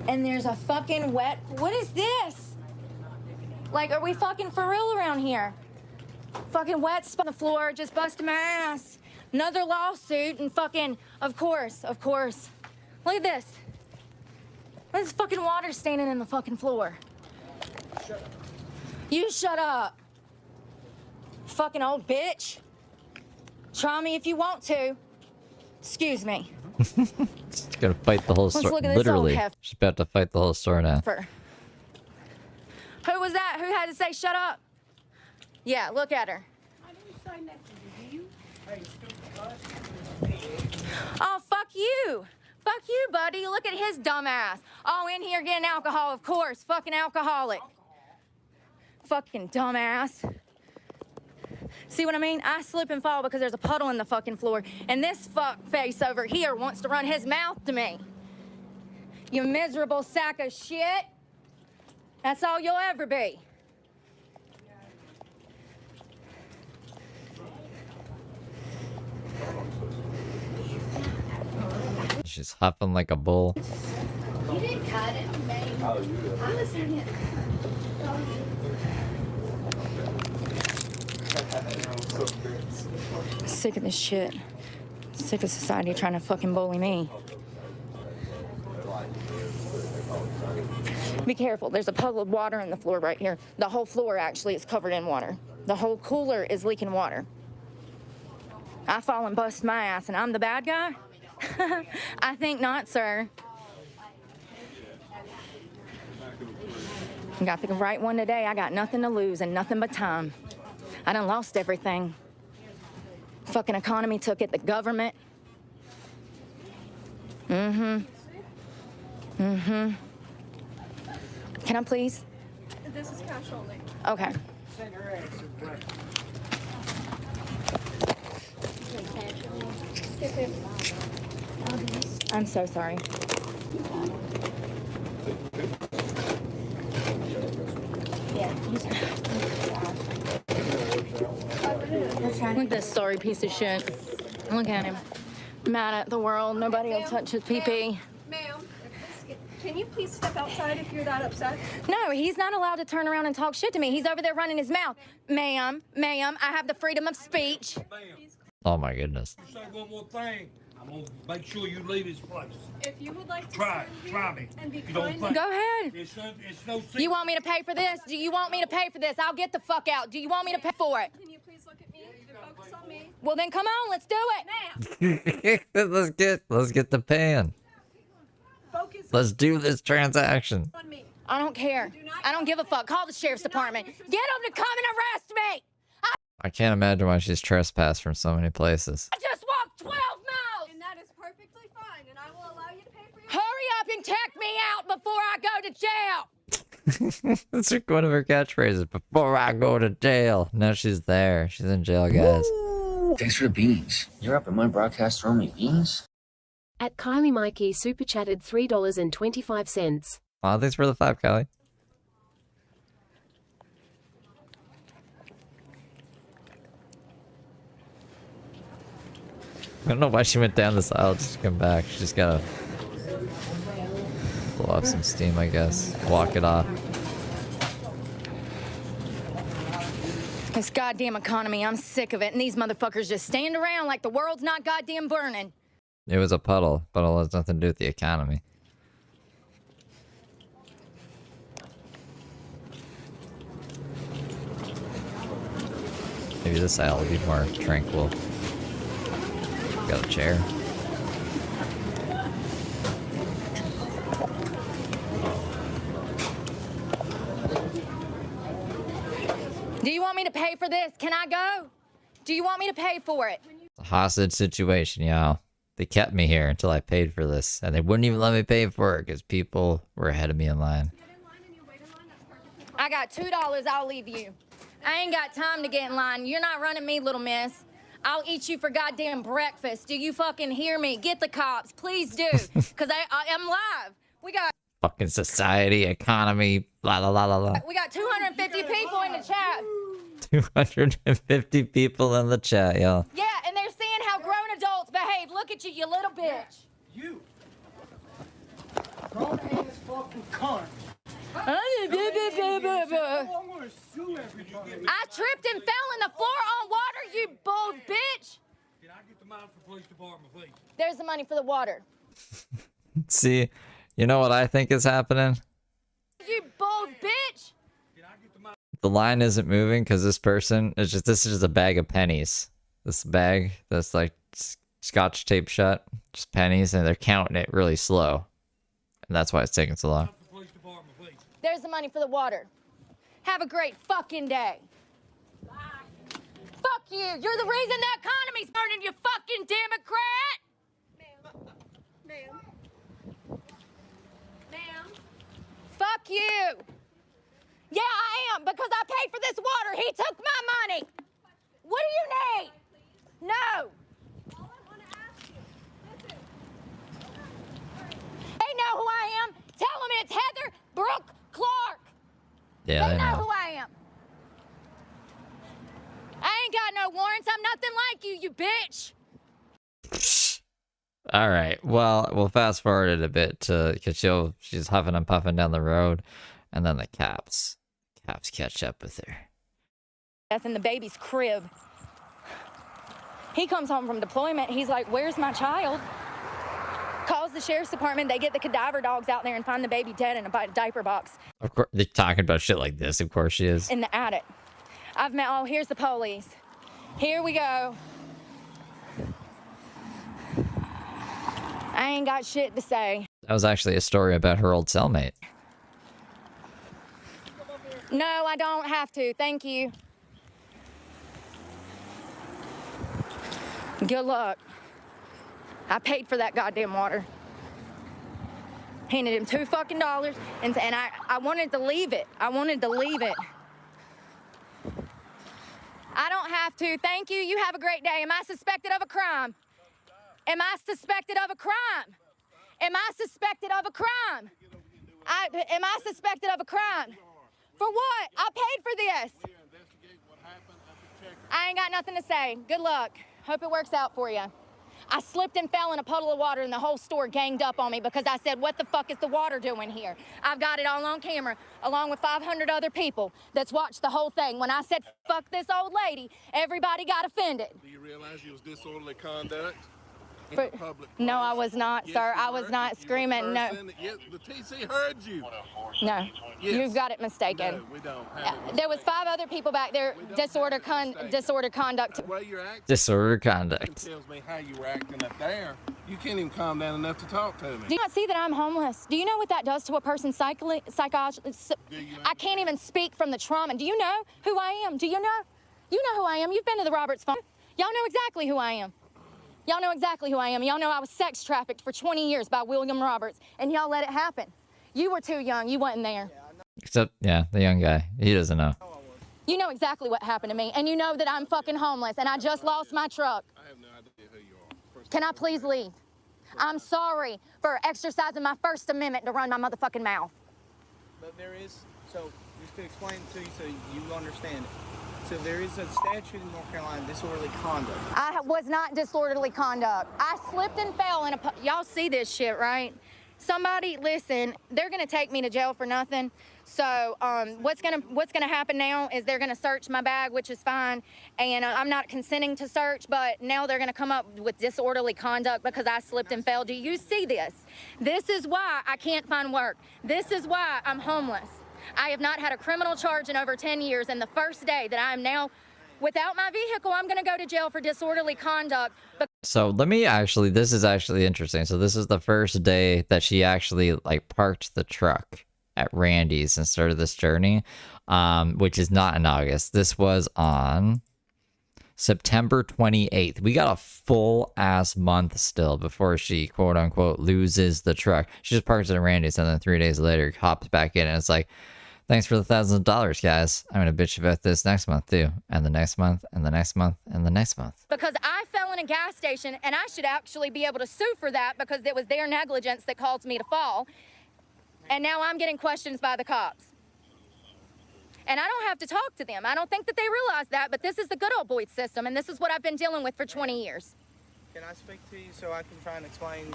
And there's a fucking wet. What is this? Like, are we fucking for real around here? Fucking wet spot on the floor, just busting my ass. Another lawsuit and fucking, of course. Look at this. Look at this fucking water standing in the fucking floor. You shut up. Fucking old bitch. Try me if you want to. Excuse me. She's gonna fight the whole store. Literally, she's about to fight the whole store now. Who was that? Who had to say shut up? Yeah, look at her. I didn't say nothing to you. Oh, fuck you. Fuck you, buddy. Look at his dumb ass. Oh, in here getting alcohol, of course. Fucking alcoholic. Fucking dumbass. See what I mean? I slip and fall because there's a puddle in the fucking floor, and this fuck face over here wants to run his mouth to me. You miserable sack of shit. That's all you'll ever be. She's hopping like a bull. You didn't cut it, babe. I was in it. Sick of this shit. Sick of society trying to fucking bully me. Be careful. There's a puddle of water in the floor right here. The whole floor actually is covered in water. The whole cooler is leaking water. I fall and bust my ass and I'm the bad guy? I think not, sir. I got the right one today. I got nothing to lose and nothing but time. I done lost everything. Fucking economy took it, the government. Can I please? This is cash only. Okay. I'm so sorry. Look at this sorry piece of shit. Look at him. Mad at the world. Nobody will touch his pee-pee. Ma'am, can you please step outside if you're that upset? No, he's not allowed to turn around and talk shit to me. He's over there running his mouth. Ma'am, I have the freedom of speech. Oh my goodness. Say one more thing. I'm gonna make sure you leave this place. If you would like to Try me. and be You don't kind. think Go ahead. it's no secret. You want me to pay for this? Do you want me to pay for this? I'll get the fuck out. Do you want me to pay for it? Can you please look at me and focus on me? Well, then come on, let's do it. let's get the pan. Focus Let's do this transaction. on me. I don't care. I don't give a fuck. Call the sheriff's department. Get them to come and arrest me. I can't imagine why she's trespassed from so many places. I just walked 12 miles. And that is perfectly fine, and I will allow you to pay for your... Hurry up and check me out before I go to jail. That's one of her catchphrases. Before I go to jail. Now she's there. She's in jail, guys. Thanks for the beans. You're up in my broadcast throwing me beans? At Kylie Mikey super chatted $3.25. Oh, thanks for the 5, Kelly. I don't know why she went down this aisle just to come back. She just gotta blow off some steam, I guess. Walk it off. This goddamn economy, I'm sick of it. And these motherfuckers just stand around like the world's not goddamn burning. It was a puddle. Puddle has nothing to do with the economy. Maybe this aisle will be more tranquil. Got a chair. Do you want me to pay for this? Can I go? Do you want me to pay for it? It's a hostage situation, y'all. They kept me here until I paid for this, and they wouldn't even let me pay for it because people were ahead of me in line. I got $2, I'll leave you. I ain't got time to get in line. You're not running me, little miss. I'll eat you for goddamn breakfast. Do you fucking hear me? Get the cops, please do. Because I'm live. We got Fucking society, economy, blah, blah, blah, blah, blah. we got 250 people in the chat. 250 people in the chat, y'all. Yeah, and they're seeing how grown adults behave. Look at you, you little bitch. You. Grown ass fucking cunt. I tripped and fell in the floor on water, you bold bitch. Can I get the money for police department, please? There's the money for the water. See, you know what I think is happening? You bold bitch. The line isn't moving because this is just a bag of pennies. This bag that's like scotch tape shut, just pennies, and they're counting it really slow. And that's why it's taking so long. There's the money for the water. Have a great fucking day. Bye. Fuck you. You're the reason the economy's burning, you fucking Democrat. Ma'am. Fuck you. Yeah, I am, because I paid for this water. He took my money. What do you need? No. They know who I am. Tell them it's Heather Brooke Clark. Yeah, they know who I am. I ain't got no warrants. I'm nothing like you, you bitch. All right. Well, we'll fast forward it a bit because she's huffing and puffing down the road, and then the cops catch up with her. Death in the baby's crib. He comes home from deployment. He's like, "Where's my child?" Calls the sheriff's department. They get the cadaver dogs out there and find the baby dead in a diaper box. Of course, they're talking about shit like this. Of course she is. In the attic. Oh, here's the police. Here we go. I ain't got shit to say. That was actually a story about her old cellmate. No, I don't have to. Thank you. Good luck. I paid for that goddamn water. Handed him $2 fucking, and I wanted to leave it. I don't have to. Thank you. You have a great day. Am I suspected of a crime? Am I suspected of a crime? Am I suspected of a crime? Am I suspected of a crime? For what? I paid for this. I ain't got nothing to say. Good luck. Hope it works out for you. I slipped and fell in a puddle of water and the whole store ganged up on me because I said, "What the fuck is the water doing here?" I've got it all on camera, along with 500 other people that's watched the whole thing. When I said, "Fuck this old lady," everybody got offended. Do you realize you was disorderly conduct? No, I was not, Yes, sir. you I was were. not You screaming. No. Yes, the TC heard you. No, Yes. you've got it mistaken. No, we don't have it. There was 5 other people back there. Disorder conduct. The way you're acting Disorder conduct. tells me how you were acting up there. You can't even calm down enough to talk to me. Do you not see that I'm homeless? Do you know what that does to a person's psychology? I can't even speak from the trauma. Do you know who I am? Do you know? You know who I am. You've been to the Roberts farm. Y'all know exactly who I am. Y'all know exactly who I am. Y'all know I was sex trafficked for 20 years by William Roberts, and y'all let it happen. You were too young. You wasn't there. Except, yeah, the young guy. He doesn't know. You know exactly what happened to me, and you know that I'm fucking homeless, and I just lost my truck. I have no idea who you are. Can I please leave? I'm sorry for exercising my First Amendment to run my motherfucking mouth. But there is, so just to explain it to you so you understand it. So there is a statute in North Carolina, disorderly conduct. I was not disorderly conduct. I slipped and fell in a, y'all see this shit, right? Somebody, listen, they're gonna take me to jail for nothing. So what's gonna happen now is they're gonna search my bag, which is fine, and I'm not consenting to search, but now they're gonna come up with disorderly conduct because I slipped and fell. Do you see this? This is why I can't find work. This is why I'm homeless. I have not had a criminal charge in over 10 years, and the first day that I am now Without my vehicle, I'm going to go to jail for disorderly conduct. So let me actually, this is actually interesting. So this is the first day that she actually like parked the truck at Randy's and started this journey, which is not in August. This was on September 28th. We got a full ass month still before she quote unquote loses the truck. She just parks it at Randy's and then 3 days later hops back in and it's like, thanks for the thousands of dollars, guys. I'm gonna bitch about this next month too, and the next month, and the next month, and the next month. Because I fell in a gas station, and I should actually be able to sue for that because it was their negligence that caused me to fall. And now I'm getting questions by the cops. And I don't have to talk to them. I don't think that they realize that, but this is the good old boy system, and this is what I've been dealing with for 20 years. Can I speak to you so I can try and explain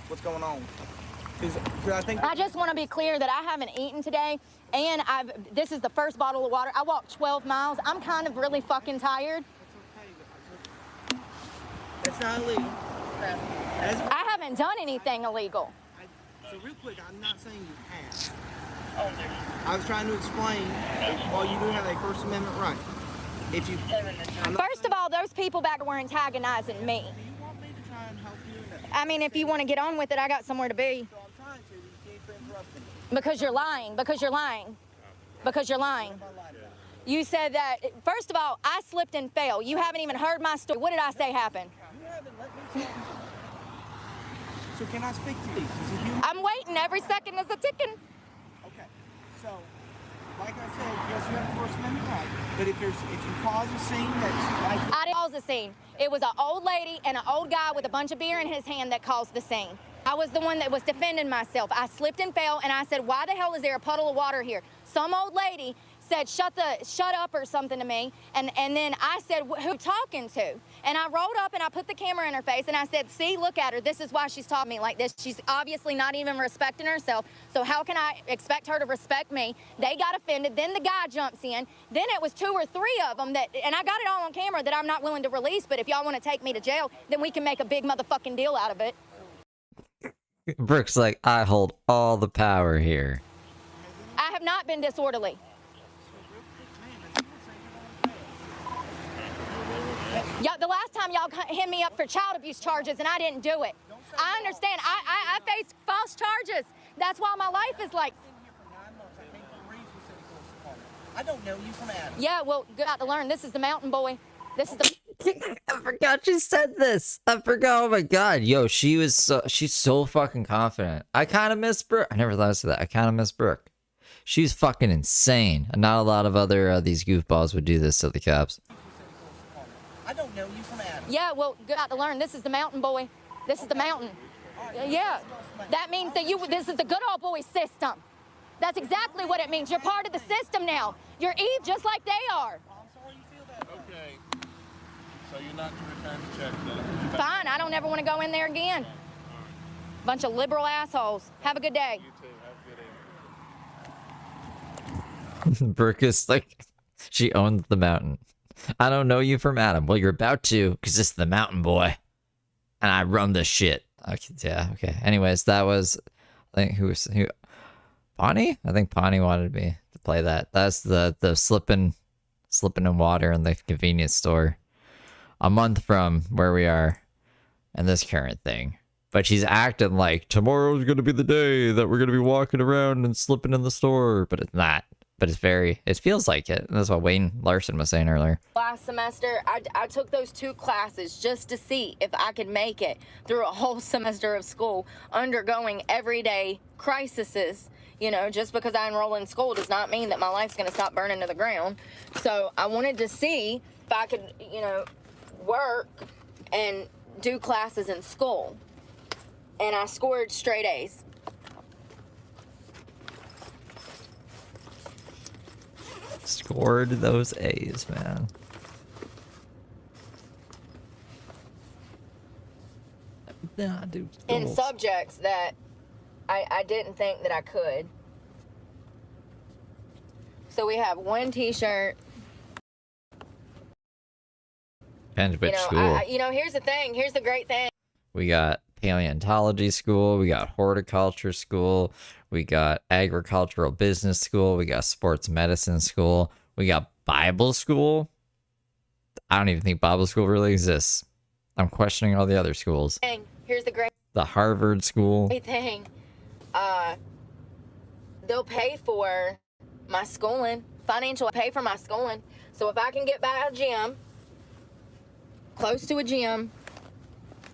what's going on? I just want to be clear that I haven't eaten today, and this is the first bottle of water. I walked 12 miles. I'm kind of really fucking tired. That's not illegal. I haven't done anything illegal. So real quick, I'm not saying you have. I was trying to explain while you do have a First Amendment right. If you, First of all, those people back were antagonizing me. Do you want me to try and help you? I mean, if you want to get on with it, I got somewhere to be. So I'm trying to, you keep interrupting me. Because you're lying. Because you're lying. Because you're lying. You said that, first of all, I slipped and fell. You haven't even heard my story. What did I say happened? You haven't let me talk. So can I speak to you? I'm waiting. Every second is a ticking. Okay. So, like I said, yes, you have a First Amendment right. But if you cause a scene that's like... I didn't cause a scene. It was an old lady and an old guy with a bunch of beer in his hand that caused the scene. I was the one that was defending myself. I slipped and fell, and I said, why the hell is there a puddle of water here? Some old lady said, shut up or something to me, and then I said, who you talking to? And I rolled up and I put the camera in her face and I said, see, look at her. This is why she's taught me like this. She's obviously not even respecting herself. So how can I expect her to respect me? They got offended. Then the guy jumps in. Then it was 2 or 3 of them that, and I got it all on camera that I'm not willing to release, but if y'all want to take me to jail, then we can make a big motherfucking deal out of it. Brooke's like, I hold all the power here. I have not been disorderly. Yeah, the last time y'all hit me up for child abuse charges and I didn't do it. I understand. I faced false charges. That's why my life is like... I don't know you from Adam. Yeah, well, good to learn. This is the mountain boy. This is the... I forgot she said this. I forgot. Oh my god. Yo, she's so fucking confident. I kind of miss Brooke. I never thought of that. I kind of miss Brooke. She's fucking insane. And not a lot of other these goofballs would do this to the cops. I don't know you from Adam. Yeah, well, good to learn. This is the mountain boy. This is the mountain. Yeah. That means that this is the good old boy system. That's exactly what it means. You're part of the system now. You're Eve just like they are. I'm sorry you feel that. Okay. So you're not to return the check then? Fine. I don't ever want to go in there again. Bunch of liberal assholes. Have a good day. You too. Have a good day. Brooke is like, she owns the mountain. I don't know you from Adam. Well, you're about to, because it's the mountain boy. And I run the shit. Okay, yeah, okay. Anyways, that was, I think, who Pawnee? I think Pawnee wanted me to play that. That's the slipping in water in the convenience store. A month from where we are in this current thing. But she's acting like tomorrow's going to be the day that we're going to be walking around and slipping in the store. But it's not. But it feels like it. And that's what Wayne Larson was saying earlier. Last semester, I took those 2 classes just to see if I could make it through a whole semester of school, undergoing everyday crises. You know, just because I enroll in school does not mean that my life's going to stop burning to the ground. So I wanted to see if I could, you know, work and do classes in school. And I scored straight A's. Scored those A's, man. Nah, dude. In subjects that I didn't think that I could. So we have 1 t-shirt. Depends which school. Here's the thing. Here's the great thing. We got paleontology school. We got horticulture school. We got agricultural business school. We got sports medicine school. We got Bible school. I don't even think Bible school really exists. I'm questioning all the other schools. Here's the great The Harvard school. thing. They'll pay for my schooling. Financial pay for my schooling. So if I can get by a gym, close to a gym,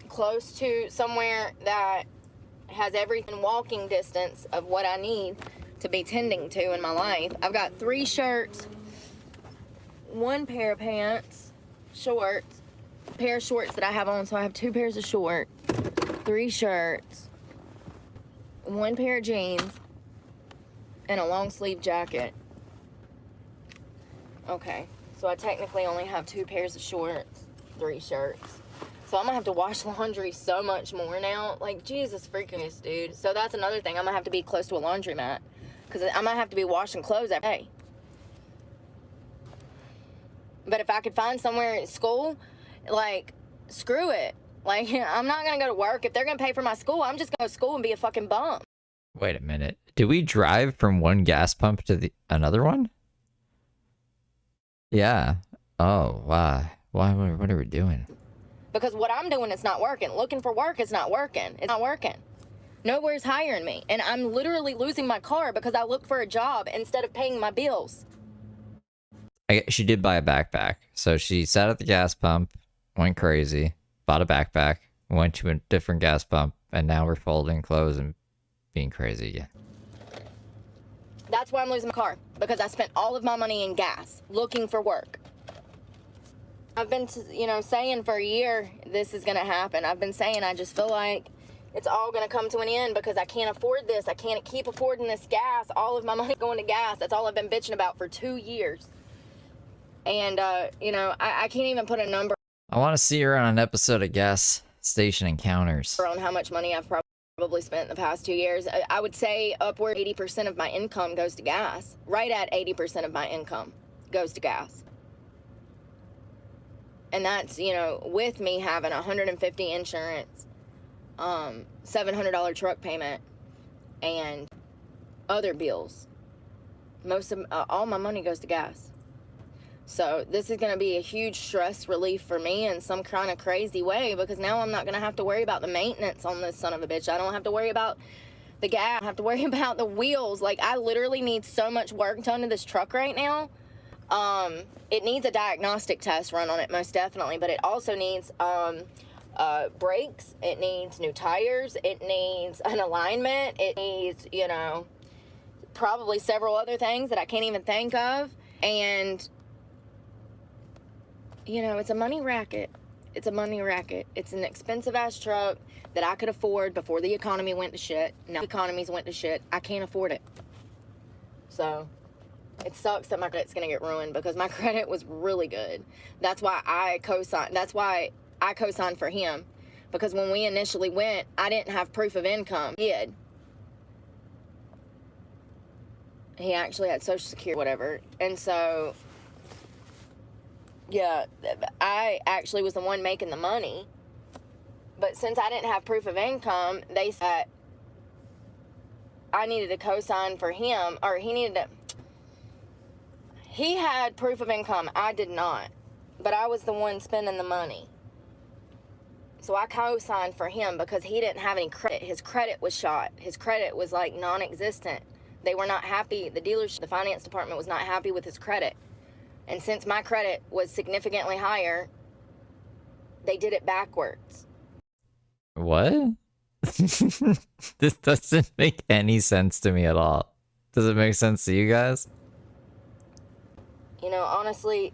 close to somewhere that has everything walking distance of what I need to be tending to in my life. I've got 3 shirts, 1 pair of pants, shorts, pair of shorts that I have on, so I have 2 pairs of shorts, 3 shirts, 1 pair of jeans, and a long sleeve jacket. Okay, so I technically only have 2 pairs of shorts, 3 shirts. So I'm gonna have to wash laundry so much more now. Like, Jesus freaking dude. So that's another thing. I'm gonna have to be close to a laundromat, because I'm gonna have to be washing clothes every day. But if I could find somewhere at school, like, screw it. Like, I'm not gonna go to work. If they're gonna pay for my school, I'm just gonna go to school and be a fucking bum. Wait a minute. Did we drive from one gas pump to the another one? Yeah. Oh, why? What are we doing? Because what I'm doing is not working. Looking for work is not working. It's not working. Nowhere's hiring me. And I'm literally losing my car because I look for a job instead of paying my bills. She did buy a backpack. So she sat at the gas pump, went crazy, bought a backpack, went to a different gas pump, and now we're folding clothes and being crazy again. That's why I'm losing my car. Because I spent all of my money in gas looking for work. I've been, saying for a year this is going to happen. I've been saying I just feel like it's all going to come to an end because I can't afford this. I can't keep affording this gas. All of my money going to gas. That's all I've been bitching about for 2 years. And, I can't even put a number I want to see her on an episode of Gas Station Encounters. on how much money I've probably spent in the past 2 years. I would say upward 80% of my income goes to gas. Right at 80% of my income goes to gas. And that's, with me having $150 insurance, $700 truck payment, and other bills. All my money goes to gas. So this is going to be a huge stress relief for me in some kind of crazy way, because now I'm not going to have to worry about the maintenance on this son of a bitch. I don't have to worry about the gas. I don't have to worry about the wheels. Like, I literally need so much work done to this truck right now. It needs a diagnostic test run on it, most definitely, but it also needs brakes, it needs new tires, it needs an alignment, it needs, probably several other things that I can't even think of, and, it's a money racket. It's a money racket. It's an expensive-ass truck that I could afford before the economy went to shit. Now the economy's went to shit. I can't afford it. So it sucks that my credit's gonna get ruined because my credit was really good. That's why I co-signed. That's why I co-signed for him, because when we initially went, I didn't have proof of income. He did. He actually had Social Security, whatever. And so, yeah, I actually was the one making the money. But since I didn't have proof of income, they said I needed to co-sign for him, or he needed to. He had proof of income. I did not. But I was the one spending the money. So I co-signed for him because he didn't have any credit. His credit was shot. His credit was like non-existent. They were not happy. The dealership, the finance department was not happy with his credit. And since my credit was significantly higher, they did it backwards. What? This doesn't make any sense to me at all. Does it make sense to you guys? Honestly,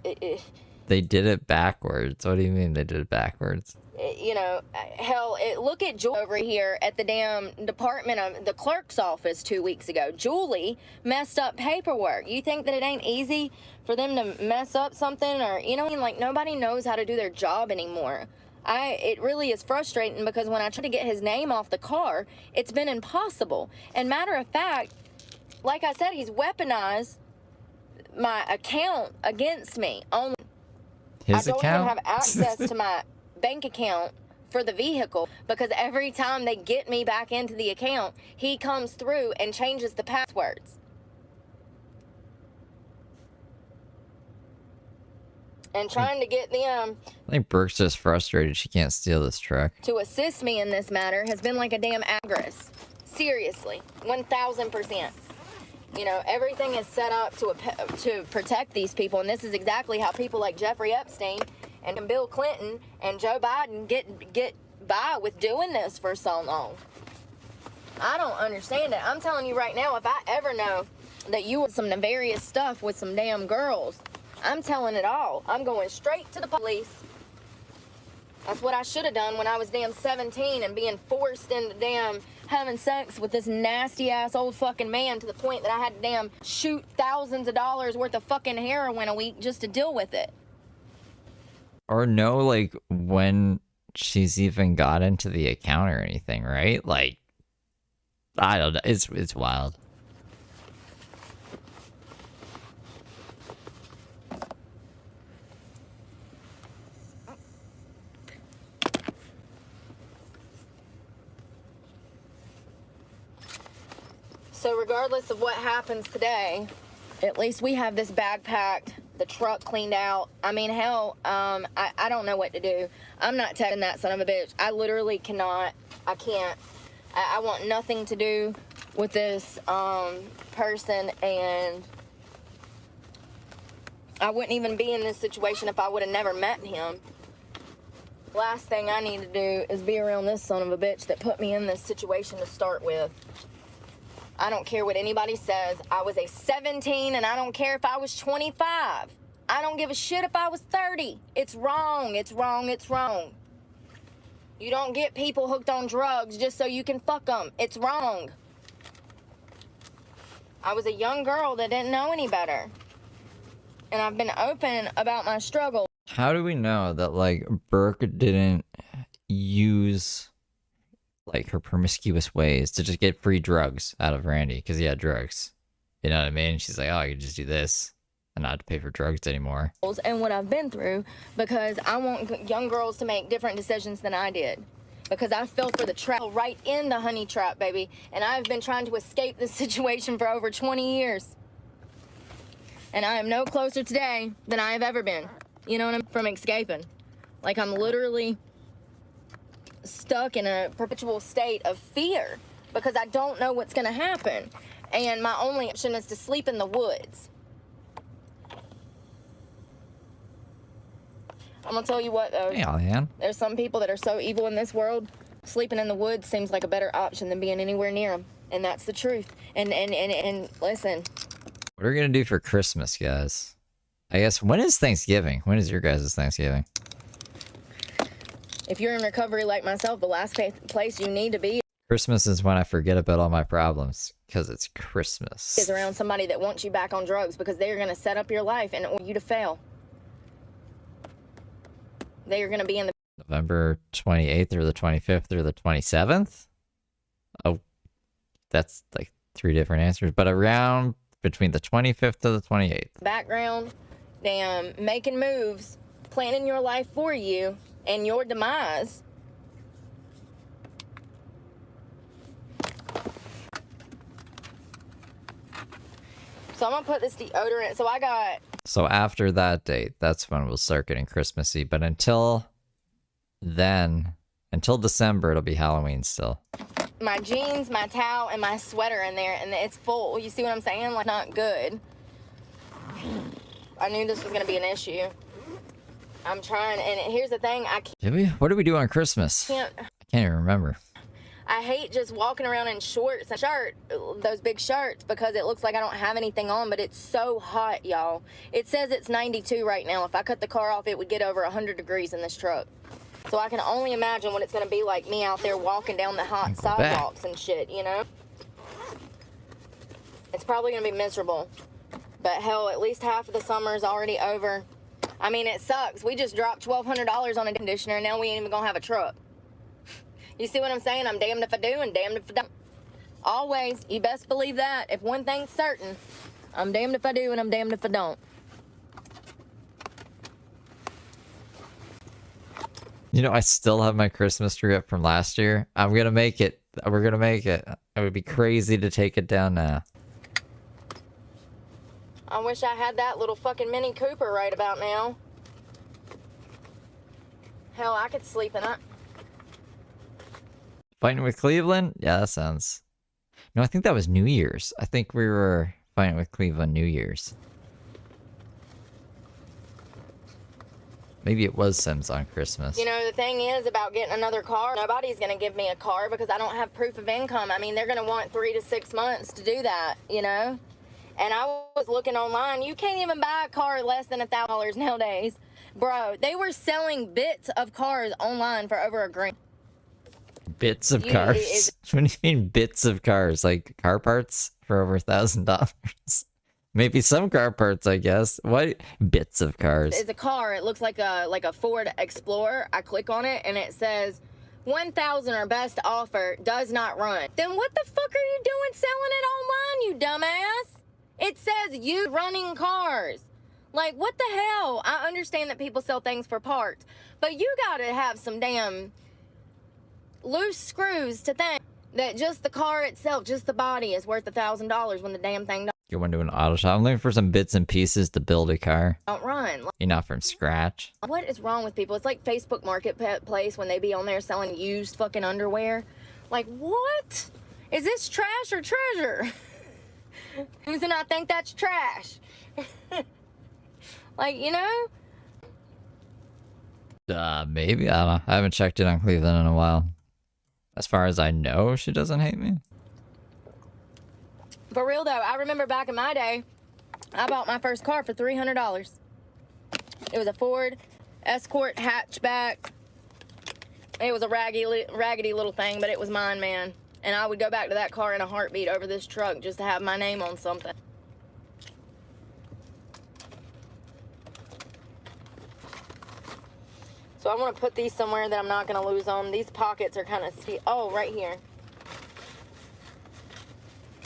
They did it backwards. What do you mean they did it backwards? Hell, look at Julie over here at the damn department of the clerk's office 2 weeks ago. Julie messed up paperwork. You think that it ain't easy for them to mess up something, or like nobody knows how to do their job anymore. It really is frustrating because when I try to get his name off the car, it's been impossible. And matter of fact, like I said, he's weaponized my account against me. Only His I don't account? even have access to my bank account for the vehicle, because every time they get me back into the account, he comes through and changes the passwords. and trying to get them I think Brooke's just frustrated she can't steal this truck. to assist me in this matter has been like a damn aggress. Seriously, 1000%. You know, everything is set up to protect these people, and this is exactly how people like Jeffrey Epstein and Bill Clinton and Joe Biden get by with doing this for so long. I don't understand it. I'm telling you right now, if I ever know that you were some nefarious stuff with some damn girls, I'm telling it all. I'm going straight to the police. That's what I should have done when I was damn 17 and being forced into damn having sex with this nasty ass old fucking man to the point that I had to damn shoot thousands of dollars worth of fucking heroin a week just to deal with it. Or know, like, when she's even got into the account or anything, right? Like, I don't know. It's wild. So regardless of what happens today, at least we have this bag packed, the truck cleaned out. I mean, hell, I don't know what to do. I'm not texting that son of a bitch. I literally cannot. I can't. I want nothing to do with this person, and I wouldn't even be in this situation if I would have never met him. Last thing I need to do is be around this son of a bitch that put me in this situation to start with. I don't care what anybody says. I was a 17, and I don't care if I was 25. I don't give a shit if I was 30. It's wrong. It's wrong. It's wrong. You don't get people hooked on drugs just so you can fuck them. It's wrong. I was a young girl that didn't know any better. And I've been open about my struggle. How do we know that, like, Brooke didn't use, like, her promiscuous ways to just get free drugs out of Randy because he had drugs? You know what I mean? She's like, oh, I can just do this and not have to pay for drugs anymore. And what I've been through, because I want young girls to make different decisions than I did. Because I fell for the trap, right in the honey trap, baby. And I've been trying to escape this situation for over 20 years. And I am no closer today than I have ever been. You know what I'm from escaping. Like, I'm literally stuck in a perpetual state of fear because I don't know what's gonna happen. And my only option is to sleep in the woods. I'm gonna tell you what though. Hey, Alhan. There's some people that are so evil in this world, sleeping in the woods seems like a better option than being anywhere near them. And that's the truth. And listen. What are we gonna do for Christmas, guys? I guess, when is Thanksgiving? When is your guys' Thanksgiving? If you're in recovery like myself, the last place you need to be Christmas is when I forget about all my problems, because it's Christmas. is around somebody that wants you back on drugs, because they're going to set up your life and want you to fail. They are going to be in the November 28th or the 25th or the 27th? Oh, that's like 3 different answers, but around between the 25th to the 28th. background, damn, making moves, planning your life for you and your demise. So I'm gonna put this deodorant. So after that date, that's when we'll start getting Christmassy. But until then, until December, it'll be Halloween still. My jeans, my towel, and my sweater in there, and it's full. You see what I'm saying? Like, not good. I knew this was gonna be an issue. I'm trying, and here's the thing, I Did we? What did we do on Christmas? can't. I can't even remember. I hate just walking around in shorts and those big shirts, because it looks like I don't have anything on, but it's so hot, y'all. It says it's 92 right now. If I cut the car off, it would get over 100 degrees in this truck. So I can only imagine what it's going to be like me out there walking down the hot sidewalks and shit, you know? It's probably going to be miserable. But hell, at least half of the summer is already over. I mean, it sucks. We just dropped $1,200 on a conditioner, and now we ain't even going to have a truck. You see what I'm saying? I'm damned if I do and damned if I don't. Always, you best believe that. If one thing's certain, I'm damned if I do and I'm damned if I don't. You know, I still have my Christmas tree up from last year. I'm gonna make it. We're gonna make it. It would be crazy to take it down now. I wish I had that little fucking Mini Cooper right about now. Hell, I could sleep in it. Fighting with Cleveland? Yeah, that sounds... No, I think that was New Year's. I think we were fighting with Cleveland New Year's. Maybe it was Sims on Christmas. You know, the thing is about getting another car, nobody's going to give me a car because I don't have proof of income. I mean, they're going to want 3 to 6 months to do that, you know? And I was looking online. You can't even buy a car less than $1,000 nowadays. Bro, they were selling bits of cars online for over $1,000. Bits of cars? What do you mean bits of cars? Like car parts for over $1,000? Maybe some car parts, I guess. What? Bits of cars. It's a car. It looks like a Ford Explorer. I click on it and it says 1,000 or best offer, does not run. Then what the fuck are you doing selling it online, you dumbass? It says you running cars. Like, what the hell? I understand that people sell things for parts, but you gotta have some damn loose screws to think that just the car itself, just the body, is worth $1,000 when the damn thing You went to an auto shop. I'm looking for some bits and pieces to build a car. don't run. You're not from scratch. What is wrong with people? It's like Facebook Marketplace when they be on there selling used fucking underwear. Like, what? Is this trash or treasure? Who's and I think that's trash. Like, you know? Maybe. I don't know. I haven't checked it on Cleveland in a while. As far as I know, she doesn't hate me. For real though, I remember back in my day, I bought my first car for $300. It was a Ford Escort hatchback. It was a raggedy little thing, but it was mine, man. And I would go back to that car in a heartbeat over this truck just to have my name on something. So I want to put these somewhere that I'm not going to lose them. These pockets are kind of steep. Oh, right here.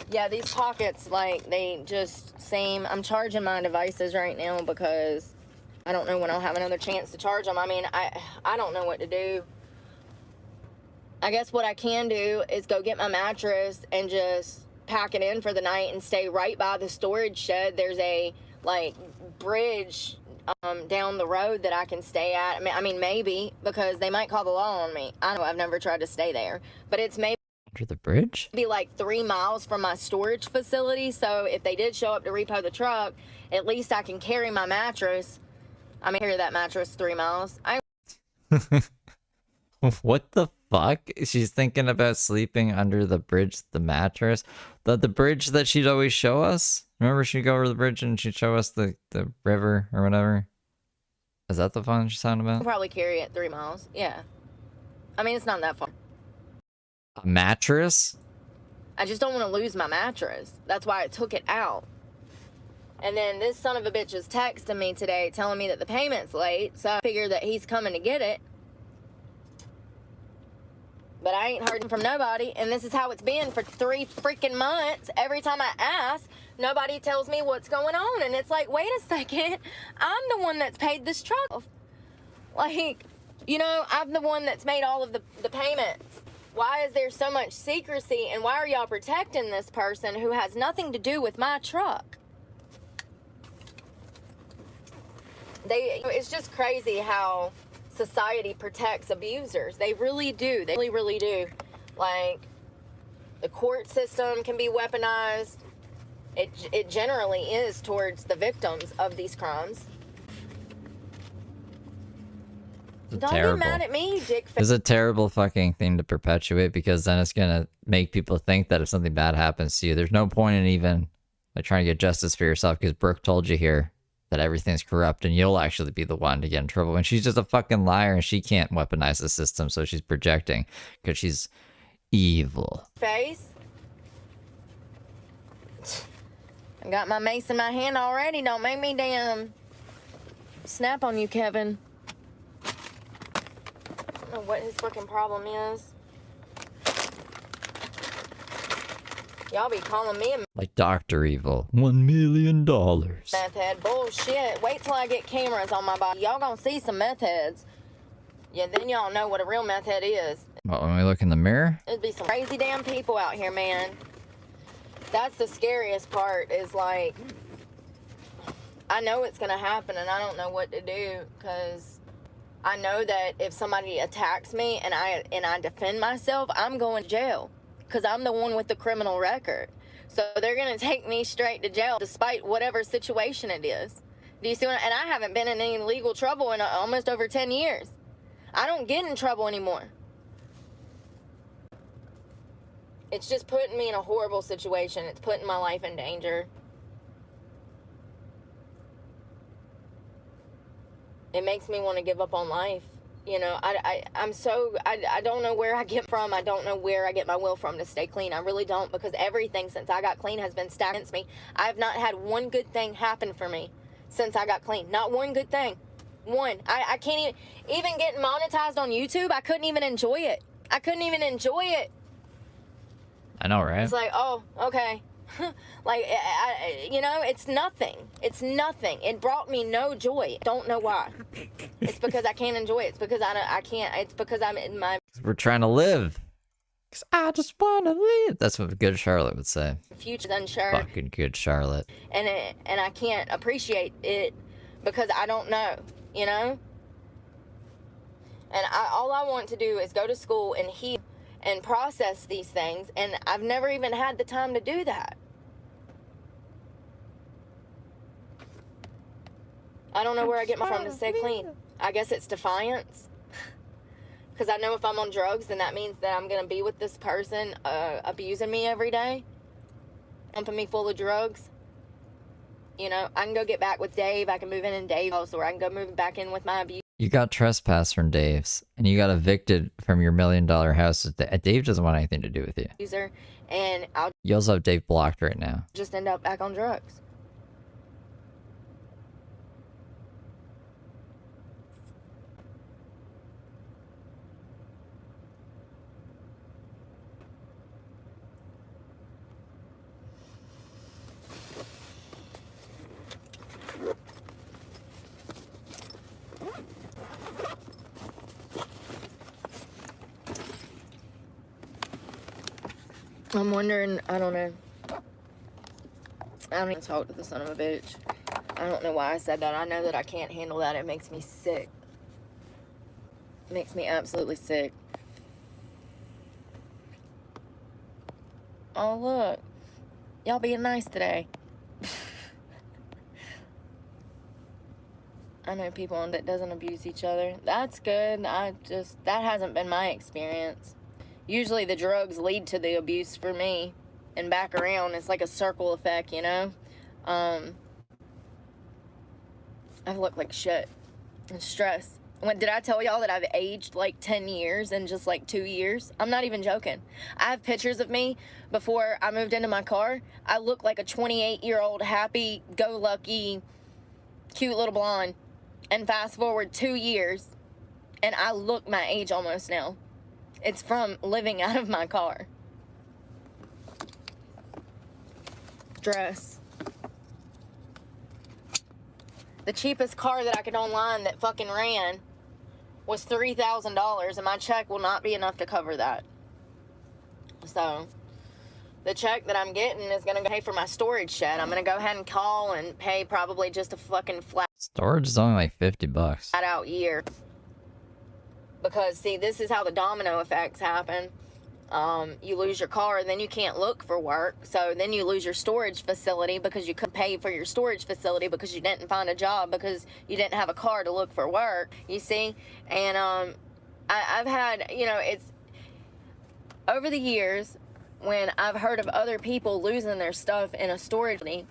Yeah, these pockets, like, they just seem... I'm charging my devices right now because I don't know when I'll have another chance to charge them. I mean, I don't know what to do. I guess what I can do is go get my mattress and just pack it in for the night and stay right by the storage shed. There's a, like, bridge down the road that I can stay at. I mean, maybe, because they might call the law on me. I know I've never tried to stay there, but it's maybe... Under the bridge? Be like 3 miles from my storage facility, so if they did show up to repo the truck, at least I can carry my mattress. I mean, carry that mattress 3 miles. What the fuck? She's thinking about sleeping under the bridge, the mattress? The bridge that she'd always show us? Remember she'd go over the bridge and she'd show us the river or whatever? Is that the one she's talking about? I'll probably carry it 3 miles, yeah. I mean, it's not that far. A mattress? I just don't want to lose my mattress. That's why I took it out. And then this son of a bitch is texting me today telling me that the payment's late, so I figure that he's coming to get it. But I ain't heard from nobody, and this is how it's been for 3 freaking months. Every time I ask, nobody tells me what's going on, and it's like, wait a second, I'm the one that's paid this truck. Like, you know, I'm the one that's made all of the payments. Why is there so much secrecy, and why are y'all protecting this person who has nothing to do with my truck? It's just crazy how society protects abusers. They really do. They really, really do. Like, the court system can be weaponized. It generally is towards the victims of these crimes. Don't Terrible. be mad at me, you dick face. It's a terrible fucking thing to perpetuate, because then it's gonna make people think that if something bad happens to you, there's no point in even like trying to get justice for yourself, because Brooke told you here that everything's corrupt and you'll actually be the one to get in trouble when she's just a fucking liar and she can't weaponize the system, so she's projecting because she's evil. Face. I got my mace in my hand already. Don't make me damn snap on you, Kevin. I don't know what his fucking problem is. Y'all be calling me a Like Dr. Evil. $1 million. meth head. Bullshit. Wait till I get cameras on my body. Y'all gonna see some meth heads. Yeah, then y'all know what a real meth head is. What, when we look in the mirror? There'd be some crazy damn people out here, man. That's the scariest part, is like, I know it's gonna happen and I don't know what to do, because I know that if somebody attacks me and I defend myself, I'm going to jail because I'm the one with the criminal record. So they're going to take me straight to jail despite whatever situation it is. Do you see what? And I haven't been in any legal trouble in almost over 10 years. I don't get in trouble anymore. It's just putting me in a horrible situation. It's putting my life in danger. It makes me want to give up on life. You know, I don't know where I get from. I don't know where I get my will from to stay clean. I really don't, because everything since I got clean has been stacked against me. I've not had one good thing happen for me since I got clean. Not one good thing. One. I can't even getting monetized on YouTube. I couldn't even enjoy it. I couldn't even enjoy it. I know, right? It's like, oh, okay. Like, you know, it's nothing. It's nothing. It brought me no joy. Don't know why. It's because I can't enjoy it. It's because I can't. It's because I'm in my... We're trying to live. Because I just want to live. That's what Good Charlotte would say. Future's unsure. Fucking Good Charlotte. And I can't appreciate it because I don't know, you know? And all I want to do is go to school and heal and process these things, and I've never even had the time to do that. I don't know where I get my from to stay clean. I guess it's defiance. Because I know if I'm on drugs, then that means that I'm going to be with this person abusing me every day, pumping me full of drugs. You know, I can go get back with Dave. I can move in Dave's house, or I can go move back in with my abuse. You got trespassed from Dave's, and you got evicted from your $1 million house. Dave doesn't want anything to do with you. User, and I'll You also have Dave blocked right now. just end up back on drugs. I'm wondering, I don't know. I don't even talk to the son of a bitch. I don't know why I said that. I know that I can't handle that. It makes me sick. It makes me absolutely sick. Oh, look. Y'all being nice today. I know people that doesn't abuse each other. That's good. That hasn't been my experience. Usually the drugs lead to the abuse for me and back around. It's like a circle effect, you know? I've looked like shit and stress. Did I tell y'all that I've aged like 10 years in just like 2 years? I'm not even joking. I have pictures of me before I moved into my car. I look like a 28-year-old happy-go-lucky, cute little blonde. And fast forward 2 years, and I look my age almost now. It's from living out of my car. Dress. The cheapest car that I could online that fucking ran was $3,000, and my check will not be enough to cover that. So, the check that I'm getting is going to pay for my storage shed. I'm going to go ahead and call and pay probably just a fucking flat Storage is only like $50. out year. Because, see, this is how the domino effects happen. You lose your car, then you can't look for work. So then you lose your storage facility because you couldn't pay for your storage facility because you didn't find a job because you didn't have a car to look for work, you see? And I've had, you know, it's over the years when I've heard of other people losing their stuff in a storage facility,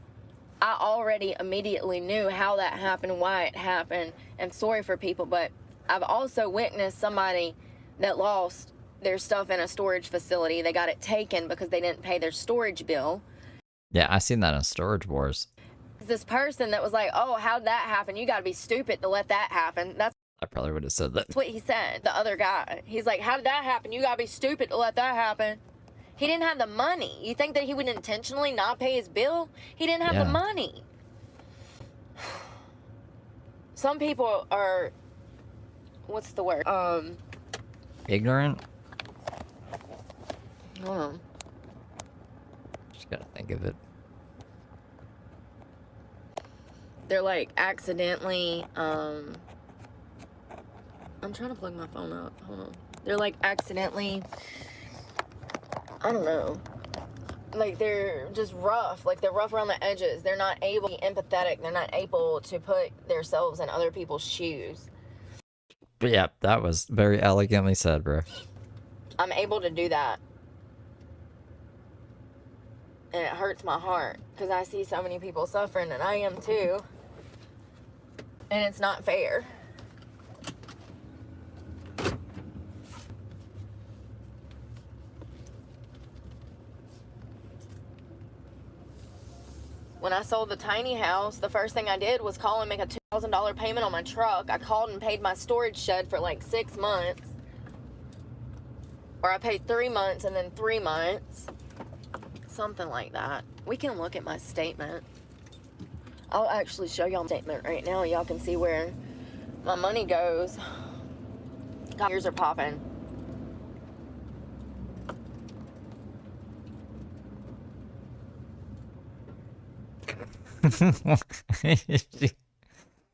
I already immediately knew how that happened, why it happened, and sorry for people, but I've also witnessed somebody that lost their stuff in a storage facility. They got it taken because they didn't pay their storage bill. Yeah, I seen that on Storage Wars. This person that was like, oh, how'd that happen? You gotta be stupid to let that happen. That's I probably would have said that. what he said, the other guy. He's like, how did that happen? You gotta be stupid to let that happen. He didn't have the money. You think that he would intentionally not pay his bill? He didn't have the money. Some people are, what's the word? Ignorant? Hold on. Just gotta think of it. They're like accidentally, I'm trying to plug my phone up. Hold on. They're like accidentally, I don't know. Like they're just rough. Like they're rough around the edges. They're not able to be empathetic. They're not able to put themselves in other people's shoes. But yeah, that was very elegantly said, bro. I'm able to do that. And it hurts my heart because I see so many people suffering, and I am too. And it's not fair. When I sold the tiny house, the first thing I did was call and make a $2,000 payment on my truck. I called and paid my storage shed for like 6 months. Or I paid 3 months and then 3 months. Something like that. We can look at my statement. I'll actually show y'all my statement right now. Y'all can see where my money goes. God, ears are popping.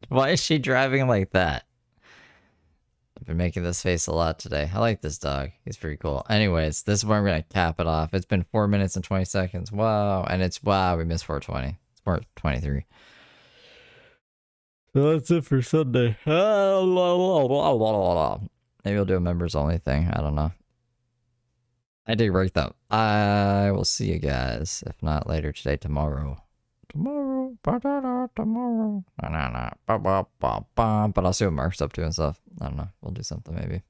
Why is she driving like that? I've been making this face a lot today. I like this dog. He's pretty cool. Anyways, this is where I'm going to cap it off. It's been 4 minutes and 20 seconds. Wow. And it's, wow, we missed 420. It's 423. So that's it for Sunday. Maybe we'll do a members only thing. I don't know. I did right though. I will see you guys. If not later today, tomorrow. Tomorrow. Tomorrow. But I'll see what Mark's up to and stuff. I don't know. We'll do something maybe.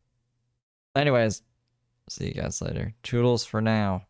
Anyways, see you guys later. Toodles for now.